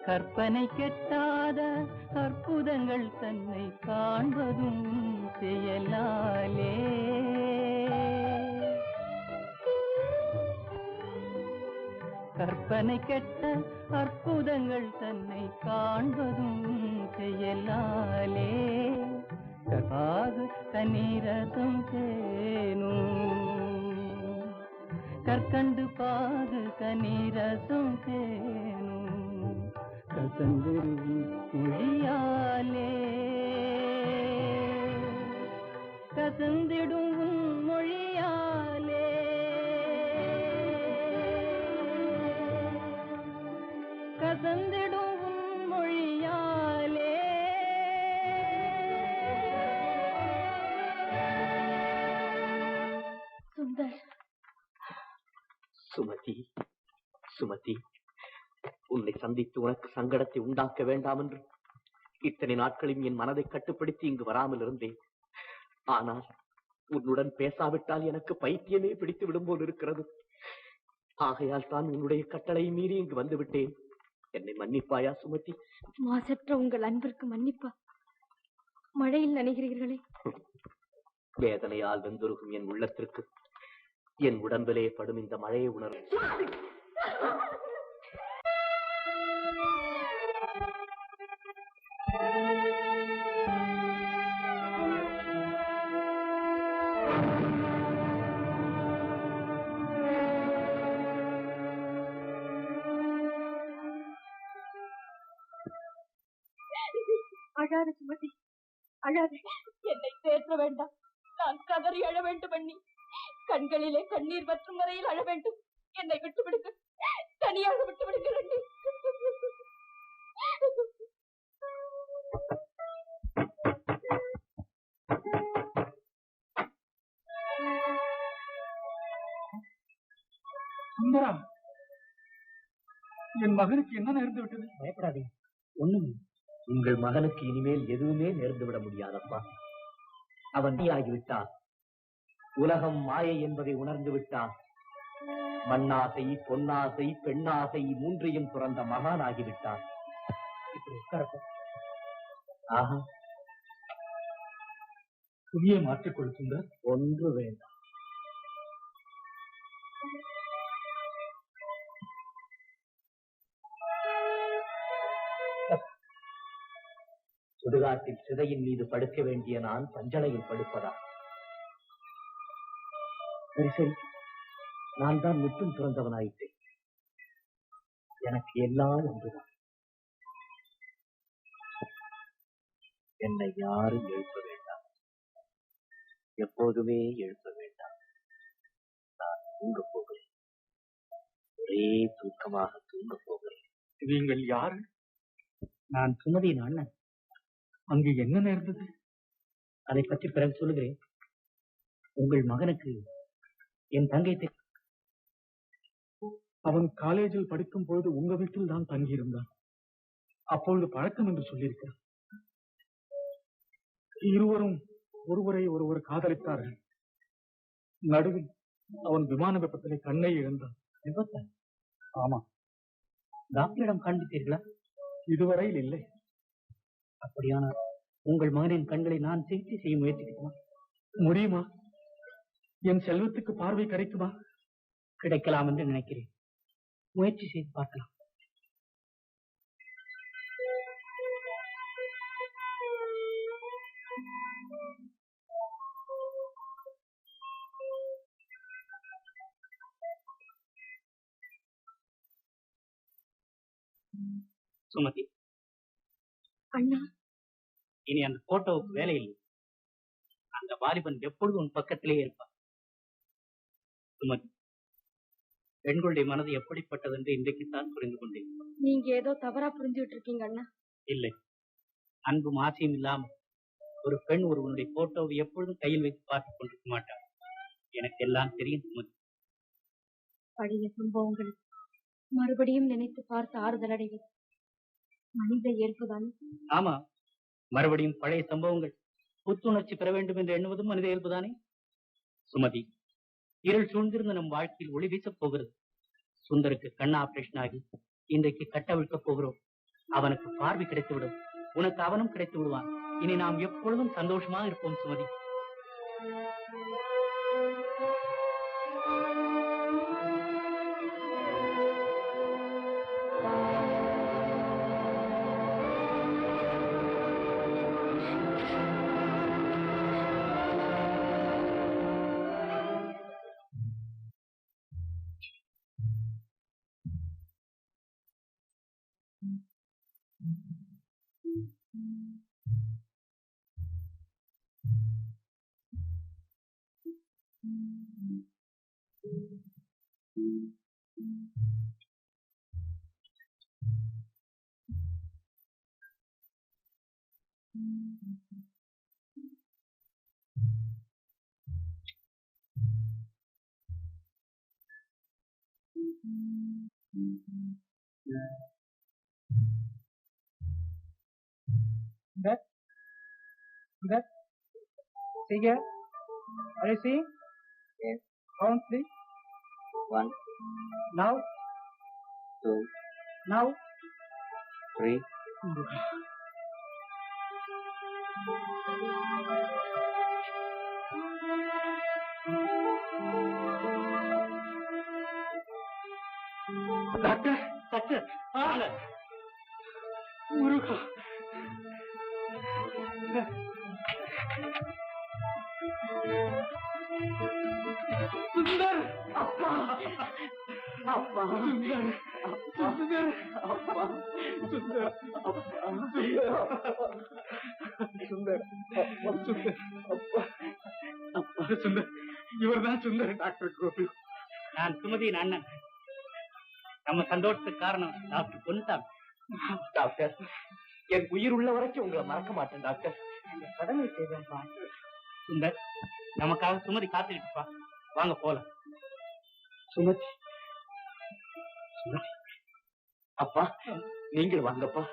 கற்பனை கெட்டாத அற்புதங்கள் தன்னை காண்பதும் செயலாலே, கற்பனை கெட்ட அற்புதங்கள் தன்னை காண்பதும் செயலாலே. கற்பாகு கண்ணீரதும் தேனும், கற்கண்டு பாகு கண்ணீரதும் தேனும், கசந்திரும் மொழியாலே, கசந்திடும் மொழியாலே, கசந்திடும் மொழியாலே. சுந்தர். சுமதி, சுமதி, உன்னை சந்தித்து உனக்கு சங்கடத்தை உண்டாக்க வேண்டாம் என்று இத்தனை நாட்களையும் என் மனதை கட்டுப்படுத்தி இங்கு வராமல் இருந்தேன். ஆனால் உன்னுடன் பேசாவிட்டால் எனக்கு பைத்தியமே பிடித்து விடும் போல் இருக்கிறது. ஆகையால் தான் உன்னுடைய கட்டளை மீறி இங்கு வந்து விட்டேன். என்னை மன்னிப்பாயா சுமதி? மாசற்ற உங்கள் அன்பிற்கு மன்னிப்பா? மழையில் நனைகிறீர்களே. வேதனையால் வெந்துருகும் என் உள்ளத்திற்கு என் உடம்பிலே படும் இந்த மழையை உணரும். அழாத சுமதி, அழாத. என்னை தேற்ற வேண்டாம். நான் கதறி அழ வேண்டும் பண்ணி கண்களிலே கண்ணீர் வற்றும் வரையில் அழ வேண்டும். என்னை விட்டு விடுங்க, தனியாக விட்டு விடுங்கள். சுந்தரா, என் மகனுக்கு என்ன நேர்ந்து விட்டது? பயப்படாதே, ஒண்ணும் உங்கள் மகனுக்கு இனிமேல் எதுவுமே நேர்ந்து விட முடியாதப்பா. அவன் ஆகிவிட்டான். உலகம் மாயை என்பதை உணர்ந்து விட்டான். மண்ணாசை, பொன்னாசை, பெண்ணாசை மூன்றையும் துறந்த மகான் ஆகிவிட்டான். ஆஹா, புதிய மாற்றிக் கொடுத்துங்க. ஒன்று வேண்டாம். சுடுகாட்டில் சிதையின் மீது படுக்க வேண்டிய நான் பஞ்சளையில் படுப்பதா? சரி சரி, நான் தான் முற்றும் துறந்தவனாயிட்டேன். எனக்கு எல்லாம் ஒன்றுதான். என்னை யாரும் எழுப்ப வேண்டாம், எப்போதுமே எழுப்ப வேண்டாம். நான் தூங்க போகிறேன், ஒரே தூக்கமாக தூங்க போகிறேன். நீங்கள் யாரு? நான் சுமதியின் அண்ணன். அங்கு என்ன நேர்ந்தது? அதை பற்றி பிறகு சொல்லுகிறேன். உங்கள் மகனுக்கு என் தங்கை அவன் காலேஜில் படிக்கும் பொழுது உங்க வீட்டில் தான் தங்கியிருந்தான். அப்பொழுது பழக்கம் என்று சொல்லியிருக்கிறார். இருவரும் ஒருவரை ஒருவர் காதலித்தார்கள். நடுவில் அவன் விமான விபத்திலே கண்ணை இழந்தான். விபத்து? ஆமா. டாக்டரிடம் காண்பித்தீர்களா? இதுவரையில் இல்லை. அப்படியானால் உங்கள் மகனின் கண்களை நான் சிகிச்சை செய்ய முயற்சிக்கட்டுமா? முடியுமா? என் செல்வத்துக்கு பார்வை கிடைக்குமா? கிடைக்கலாம் என்று நினைக்கிறேன். முயற்சி செய்து பார்க்கலாம். சுமதி, அண்ணா, இனி அந்த போட்டோவுக்கு வேலை இல்லை. அந்த வாலிபன் எப்பொழுதும் உன் பக்கத்திலே இருப்பான். சுமதி, பெண்களுடைய மனது எப்படிப்பட்டது என்று இன்றைக்குத்தான் புரிந்து கொண்டேன். நீங்க ஏதோ தவறா புரிஞ்சுட்டு இருக்கீங்க அண்ணா. இல்லை, அன்பும் ஆசையும் இல்லாமல் ஒரு பெண் ஒருவனுடைய போட்டோவை எப்பொழுதும் கையில் வைத்து பார்த்துக் கொண்டிருக்க மாட்டாள். எனக்கு எல்லாம் தெரியும் சுமதி. பழைய சம்பவங்கள் மறுபடியும் நினைத்து பார்த்து ஆறுதல் அடைவது மனித இயல்புதான். ஆமா, மறுபடியும் பழைய சம்பவங்கள் புத்துணர்ச்சி பெற வேண்டும் என்று எண்ணுவதும் மனித இயல்புதானே. சுமதி, இருள் சூழ்ந்திருந்த நம் வாழ்க்கையில் ஒளி வீசப் போகிறது. சுந்தருக்கு கண் ஆபரேஷன் ஆகி இன்றைக்கு கட்டவிழ்க்கப் போகிறோம். அவனுக்கு பார்வை கிடைத்துவிடும், உனக்கு அவனும் கிடைத்து விடுவான். இனி நாம் எப்பொழுதும் சந்தோஷமாக இருப்போம் Sumathi. See here? Are you seeing? Yes. Count please. 1, Now. 2, Now. 3. வாங்க. முருகா, சுந்தர், அப்பா, அப்பா, சுந்தர், சுந்தர், அப்பா, சுந்தர், சுந்தர், சுந்தர், அப்பா, அப்பா, சுந்தர், இவர்தான் சுந்தர். டாக்டர் கோபி, நான் சுமதியின் அண்ணன். நம்ம சந்தோஷத்துக்கு காரணம் டாக்டர் கொண்டுட்டாங்க. டாக்டர், என் உயிர் உள்ள வரைக்கும் உங்களை மறக்க மாட்டேன் டாக்டர். கடமை செய்வேன்ப்பா. சுந்தர், நமக்காக சுமதி காத்துக்கிட்டுப்பா. வாங்க போலாம். சுமதி, சுமதி, அப்பா நீங்கள் வாங்கப்பா.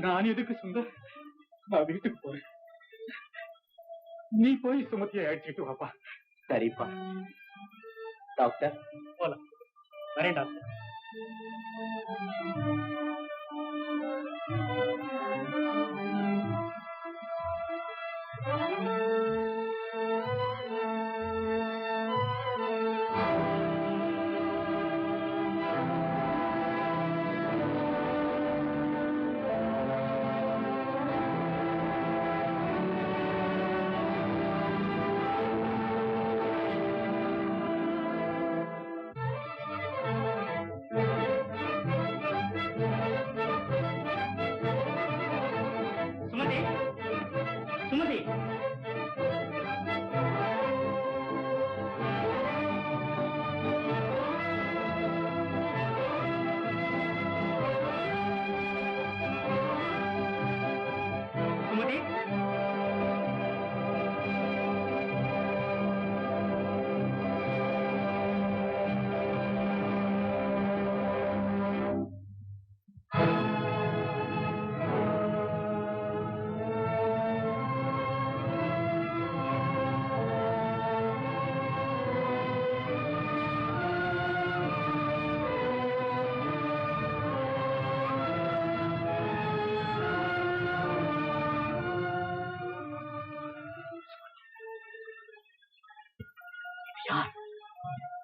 நான் எதுக்கு சுந்தர்? நான் வீட்டுக்கு போறேன். நீ போய் சுமதியை அழைச்சிட்டு வாப்பா. சரிப்பா. டாக்டர், போலாம். வரேன் டாக்டர். சுமதி, சுமதி,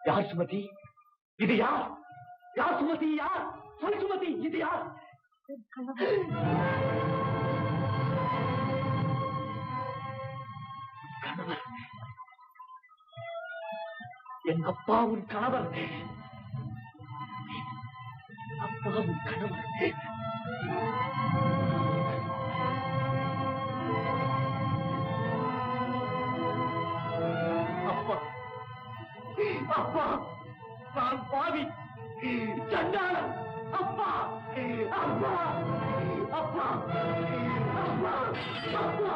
யார் சுமதி? இது யார்? யார் சுமதி? யார்? சொல் சுமதி, இது யார்? கணவர், என் அப்பாவின் கணவர், அப்பாவின் கணவர். அப்பா, நான் பாவி, சண்டாளன். அப்பா, அப்பா, அப்பா, அப்பா, அப்பா,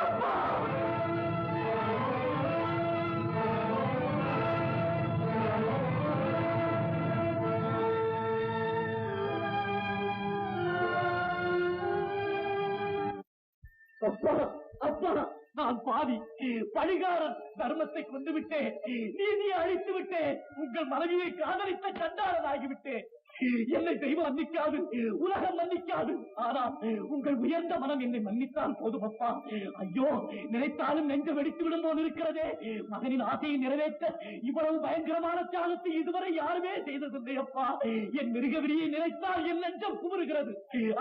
அப்பா. அப்பா, அப்பா, நான் பாவி, பழிகாரன். தர்மத்தை கொண்டு விட்டேன், நீதியை அழித்து விட்டேன், உங்கள் மனைவியை காதலித்த சண்டாளன் ஆகிவிட்டேன். என்னை தெய்வம் மன்னிக்காது, உலகம் மன்னிக்காது. ஆனால் உங்கள் உயர்ந்த மனம் என்னை மன்னித்தால் போதும் அப்பா. ஐயோ, நினைத்தாலும் நெஞ்சு வெடித்து விடும் போல் இருக்கிறதே. மகனின் ஆசையை நிறைவேற்ற இவ்வளவு பயங்கரமான தியாகத்தை இதுவரை யாருமே செய்ததில்லை அப்பா. என் மிருகவிரியை நினைத்தால் என் நெஞ்சம் குமுறுகிறது.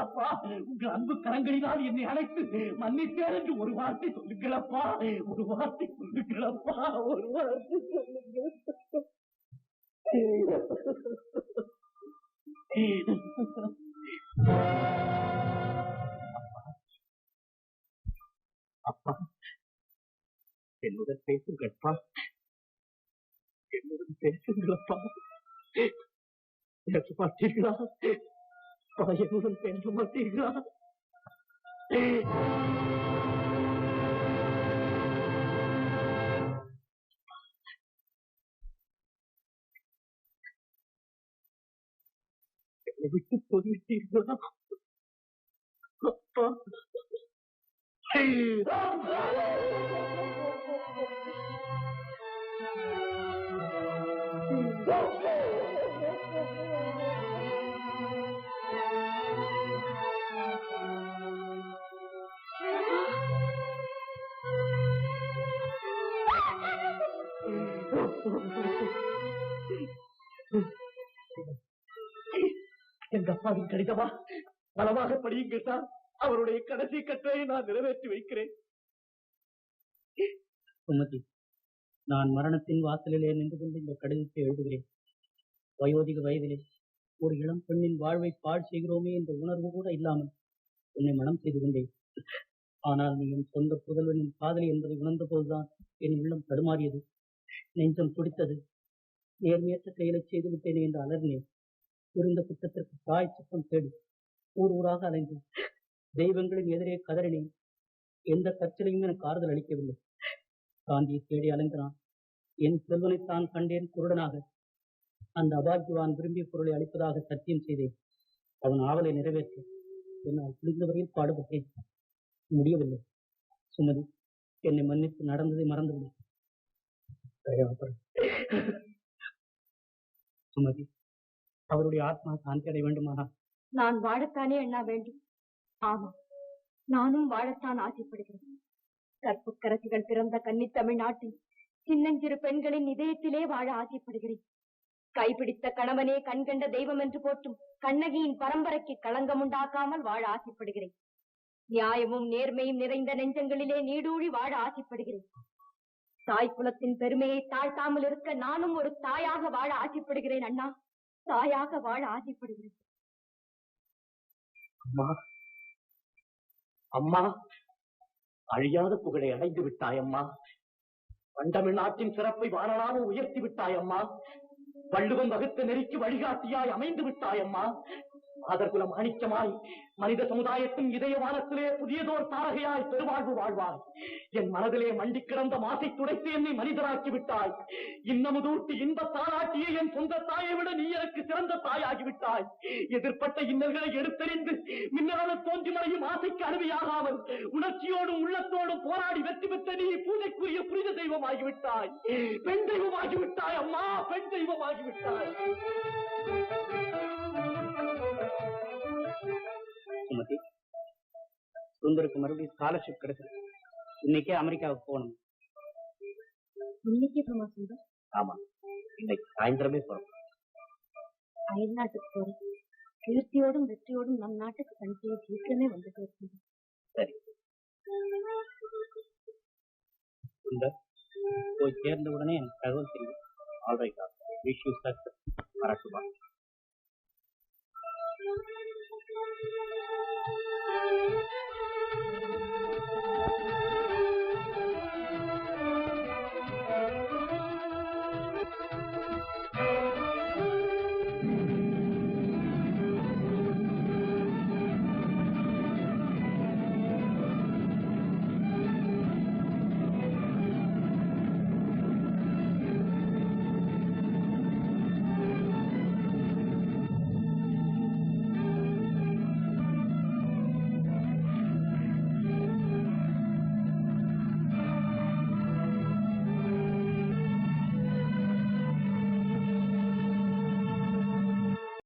அப்பா, உங்கள் அன்பு கரங்களினால் என்னை அழைத்து மன்னித்தேன் என்று ஒரு வார்த்தை சொல்லுங்கள் அப்பா. ஒரு வார்த்தை சொல்லுங்கள் அப்பா. ஒரு வார்த்தை சொல்லுங்கள். அப்பா, என்னுடன் பேசுங்கப்பா, என்னுடன் பேசுங்களப்பா. பேச மாட்டீங்களா? என்னுடன் பேச மாட்டீங்களா? விட்டு சொல்லிட்டீர்களா அப்பா? எங்க அப்பாவின் கடிதமா பலமாக படியுங்கள் சார். அவருடைய கடைசி கட்டளையை நான் நிறைவேற்றி வைக்கிறேன். சுமதி, நான் மரணத்தின் வாசலிலே நின்று கொண்டு இந்த கடிதத்தை எழுதுகிறேன். வயோதிக வயதிலே ஒரு இளம் பெண்ணின் வாழ்வை பாழ் செய்கிறோமே என்ற உணர்வு கூட இல்லாமல் உன்னை மனம் செய்து கொண்டேன். ஆனால் நீ என் சொந்த புதல்வனின் காதலி என்பதை உணர்ந்த போதுதான் என் உள்ளம் தடுமாறியது, நெஞ்சம் துடித்தது. நேர்மையற்ற செயலை செய்து விட்டேனே என்று அலர்னேன். புரிந்த குற்றத்திற்கு தாய் சுத்தம் தேடி ஊர் ஊராக அலைந்தேன். தெய்வங்களின் எதிரே கதறினேன். எந்த கற்சிலையும் எனக்கு ஆறுதல் அளிக்கவில்லை. காந்தியை தேடி அலைந்தான். என் செல்வனைத்தான் கண்டேன் குருடனாக. அந்த அபாக்கியவான் விரும்பிய பொருளை அளிப்பதாக சத்தியம் செய்தேன். அவன் ஆவலை நிறைவேற்ற என்னால் முடிந்த வரையில் பாடுபட்டேன். முடியவில்லை. சுமதி, என்னை மன்னித்து நடந்ததை மறந்துவிடு. சுமதி, அவருடைய ஆத்மா சாந்தி அடைய வேண்டுமானால் நான் வாழத்தானே அண்ணா வேண்டும். ஆமா, நானும் வாழத்தான் ஆசைப்படுகிறேன். கற்புக்கரசிகள் பிறந்த கன்னி தமிழ்நாட்டில் சின்னஞ்சிறு பெண்களின் இதயத்திலே வாழ ஆசைப்படுகிறேன். கைப்பிடித்த கணவனே கண்கண்ட தெய்வம் என்று போற்றும் கண்ணகியின் பரம்பரைக்கு களங்கம் உண்டாக்காமல் வாழ ஆசைப்படுகிறேன். நியாயமும் நேர்மையும் நிறைந்த நெஞ்சங்களிலே நீடூழி வாழ ஆசைப்படுகிறேன். தாய் குலத்தின் பெருமையை தாழ்த்தாமல் இருக்க நானும் ஒரு தாயாக வாழ ஆசைப்படுகிறேன் அண்ணா. தாயாக வாழ ஆசைப்படுகிறேன். அம்மா, அம்மா, அழியாத புகழை அடைந்து விட்டாயம்மா. பண்டமிழ்நாட்டின் சிறப்பை வானலாக உயர்த்தி விட்டாயம்மா. வள்ளுவம் வகுத்த நெறிக்கு வழிகாட்டியாய் அமைந்து விட்டாயம்மா. ஆதர்குல மாணிக்கமாய் மனித சமுதாயத்தின் இதயவானத்திலே புதியதோர் தாரகையாய் பெருவாழ்வு வாழ்வாய். என் மனதிலே மண்டி கிடந்த மாசை துடைத்து என்னை மனிதராக்கி விட்டாய். இன்னமுதூட்டி இன்ப தாராட்டிய என் சொந்த தாயை விட நீ எனக்கு சிறந்த தாயாகிவிட்டாய். எதிர்ப்பட்ட இன்னல்களை எடுத்தறிந்து மின்னலான தோன்றி மறையும் ஆசைக்கு அருவியாகாமல் உணர்ச்சியோடும் உள்ளத்தோடும் போராடி வெற்றி பெற்ற நீ பூஜைக்குரிய புனித தெய்வமாகிவிட்டாய். பெண் தெய்வமாகிவிட்டாய் அம்மா, பெண் தெய்வமாகிவிட்டாய். சுமதி, சுந்தருக்கு மறுபடியும் ஸ்காலர்ஷிப் கிடைச்சது. இன்னைக்கே அமெரிக்காவுக்கு போகணும். இன்னைக்கு போமா சுந்தர்? ஆமா, இன்னைக்கு சாயந்தரமே போறோம். அயல் நாட்டுக்கு போறோம். கீர்த்தியோடும் வெற்றியோடும் நம் நாட்டுக்கு கண்டிப்பா சீக்கிரமே வந்துட்டு இருக்கு. சரி சுந்தர், போய் சேர்ந்த உடனே எனக்கு தகவல் தெரியும். Alright, wish you success.